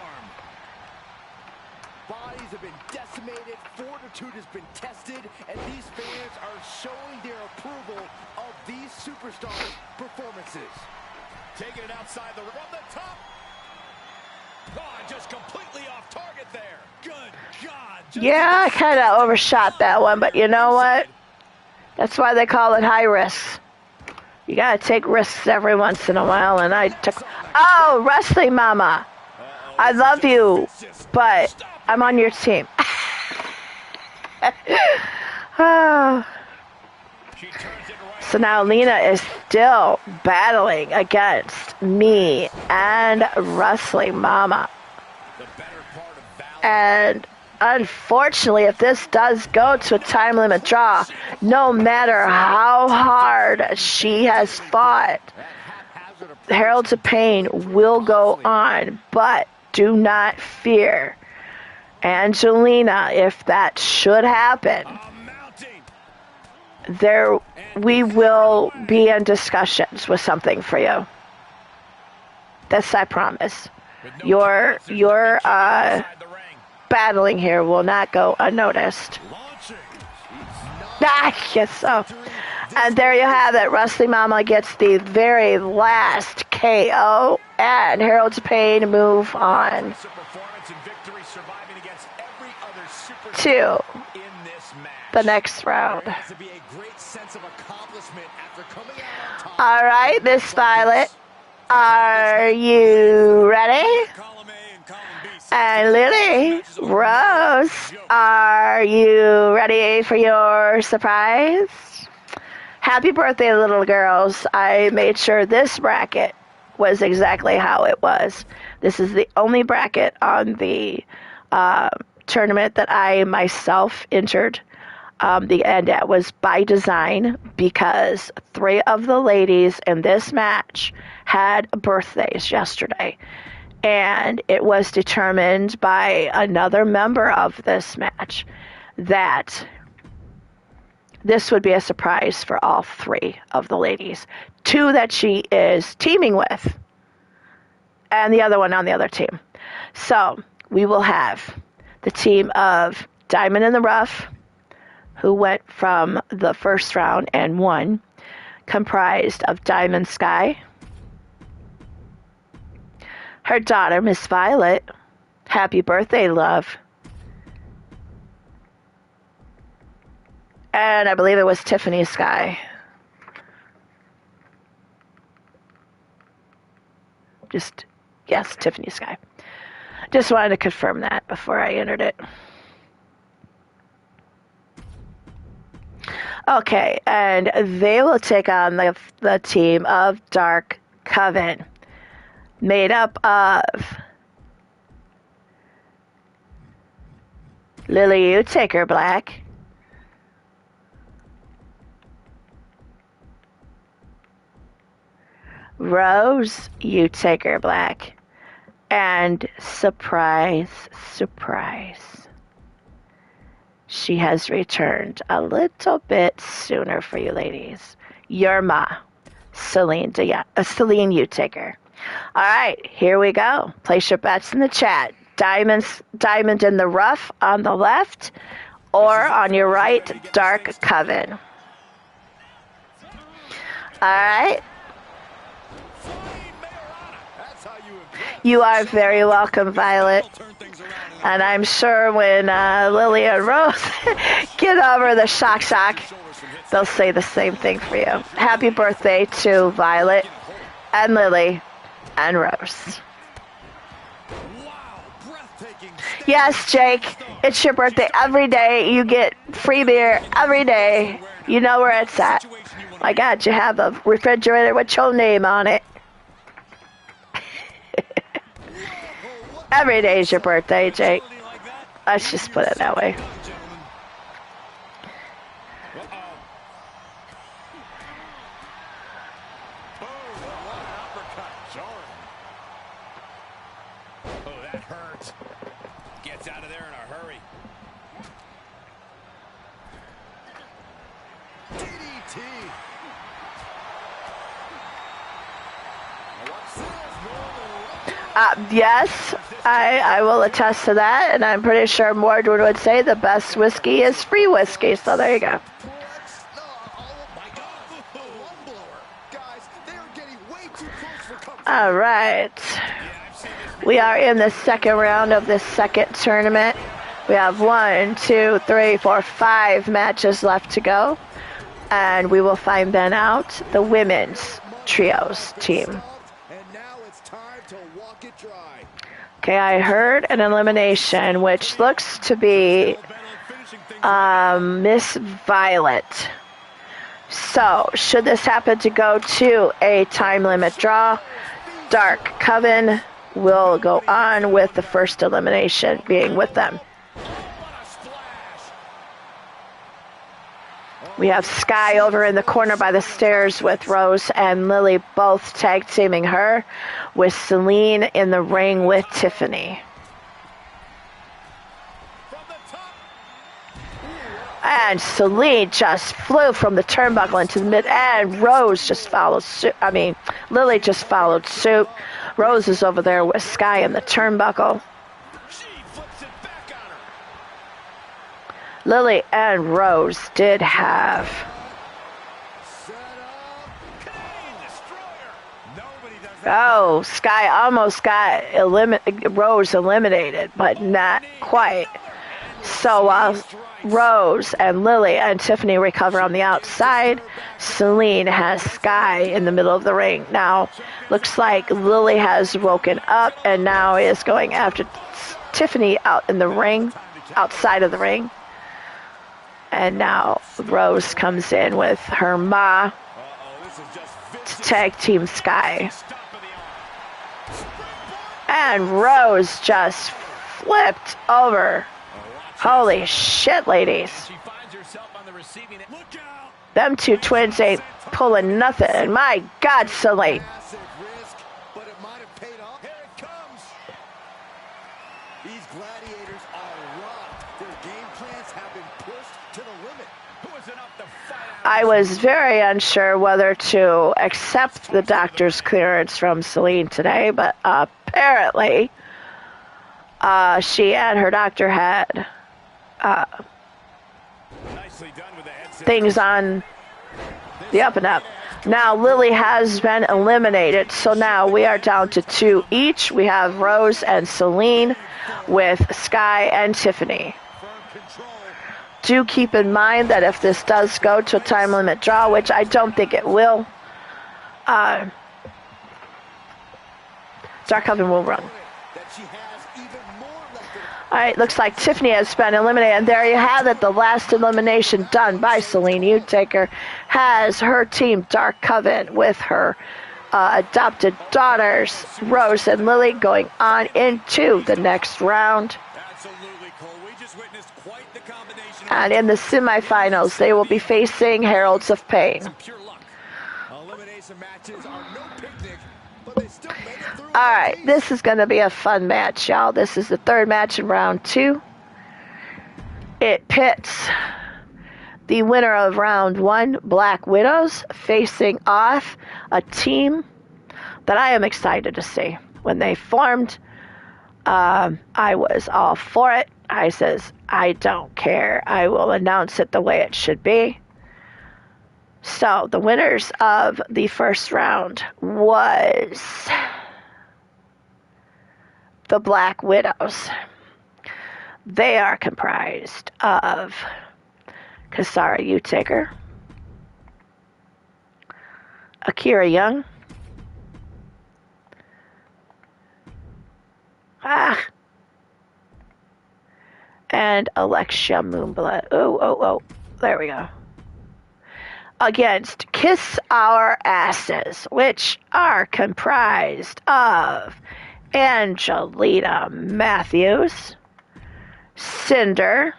Bodies have been decimated, fortitude has been tested, and these fans are showing their approval of these superstars' performances. Taking it outside the from the top. Oh, just completely off target there. Good God. Yeah, I kind of overshot that one, but you know what? That's why they call it high risk. You gotta take risks every once in a while, and I took... Oh, Wrestling Mama! I love you, but I'm on your team. Oh. So now Lena is still battling against me and Wrestling Mama. And unfortunately, if this does go to a time limit draw, no matter how hard she has fought, Heralds of Pain will go on, but do not fear. Angelina, if that should happen, we will be in discussions with something for you. This I promise. Your battling here will not go unnoticed. Yes, so. And there you have it. Wrestling Mama gets the very last KO, and Herald's of Pain move on to the next round. All right, Miss Violet, are you ready? And Lily, Rose, are you ready for your surprise? Happy birthday, little girls. I made sure this bracket was exactly how it was. This is the only bracket on the tournament that I myself entered. And that was by design because 3 of the ladies in this match had birthdays yesterday. And it was determined by another member of this match that this would be a surprise for all 3 of the ladies. 2 that she is teaming with, and the other one on the other team. So we will have the team of Diamond in the Rough, who went from the first round and won, comprised of Diamond Sky, her daughter, Miss Violet. Happy birthday, love. And I believe it was Tiffany Sky. Yes, Tiffany Sky. Just wanted to confirm that before I entered it. Okay, and they will take on the team of Dark Coven, made up of Lily, you take her black. Rose, you take her black. And surprise, surprise, she has returned a little bit sooner for you ladies. Your ma, Celine, you take her. All right, here we go. Place your bets in the chat. Diamond in the Rough on the left, or on your right, Dark Coven. All right. You are very welcome, Violet. And I'm sure when Lily and Rose get over the shock, they'll say the same thing for you. Happy birthday to Violet and Lily and Rose. Yes, Jake, it's your birthday every day. You get free beer every day. You know where it's at. My God, you have a refrigerator with your name on it. Every day is your birthday, Jake. Let's just put it that way. Oh, that hurt. Gets out of there in a hurry. DDT. Yes, I will attest to that, and I'm pretty sure Mordred would say the best whiskey is free whiskey, so there you go. All right. We are in the second round of this second tournament. We have 1, 2, 3, 4, 5 matches left to go, and we will find then out the women's trios team. Okay, I heard an elimination, which looks to be Miss Violet. So, should this happen to go to a time limit draw, Dark Coven will go on with the first elimination being with them. We have Sky over in the corner by the stairs with Rose and Lily both tag teaming her, with Celine in the ring with Tiffany. And Celine just flew from the turnbuckle into the mid, and Rose just followed suit. I mean, Lily just followed suit. Rose is over there with Sky in the turnbuckle. Lily and Rose did have Sky almost got Rose eliminated, but not quite. So Rose and Lily and Tiffany recover on the outside. Celine has Sky in the middle of the ring. Now, looks like Lily has woken up and now is going after Tiffany out in the ring, outside of the ring. And now Rose comes in with her Ma to tag team Sky. And Rose just flipped over. Holy shit, ladies. Them two twins ain't pulling nothing. My God, Celine. These gladiators are rocked. Their game plans have been pushed to the limit. Who is enough to fight out? I was very unsure whether to accept the doctor's clearance from Celine today, but apparently she and her doctor had things on the up and up. Now Lily has been eliminated, so now we are down to 2 each. We have Rose and Celine with Sky and Tiffany. Do keep in mind that if this does go to a time limit draw, which I don't think it will, Dark Coven will run. Alright, looks like Tiffany has been eliminated, and there you have it, the last elimination done by Celine Utaker has her team Dark Coven with her adopted daughters, Rose and Lily, going on into the next round. Absolutely, Cole. We just witnessed quite the combination. And in the semifinals, they will be facing Heralds of Pain. Pure luck. Elimination matches are no picnic, but they still made it through. All right, this is going to be a fun match, y'all. This is the third match in round 2. It pits the winner of round 1, Black Widows, facing off a team that I am excited to see. When they formed, I was all for it. I says, I don't care. I will announce it the way it should be. So the winners of the first round was the Black Widows. They are comprised of Kasara Utaker, Akira Young, and Alexia Moonblood. Oh, there we go. Against Kiss Our Asses, which are comprised of Angelina Matthews, Cinder,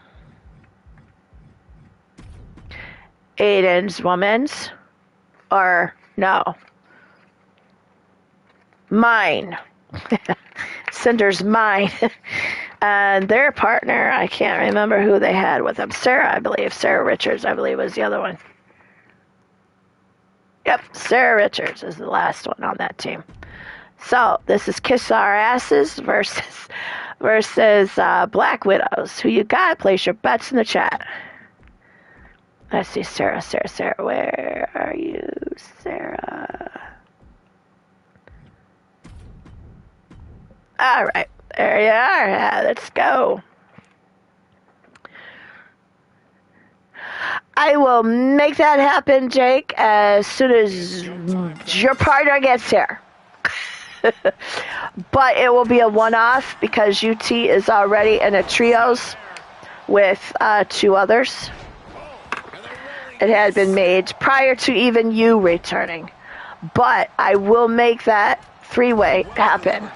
Aiden's Woman's, or no, Mine. Cinder's Mine. And their partner, I can't remember who they had with them. Sarah, I believe. Sarah Richards, I believe, was the other one. Yep, Sarah Richards is the last one on that team. So this is Kiss Our Asses versus Black Widows. Who you got? Place your bets in the chat. Let's see, Sarah. Where are you, Sarah? All right, there you are. Let's go. I will make that happen, Jake, as soon as your partner gets here. But it will be a one-off because UT is already in a trios with 2 others. It had been made prior to even you returning. But I will make that 3-way happen.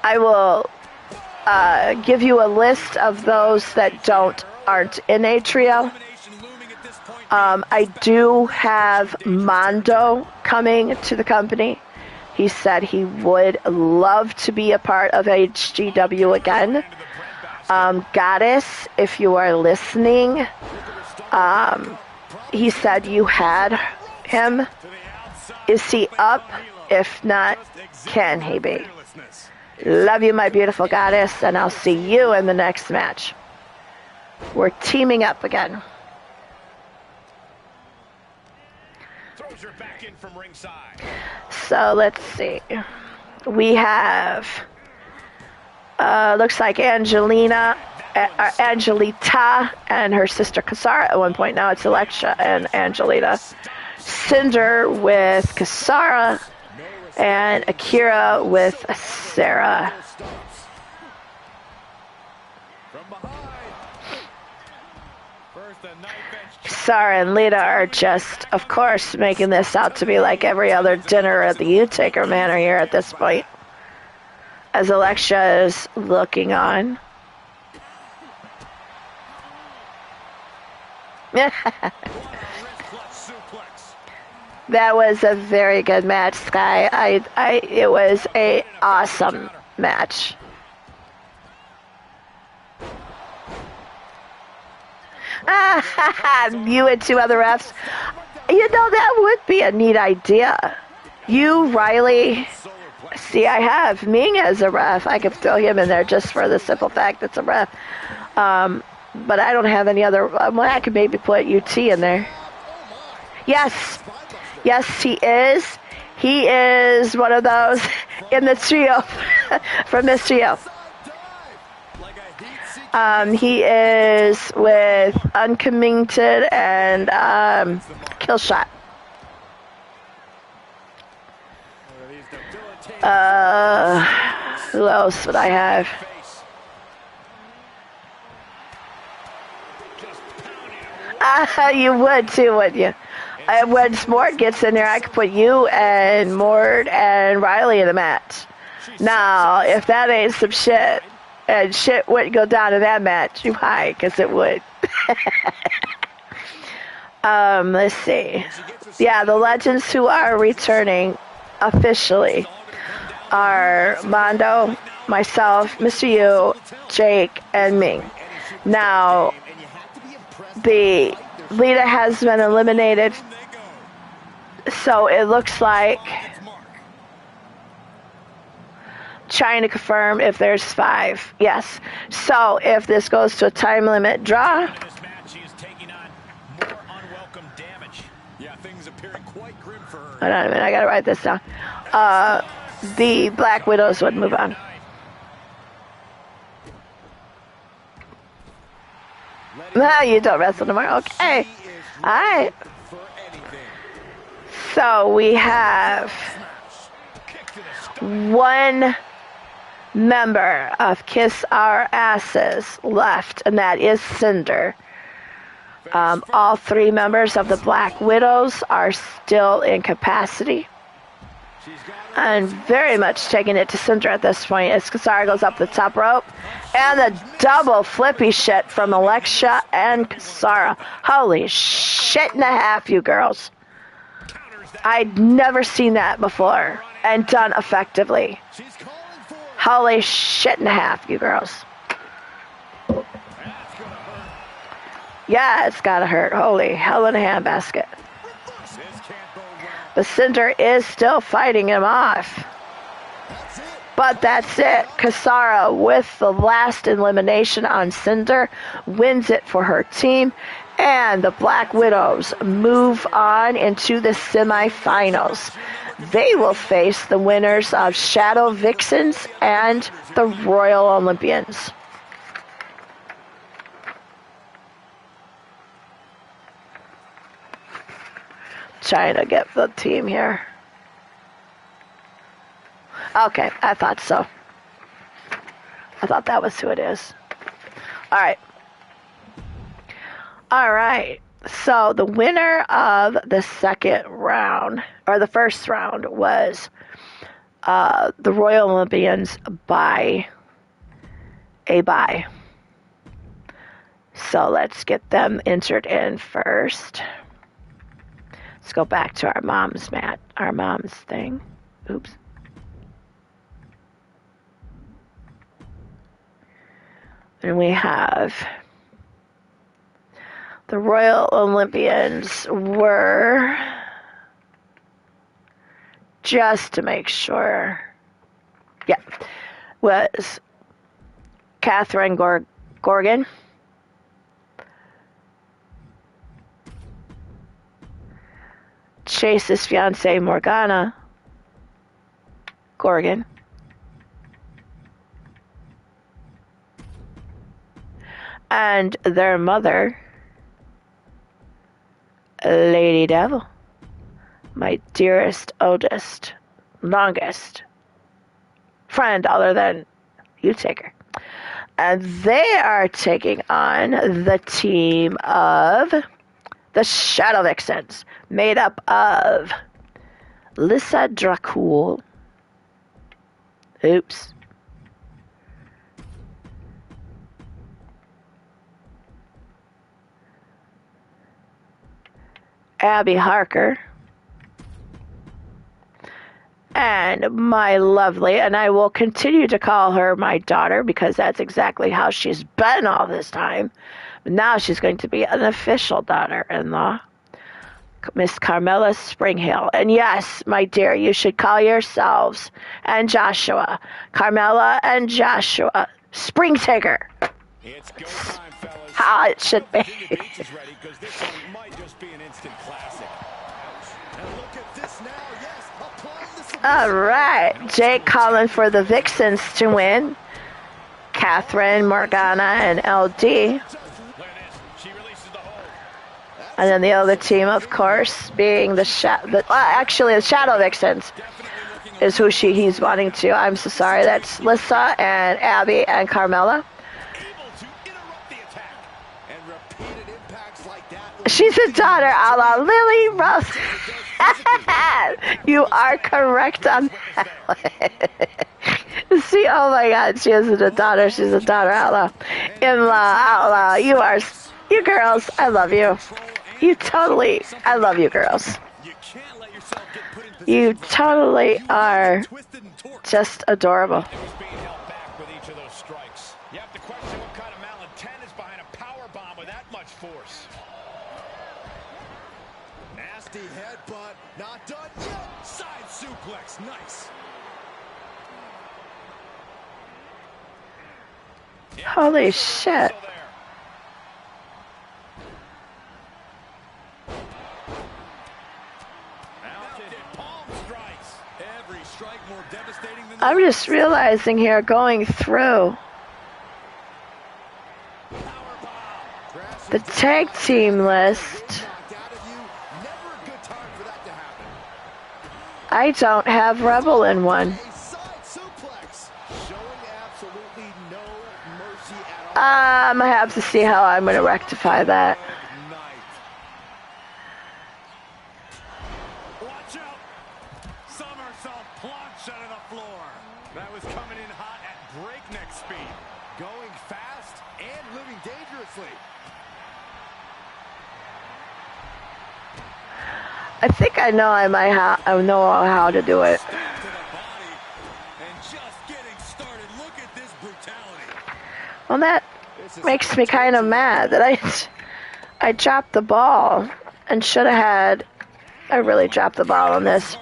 I will give you a list of those that aren't in a trio. I do have Mondo coming to the company. He said he would love to be a part of HGW again. Goddess, if you are listening, he said you had him. Is he up? If not, can he be? Love you, my beautiful goddess, and I'll see you in the next match. We're teaming up again. Throws her back in from ringside. So let's see. We have, looks like Angelita and her sister Kasara at one point. Now it's Alexa and Angelita. Cinder with Kasara and Akira with Sarah. Kasara and Lita are just, of course, making this out to be like every other dinner at the U-Taker Manor here at this point. As Alexa is looking on. That was a very good match, Sky. It was a awesome match. You and two other refs. You know, that would be a neat idea. You, Riley. See, I have Ming as a ref. I could throw him in there just for the simple fact it's a ref. But I don't have any other. Well, I could maybe put UT in there. Yes. Yes, he is. He is one of those in the trio from this trio. He is with Uncommitted and Killshot. Who else would I have? You would too, wouldn't you? When Mort gets in there, I could put you and Mort and Riley in the match. Now, if that ain't some shit, and shit wouldn't go down in that match, you high, because it would. Let's see. Yeah, the legends who are returning officially are Mondo, myself, Mr. Yu, Jake, and Ming. Now, the Lita has been eliminated, so it looks like trying to confirm if there's 5. Yes. So if this goes to a time limit draw. Hold on a minute, I gotta write this down. The Black Widows would move on. No, you don't wrestle tomorrow. Okay. Alright. So we have one member of Kiss Our Asses left, and that is Cinder. All 3 members of the Black Widows are still in capacity. And very much taking it to Cinder at this point as Kasara goes up the top rope. And the double flippy shit from Alexa and Kasara. Holy shit and a half, you girls. I'd never seen that before and done effectively. Holy shit and a half, you girls. Yeah, it's gotta hurt. Holy hell in a handbasket. But Cinder is still fighting him off. But that's it. Kasara, with the last elimination on Cinder, wins it for her team. And the Black Widows move on into the semifinals. They will face the winners of Shadow Vixens and the Royal Olympians. Trying to get the team here. Okay, I thought so. I thought that was who it is. All right. All right. So the winner of the second round, or the first round, was the Royal Olympians buy a bye. So let's get them entered in first. Let's go back to our mom's thing. Oops. And we have the Royal Olympians were, just to make sure, was Catherine Gorgon, Chase's fiancee Morgana Gorgon, and their mother, Lady Devil, my dearest, oldest, longest friend other than you, Taker. And they are taking on the team of the Shadow Vixens, made up of Lissa Dracul. Oops. Abby Harker. And my lovely, and I will continue to call her my daughter because that's exactly how she's been all this time. But now she's going to be an official daughter-in-law, Miss Carmela Springhill. And yes, my dear, you should call yourselves and Joshua, Carmela and Joshua Springtaker. It's go time, fellas. How it should be. Ready, this one might just be an instant classic. And look at this now. Yes, applying the All right, Jake calling for the Vixens to win. Catherine, Morgana, and LD. And then the other team, of course, being the Shadow Vixens is who he's wanting to. I'm so sorry. That's Lissa and Abby and Carmela. She's a daughter a la Lily Rose. You are correct on that. See, oh my God, she isn't a daughter. She's a daughter outlaw. In-law, outlaw. You girls, I love you. I love you girls. You totally are just adorable. You have to question what kind of malintent is behind a power bomb with that much force. Nasty headbutt, not done yet. Side suplex, nice. Holy shit. I'm just realizing here, going through the tag team list, I don't have Rebel in one. I'm going to have to see how I'm going to rectify that. Watch out! Somersault plunge onto the floor. That was coming in hot at breakneck speed. Going fast and living dangerously. I think I know I know how to do it. Well, that makes me kind of mad that I dropped the ball and should have had. I really dropped the ball on this.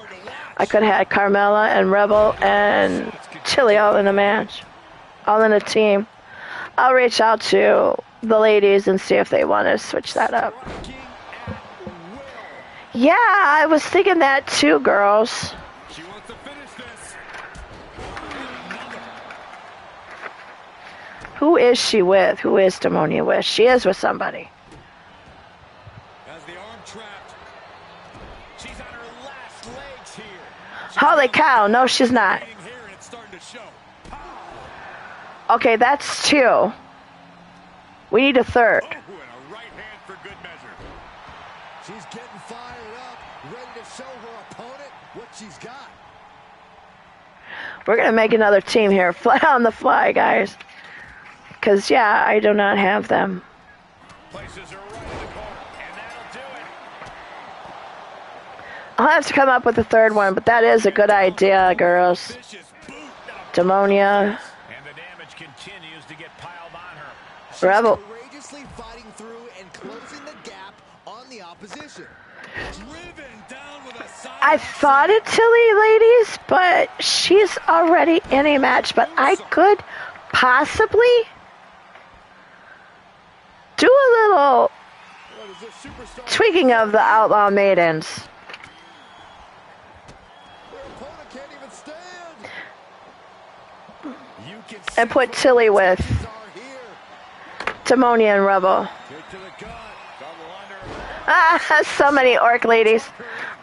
I could have had Carmella and Rebel and Chili all in a match, all in a team. I'll reach out to the ladies and see if they want to switch that up. Yeah, I was thinking that too, girls. She wants to finish this. Who is she with? Who is Demonia with? She is with somebody. As the arm trapped. She's on her last legs here. Holy cow, no she's not. Okay, that's two. We need a third. Oh, and a right hand for good measure. She's getting fired up, ready to show her opponent what she's got. We're going to make another team here. Fly on the fly, guys. Because, yeah, I do not have them. Places her right in the corner, and that'll do it. I'll have to come up with a third one, but that is a good idea, girls. Demonia. And the damage continues to get piled on her. Rebel. Courageously fighting through and closing the gap on the opposition. Driven down with a side. I thought it Tilly, ladies, but she's already in a match. But I could possibly do a little tweaking of the Outlaw Maidens. Their opponent can't even stand. You can And put Tilly with Demonia and Rebel. kick to the gut. Double under. Ah, so many orc ladies.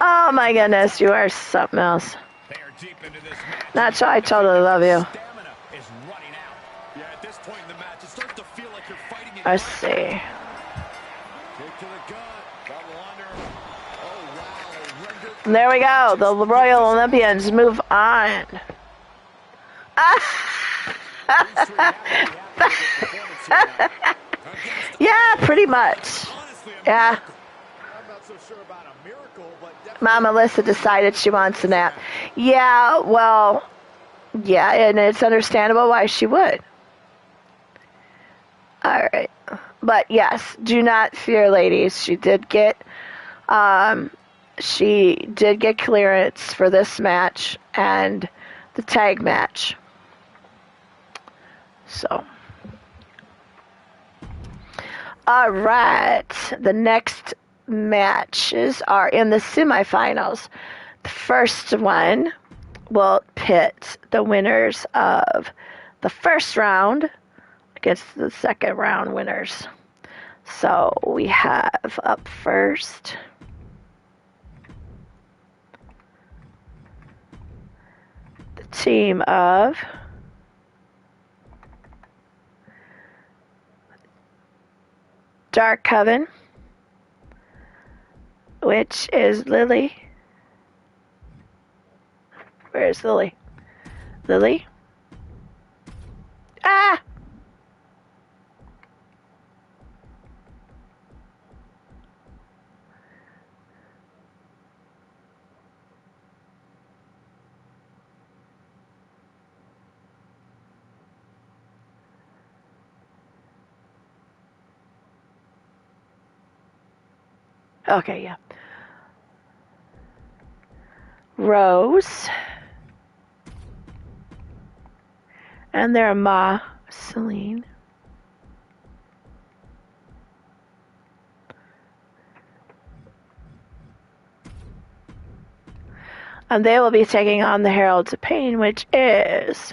Oh my goodness, you are something else. They are deep into this match. Not sure I totally love you. Stamina is running out. Yeah, at this point in the match, it starts to feel like you're fighting it. Let's see. Kick to the gut. Double under. Oh, wow. Rendered. And there we go. The Royal Olympians move on. Yeah, pretty much. Yeah. I'm not so sure about a miracle, but Mama Alyssa decided she wants a nap. Yeah, well, yeah, and it's understandable why she would. All right. But yes, do not fear, ladies. She did get clearance for this match and the tag match. So, all right. The next matches are in the semifinals. The first one will pit the winners of the first round against the second round winners. So we have up first the team of Dark Coven, which is Lily. Where's Lily? Lily? Ah! Okay, yeah. Rose. And their Ma, Celine. And they will be taking on the Heralds of Pain, which is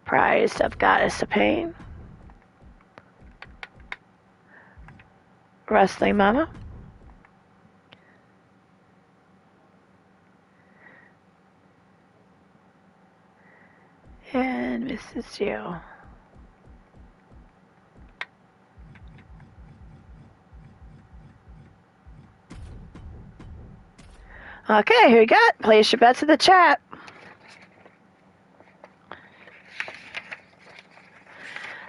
prized of Goddess of Pain, Wrestling Mama, and Mrs. Jill. Okay, here you go. Place your bets in the chat.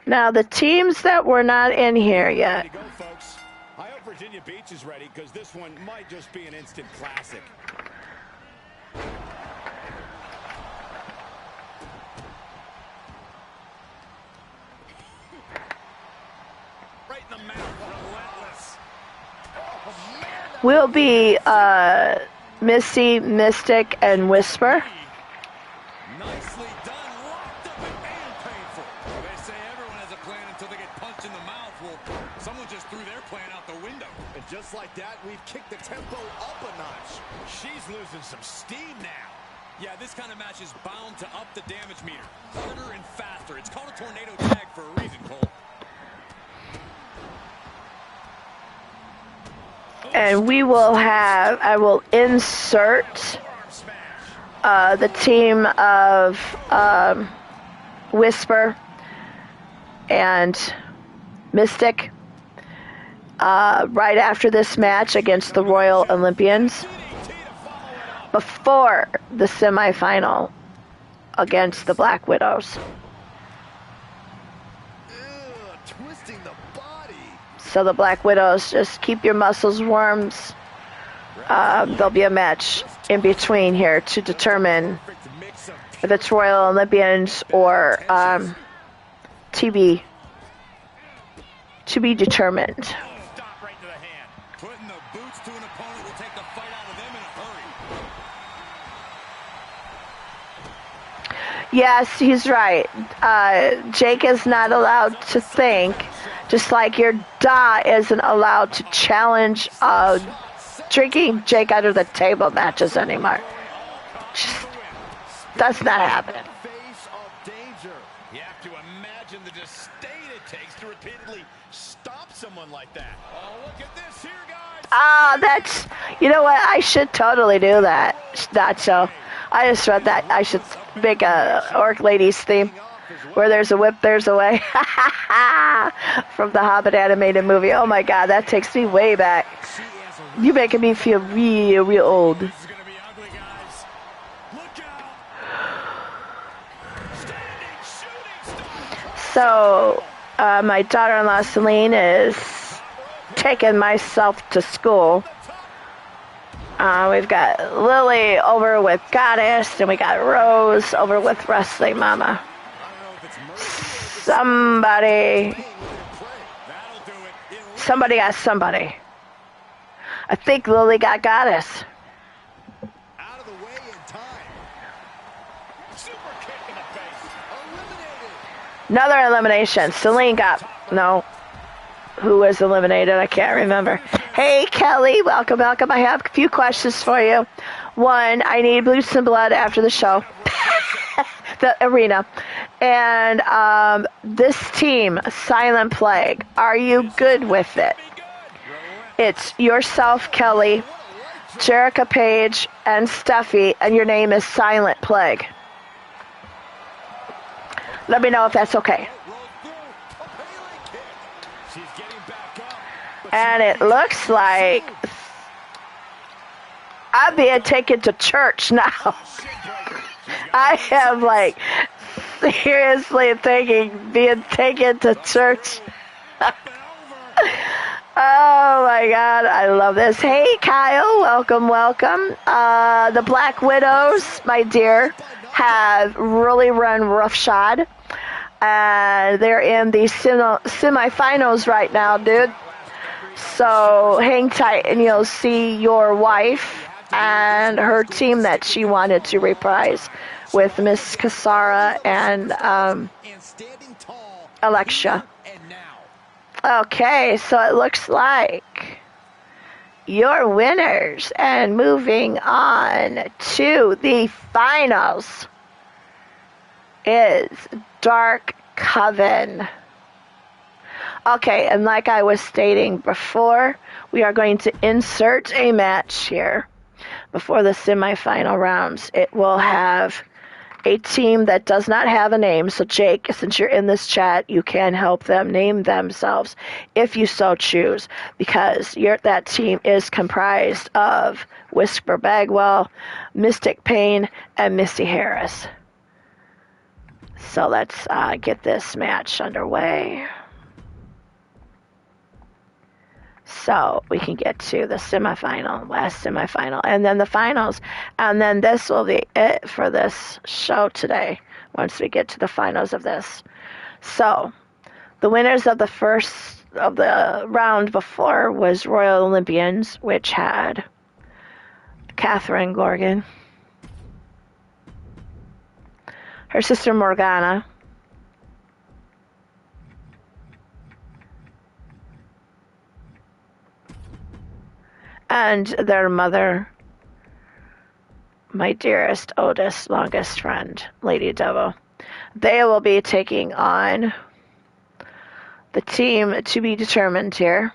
Now, the teams that were not in here yet. Ready to go, folks. I hope Virginia Beach is ready, because this one might just be an instant classic. Right in the mouth, relentless. Will be Missy, Mystic, and Whisper. Nicely done, locked up and painful. They say everyone has a plan until they get punched in the mouth. Well, someone just threw their plan out the window. And just like that, we've kicked the tempo up a notch. She's losing some steam now. Yeah, this kind of match is bound to up the damage meter. Harder and faster. It's called a tornado tag for a reason, Cole. And we will have, I will insert the team of Whisper and Mystic right after this match against the Royal Olympians. before the semifinal against the Black Widows. Twisting the body. So the Black Widows, just keep your muscles warm. There'll be a match in between here to determine if it's Royal Olympians or to be determined. Stop right to the hand. Putting the boots to an opponent will take the fight out of them in a hurry. Yes, he's right. Jake is not allowed to think, just like your Da isn't allowed to challenge drinking Jake under the table matches anymore. Just does not happen. Face of danger. You have to imagine the disdain it takes to repeatedly stop someone like that. Oh, look at this here, guys. That's, you know what? I should totally do that. Nacho. I just read that. I should make a Orc Ladies theme. Where there's a whip, there's a way. From the Hobbit animated movie. Oh my God, that takes me way back. You're making me feel real old. This is going to be ugly, guys. Look out. Standing shooting star. So, my daughter-in-law Celine is taking myself to school. We've got Lily over with Goddess, and we got Rose over with Wrestling Mama. Somebody got somebody. I think Lily got Goddess. Out of the way in time. Super kick in the face. Eliminated. Another elimination. Celine got, no. Who was eliminated? I can't remember. Hey, Kelly. Welcome. I have a few questions for you. One, I need Boots and Blood after the show. The arena. And this team, Silent Plague, are you good with it? It's yourself, Kelly, Jerica Page, and Steffi, and your name is Silent Plague. Let me know if that's okay. And it looks like I'm being taken to church now. I am like seriously thinking being taken to church. Oh my God, I love this. Hey Kyle, welcome. The Black Widows, my dear, have really run roughshod. And they're in the semifinals right now, dude. So hang tight and you'll see your wife and her team that she wanted to reprise with Miss Kasara and Alexia. Okay, so it looks like your winners, and moving on to the finals is Dark Coven. Okay, and like I was stating before, we are going to insert a match here before the semifinal rounds. It will have a team that does not have a name. So Jake, since you're in this chat, you can help them name themselves if you so choose, because that team is comprised of Whisper Bagwell, Mystic Payne, and Missy Harris. So let's get this match underway. So we can get to the last semifinal, and then the finals. And then this will be it for this show today, once we get to the finals of this. So the winners of the round before was Royal Olympians, which had Catherine Gorgon, her sister Morgana, and their mother, my dearest, oldest, longest friend, Lady Devil. They will be taking on the team to be determined here.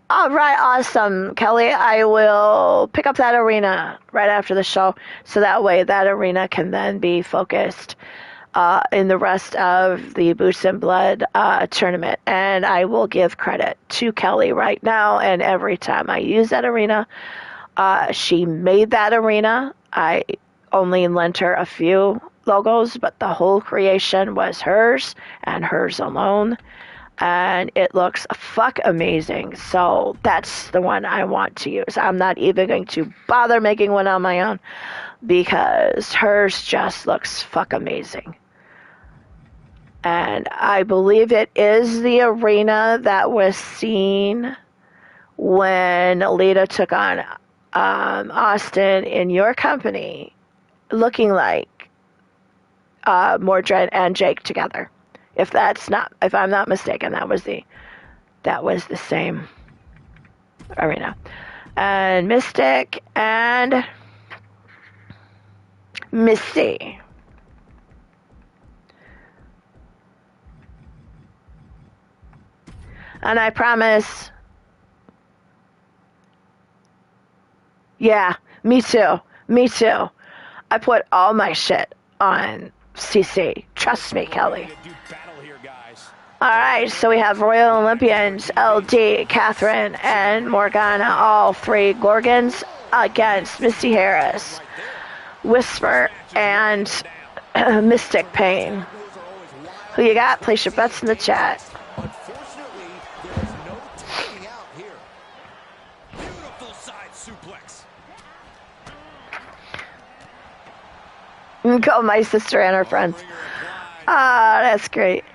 All right, awesome, Kelly. I will pick up that arena right after the show, so that way that arena can then be focused in the rest of the Boots and Blood tournament. And I will give credit to Kelly right now. And every time I use that arena, she made that arena. I only lent her a few logos, but the whole creation was hers and hers alone. And it looks fuck amazing. So that's the one I want to use. I'm not even going to bother making one on my own because hers just looks fuck amazing. And I believe it is the arena that was seen when Lita took on Austin in your company, looking like Mordred and Jake together. If I'm not mistaken, that was the same arena. And Mystic and Misty. And I promise. Yeah, me too. Me too. I put all my shit on CC. Trust me, Kelly. Alright, so we have Royal Olympians, LD, Catherine, and Morgana, all three Gorgons against Misty Harris, Whisper, and Mystic Pain. Who you got? Place your bets in the chat. Unfortunately, there is no taking out here. Beautiful side suplex. Go, my sister and her friends. Ah, that's great.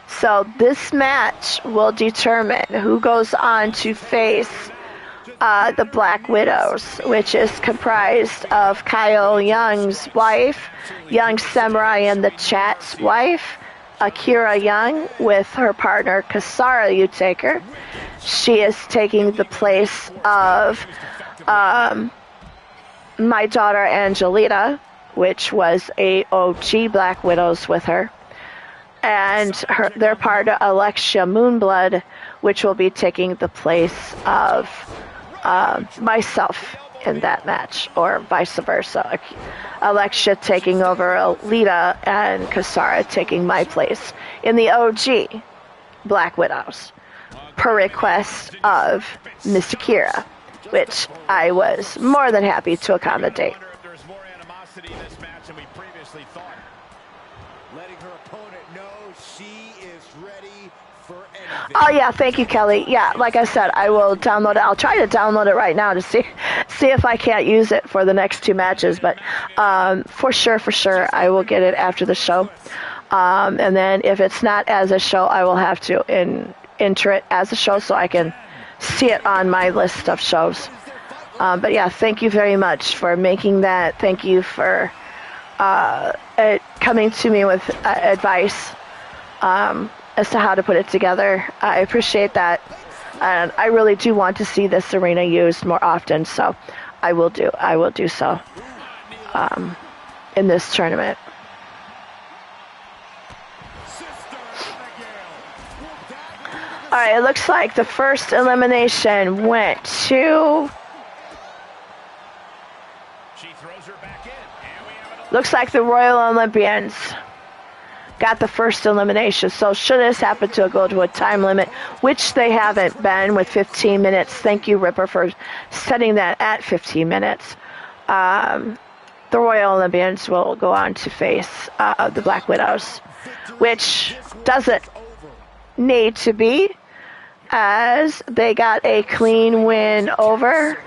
So this match will determine who goes on to face the Black Widows, which is comprised of Kyle Young's wife, Young Samurai in the chat's wife, Akira Young, with her partner Kasara Utaker. She is taking the place of my daughter Angelita, which was a OG Black Widows with her. And their partner Alexia Moonblood, which will be taking the place of myself in that match, or vice versa. Alexia taking over Alita and Kasara taking my place in the OG Black Widows, per request of Miss Akira, which I was more than happy to accommodate. Oh yeah, thank you, Kelly. Yeah, like I said, I will download it. I'll try to download it right now to see if I can't use it for the next two matches. But for sure, I will get it after the show. And then if it's not as a show, I will have to enter it as a show so I can see it on my list of shows. But yeah, thank you very much for making that. Thank you for coming to me with advice as to how to put it together. I appreciate that, and I really do want to see this arena used more often, so I will do so in this tournament. Alright, it looks like the first elimination went to... Looks like the Royal Olympians got the first elimination. So should this happen to go to a time limit, which they haven't been with 15 minutes. Thank you, Ripper, for setting that at 15 minutes. The Royal Olympians will go on to face the Black Widows, which doesn't need to be, as they got a clean win over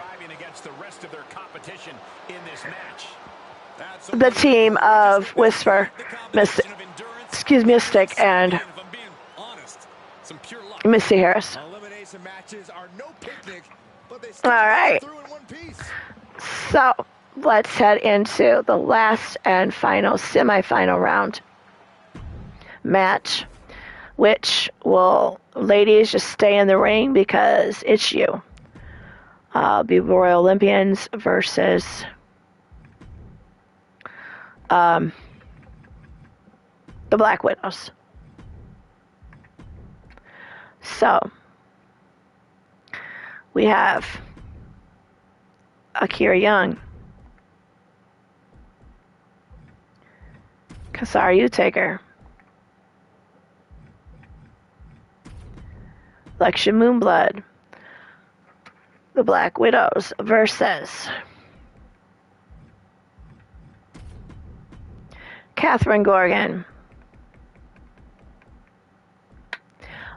the team of Whisper, Mystic, and Misty Harris. All right. So let's head into the last and final semifinal round match, which will, ladies, just stay in the ring because it's you. Be Royal Olympians versus the Black Widows. So we have Akira Young. Kasaru Utaker. Lexia Moonblood. The Black Widows versus Catherine Gorgon.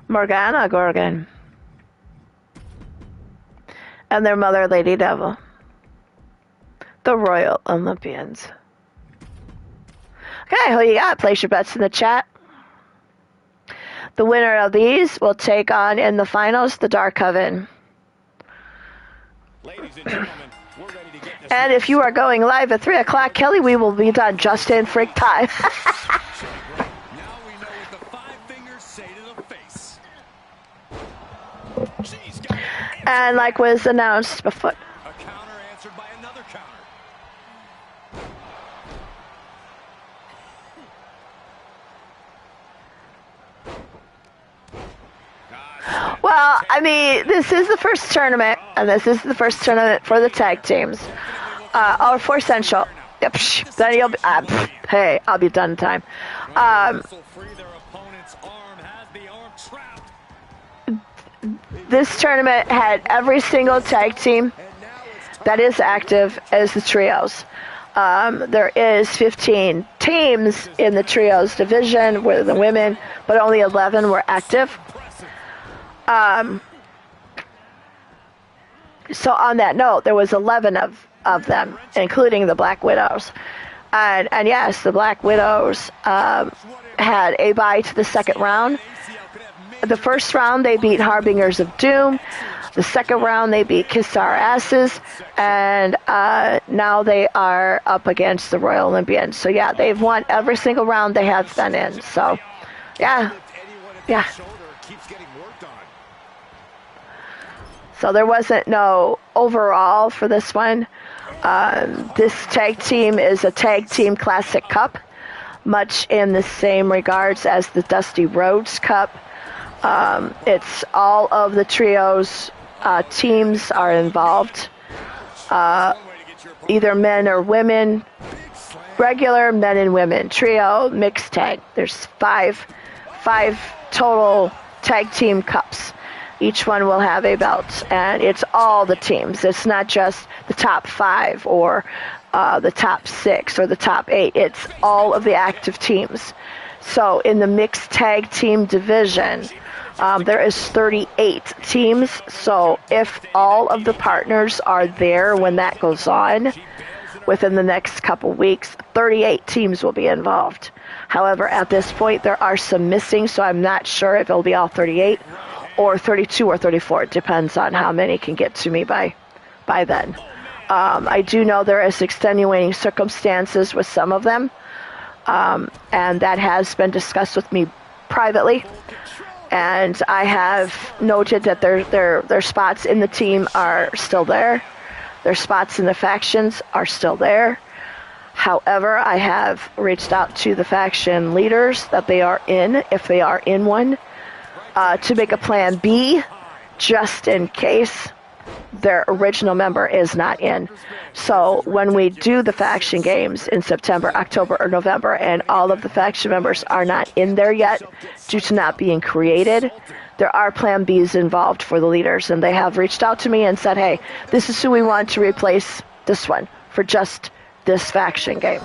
Morgana Gorgon. And their mother, Lady Devil. The Royal Olympians. Okay, who you got? Place your bets in the chat. The winner of these will take on in the finals the Dark Coven. Ladies and gentlemen, we're ready to get this. And if you are going live at 3 o'clock, Kelly, we will be done just in freak time. Now we know what the five fingers say to the face. She's got it. And like was announced before. A counter answered by another counter. Well, I mean, this is the first tournament, and this is the first tournament for the tag teams. Or for Central. Yep, then you'll be, hey, I'll be done in time. This tournament had every single tag team that is active as the trios. There is 15 teams in the trios division with the women, but only 11 were active. So on that note, there was 11 of them, including the Black Widows. And yes, the Black Widows had a bye to the second round. The first round, they beat Harbingers of Doom. The second round, they beat Kiss Our Asses. And now they are up against the Royal Olympians. So, yeah, they've won every single round they have been in. So, yeah. Yeah. So there wasn't no overall for this one. This tag team is a tag team classic cup, much in the same regards as the Dusty Rhodes Cup. It's all of the trios teams are involved, either men or women, regular men and women, trio, mixed tag. There's five total tag team cups. Each one will have a belt, and it's all the teams. It's not just the top 5 or the top 6 or the top 8. It's all of the active teams. So in the mixed tag team division, there is 38 teams. So if all of the partners are there when that goes on, within the next couple weeks, 38 teams will be involved. However, at this point, there are some missing, so I'm not sure if it'll be all 38 or 32 or 34. It depends on how many can get to me by then. I do know there is extenuating circumstances with some of them, and that has been discussed with me privately. And I have noted that their spots in the team are still there. Their spots in the factions are still there. However, I have reached out to the faction leaders that they are in, if they are in one, to make a plan B, just in case their original member is not in. So when we do the faction games in September, October, or November, and all of the faction members are not in there yet due to not being created, there are plan Bs involved for the leaders, and they have reached out to me and said, hey, this is who we want to replace this one for just this faction game.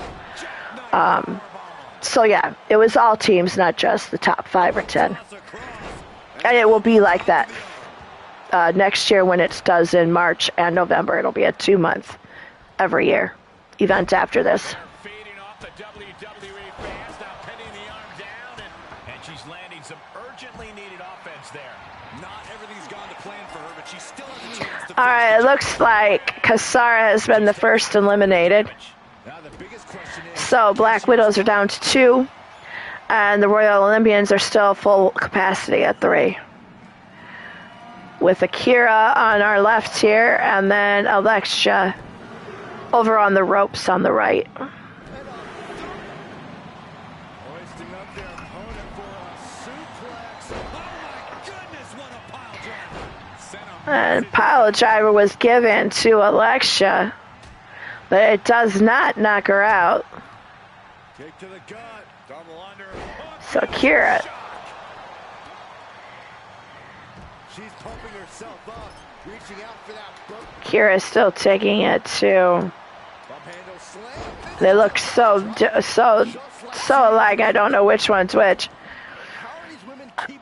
So yeah, it was all teams, not just the top 5 or 10. And it will be like that next year when it does in March and November. It'll be a 2-month every year event after this. Feeding off the WWE fans, now pinning the arm down, and she's landing some urgently needed offense there. Not everything's gone to plan for her, but she still has a chance to. All right, it looks like Kasara has been the first eliminated. So Black Widows are down to 2, and the Royal Olympians are still full capacity at 3. With Akira on our left here, and then Alexia over on the ropes on the right. Hoisting up their opponent for a suplex. Oh my goodness, what a pile driver. Sent him And pile driver was given to Alexia, but it does not knock her out. Kick to the gut. Double under. So Kira, She's pumping herself up, reaching out for that bump. Kira's still taking it too. Bump handle slam. They look so alike. I don't know which one's which. How are these women keeping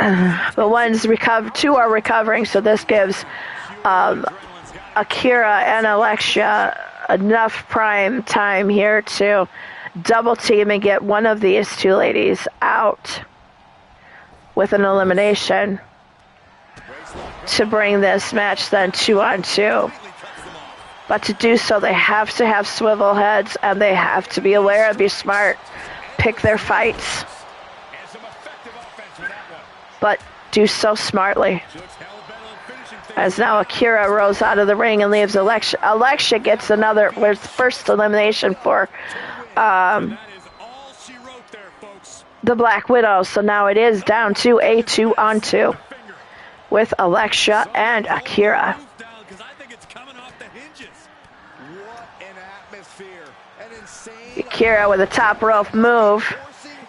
But one's two are recovering, so this gives Akira and Alexia enough prime time here to double team and get one of these two ladies out with an elimination to bring this match then 2-on-2. But to do so, they have to have swivel heads, and they have to be aware and be smart. Pick their fights, And some effective offense with that one. but do so smartly. She looks hell-bent on finishing things. As now Akira rolls out of the ring and leaves Alexia. Alexia gets another first elimination for That is all she wrote there, folks. the Black Widow. So now it is down to a 2-on-2 with Alexia and Akira. Move down, 'cause I think it's coming off the hinges. what an atmosphere? An insane Akira with a top rope move.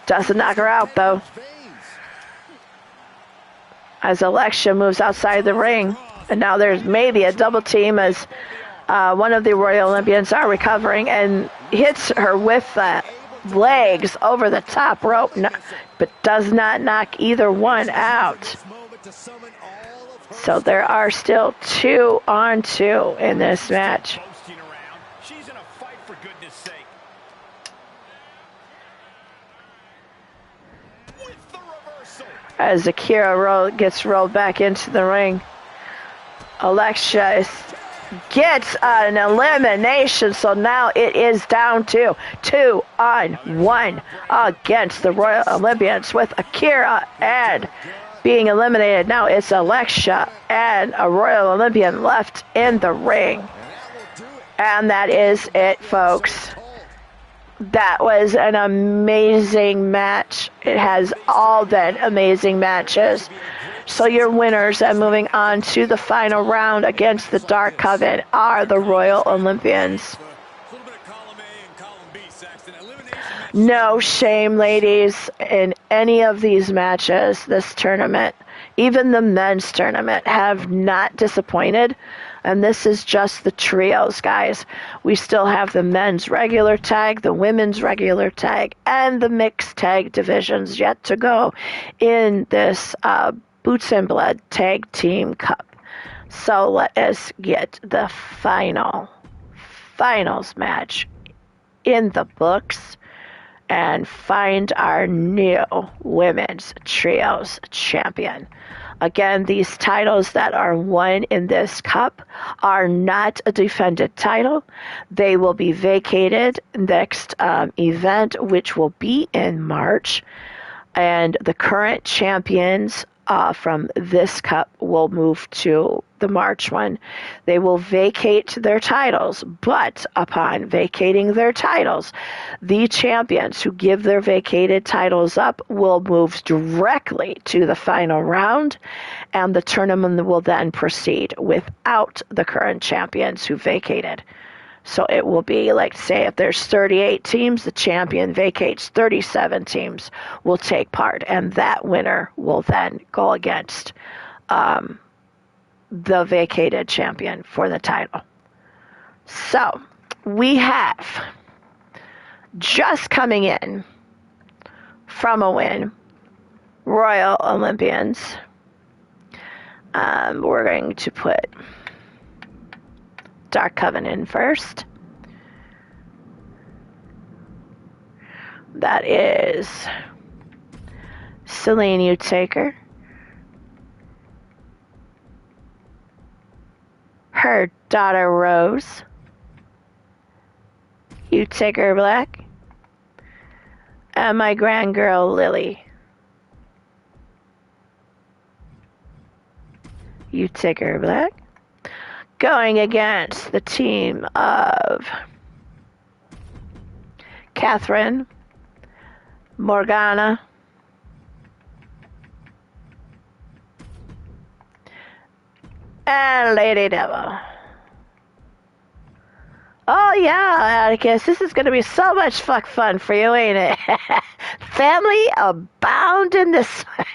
Doesn't knock her out though, veins. as Alexia moves outside the ring. And now there's maybe a double team as one of the Royal Olympians are recovering and hits her with the legs over the top rope, but does not knock either one out. This moment to summon all of her So there are still 2-on-2 in this match. Boasting around. She's in a fight, for goodness sake. With the reversal. As Akira gets rolled back into the ring. Alexia gets an elimination, so now it is down to 2-on-1 against the Royal Olympians with Akira and being eliminated. Now it's Alexia and a Royal Olympian left in the ring. And that is it, folks. That was an amazing match. It has all been amazing matches. So your winners and moving on to the final round against the Dark Coven are the Royal Olympians. A little bit of column A and column B, Saxton. Elimination match. No shame, ladies, in any of these matches this tournament. Even the men's tournament have not disappointed. And this is just the trios, guys. We still have the men's regular tag, the women's regular tag, and the mixed tag divisions yet to go in this Boots and Blood Tag Team Cup. So let us get the finals match in the books and find our new women's trios champion. Again, these titles that are won in this cup are not a defended title. They will be vacated next event, which will be in March. And the current champions from this cup will move to the March one. They will vacate their titles, but upon vacating their titles, the champions who give their vacated titles up will move directly to the final round, and the tournament will then proceed without the current champions who vacated. So it will be like, say, if there's 38 teams, the champion vacates, 37 teams will take part, and that winner will then go against the vacated champion for the title. So we have just coming in from a win, Royal Olympians. We're going to put Dark Coven in first. That is Celine Utaker, her daughter Rose, Utaker Black, and my grandgirl Lily. Utaker Black. Going against the team of Catherine, Morgana, and Lady Devil. Oh yeah, Atticus, this is going to be so much fun for you, ain't it? Family abound in this one.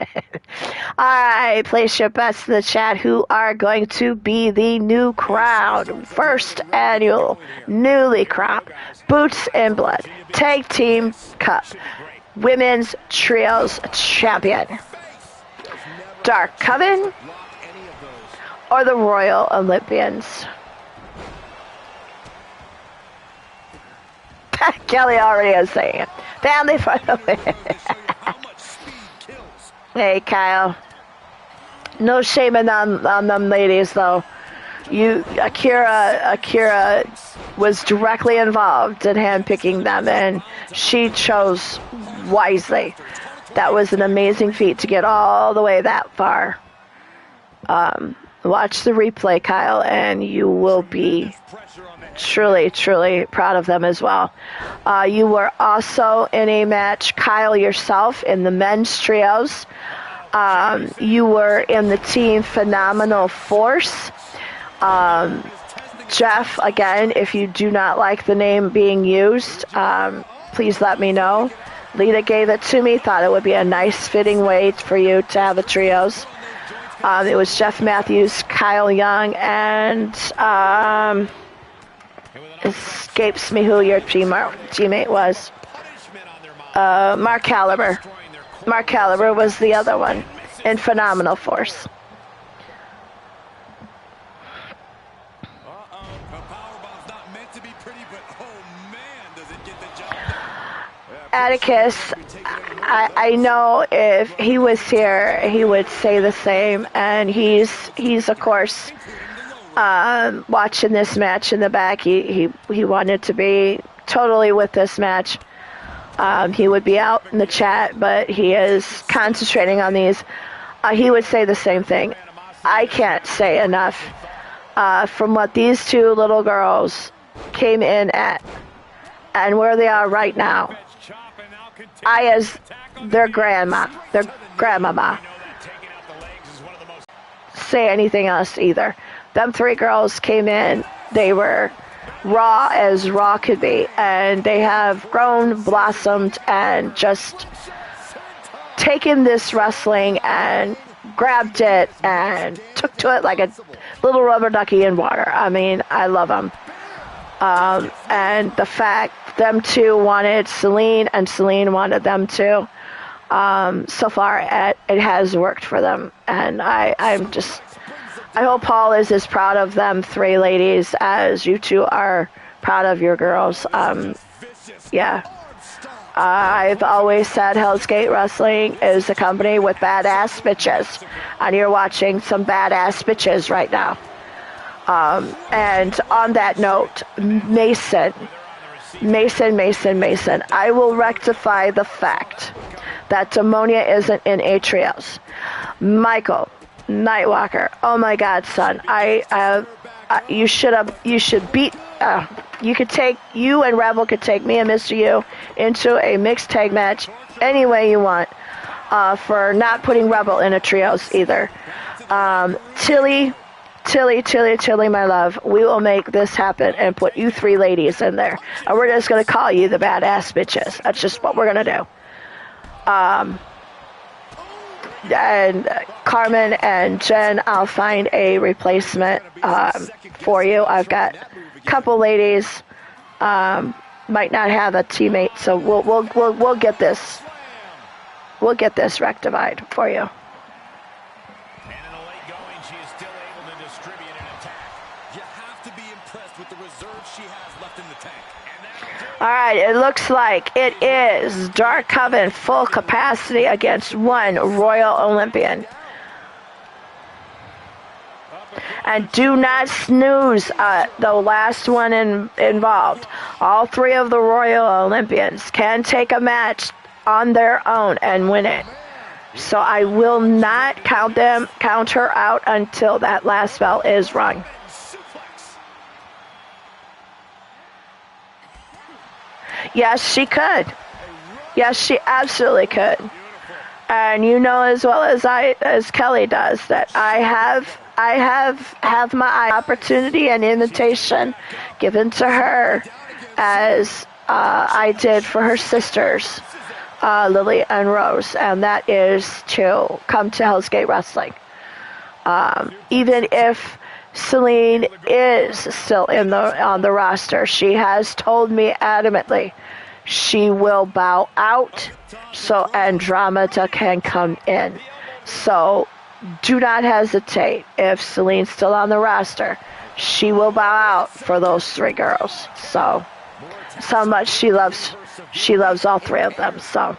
Alright, place your bets in the chat who are going to be the new crown. First annual, newly crowned, Boots and Blood, Tag Team Cup, Women's Trios Champion. Dark Coven or the Royal Olympians? Kelly already is saying it. Family for the win. Hey, Kyle. No shaming on them ladies, though. Akira was directly involved in handpicking them, and she chose wisely. That was an amazing feat to get all the way that far. Watch the replay, Kyle, and you will be truly proud of them as well. You were also in a match, Kyle, yourself, in the men's trios. You were in the team Phenomenal Force. Jeff, again, if you do not like the name being used, please let me know. Lita gave it to me, thought it would be a nice fitting way for you to have the trios. It was Jeff Matthews, Kyle Young, and escapes me who your teammate was. Mark Caliber. Mark Caliber was the other one in Phenomenal Force. Atticus, I know if he was here, he would say the same, and he's of course watching this match in the back. He wanted to be totally with this match. He would be out in the chat, but he is concentrating on these. He would say the same thing. I can't say enough from what these two little girls came in at and where they are right now. I, as their grandmama, say anything else either. Them three girls came in, they were raw as raw could be, and they have grown, blossomed, and just taken this wrestling and grabbed it and took to it like a little rubber ducky in water. I mean, I love them. And the fact them two wanted Celine and Celine wanted them too. So far it has worked for them, and I hope Paul is as proud of them three ladies as you two are proud of your girls. Yeah. I've always said Hell's Gate Wrestling is a company with badass bitches, and you're watching some badass bitches right now. And on that note, Mason, I will rectify the fact that Demonia isn't in Atrios. Michael, Nightwalker, oh my God, son, you and Rebel could take me and Mr. U into a mixed tag match any way you want, for not putting Rebel in a trios either. Tilly, my love, we will make this happen and put you three ladies in there. And we're just going to call you the badass bitches. That's just what we're going to do. And Carmen and Jen, I'll find a replacement for you. I've got a couple ladies, might not have a teammate, so we'll get this. We'll get this rectified for you. All right, it looks like it is Dark Coven full capacity against one Royal Olympian. And do not snooze the last one involved. All three of the Royal Olympians can take a match on their own and win it. So I will not count her out until that last bell is rung. Yes, she could. Yes, she absolutely could. And you know as well as Kelly does that I I have my opportunity and invitation given to her as I did for her sisters, Lily and Rose, and that is to come to Hell's Gate Wrestling. Even if Celine is still on the roster, she has told me adamantly she will bow out so Andromeda can come in. So do not hesitate. If Celine's still on the roster, she will bow out for those three girls. So much she loves all three of them. So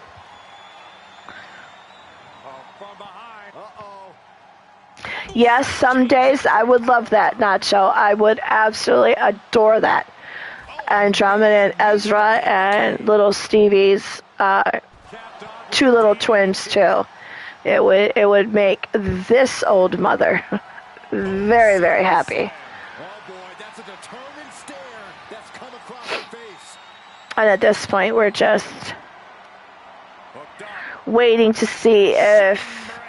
yes, some days I would love that, Nacho. I would absolutely adore that. Andromeda and Ezra and little Stevie's two little twins too. It would make this old mother very, very happy. And at this point, we're just waiting to see if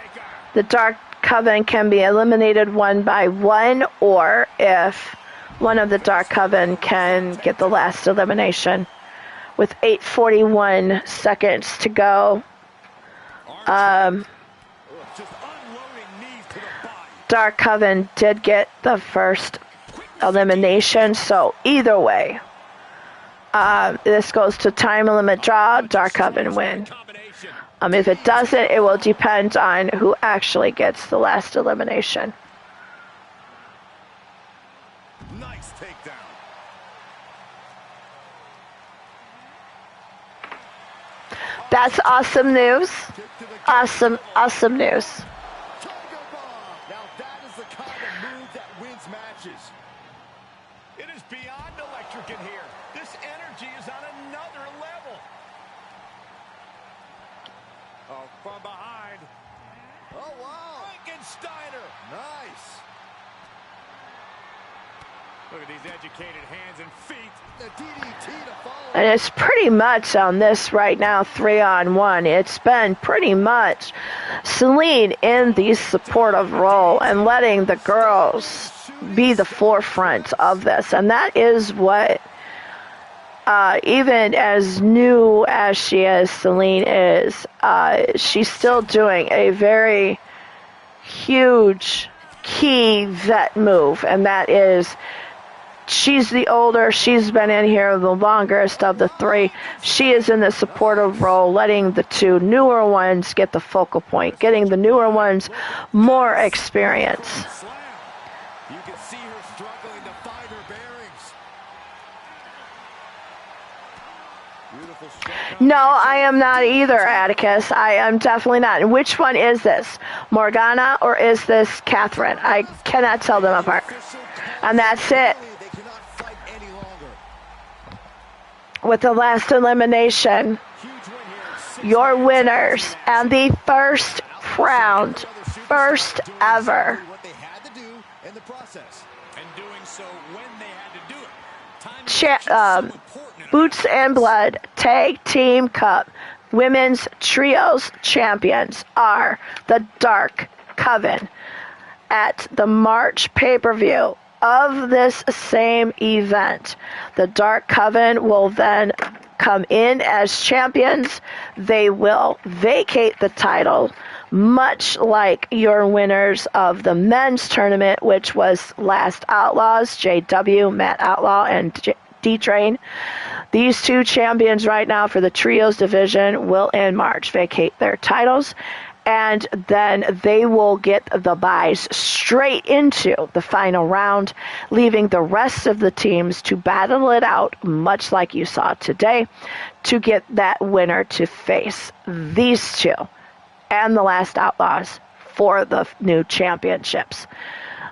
the Dark Coven can be eliminated one by one, or if one of the Dark Coven can get the last elimination. With 8:41 seconds to go, Dark Coven did get the first elimination, so either way, this goes to time limit draw, Dark Coven win. If it doesn't, it will depend on who actually gets the last elimination. Nice takedown. That's awesome news. Awesome news. Now that is the kind of move that wins matches. It is beyond electric in here. This energy is on another level. Oh, from behind. Oh, wow. Frankensteiner. Nice. Look at these educated hands and feet. The DDT to follow. And it's pretty much on this right now, 3-on-1. It's been pretty much Celine in the supportive role and letting the girls be the forefront of this. And that is what, even as new as she is, Celine is, she's still doing a very huge key vet move, and that is she's the older, she's been in here the longest of the three. She is in the supportive role, letting the two newer ones get the focal point, getting the newer ones more experience. You can see her struggling to find her bearings. Beautiful strike. No, I am not either, Atticus. I am definitely not. And which one is this? Morgana or is this Catherine? I cannot tell them apart. And that's it. They cannot fight any longer. With the last elimination, Huge win here. your winners and the first round, first ever, What they had to do in the process. And doing so when they had to do it. Boots and Blood Tag Team Cup Women's Trios Champions are the Dark Coven. At the March pay-per-view of this same event, the Dark Coven will then come in as champions. They will vacate the title, much like your winners of the men's tournament, which was Last Outlaws, JW, Matt Outlaw, and D-Train. These two champions right now for the Trios division will in March vacate their titles, and then they will get the buys straight into the final round, leaving the rest of the teams to battle it out, much like you saw today, to get that winner to face these two and the Last Outlaws for the new championships.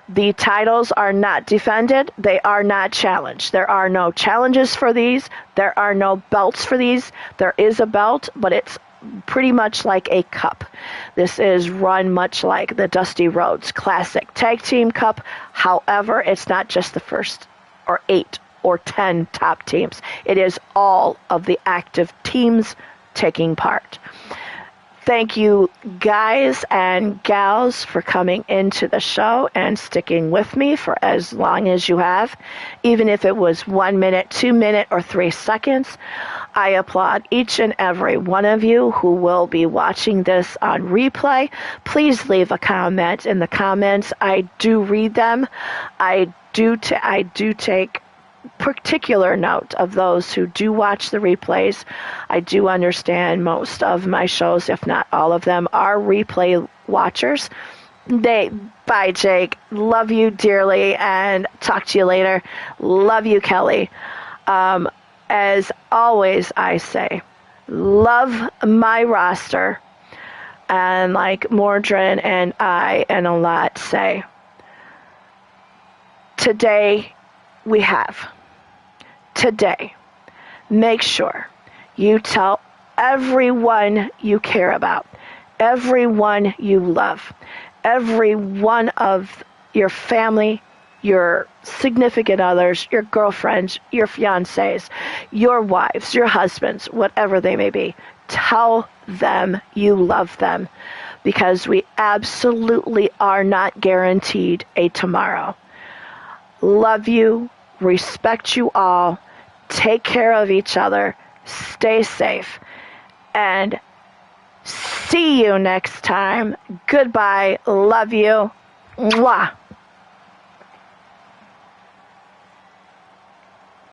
The titles are not defended. They are not challenged. There are no challenges for these. There are no belts for these. There is a belt, but it's pretty much like a cup. This is run much like the Dusty Rhodes Classic Tag Team Cup. However, it's not just the first or 8 or 10 top teams. It is all of the active teams taking part. Thank you, guys and gals, for coming into the show and sticking with me for as long as you have, even if it was 1 minute, 2 minutes, or 3 seconds. I applaud each and every one of you who will be watching this on replay. Please leave a comment in the comments. I do read them. I do take particular note of those who do watch the replays. I do understand most of my shows, if not all of them, are replay watchers. Bye, Jake. Love you dearly, and talk to you later. Love you, Kelly. As always, I say, love my roster. And like Mordrin and I and a lot say, today, make sure you tell everyone you care about, everyone you love, every one of your family, your significant others, your girlfriends, your fiancés, your wives, your husbands, whatever they may be. Tell them you love them, because we absolutely are not guaranteed a tomorrow. Love you, respect you all, take care of each other, stay safe, and see you next time. Goodbye, love you. Mwah.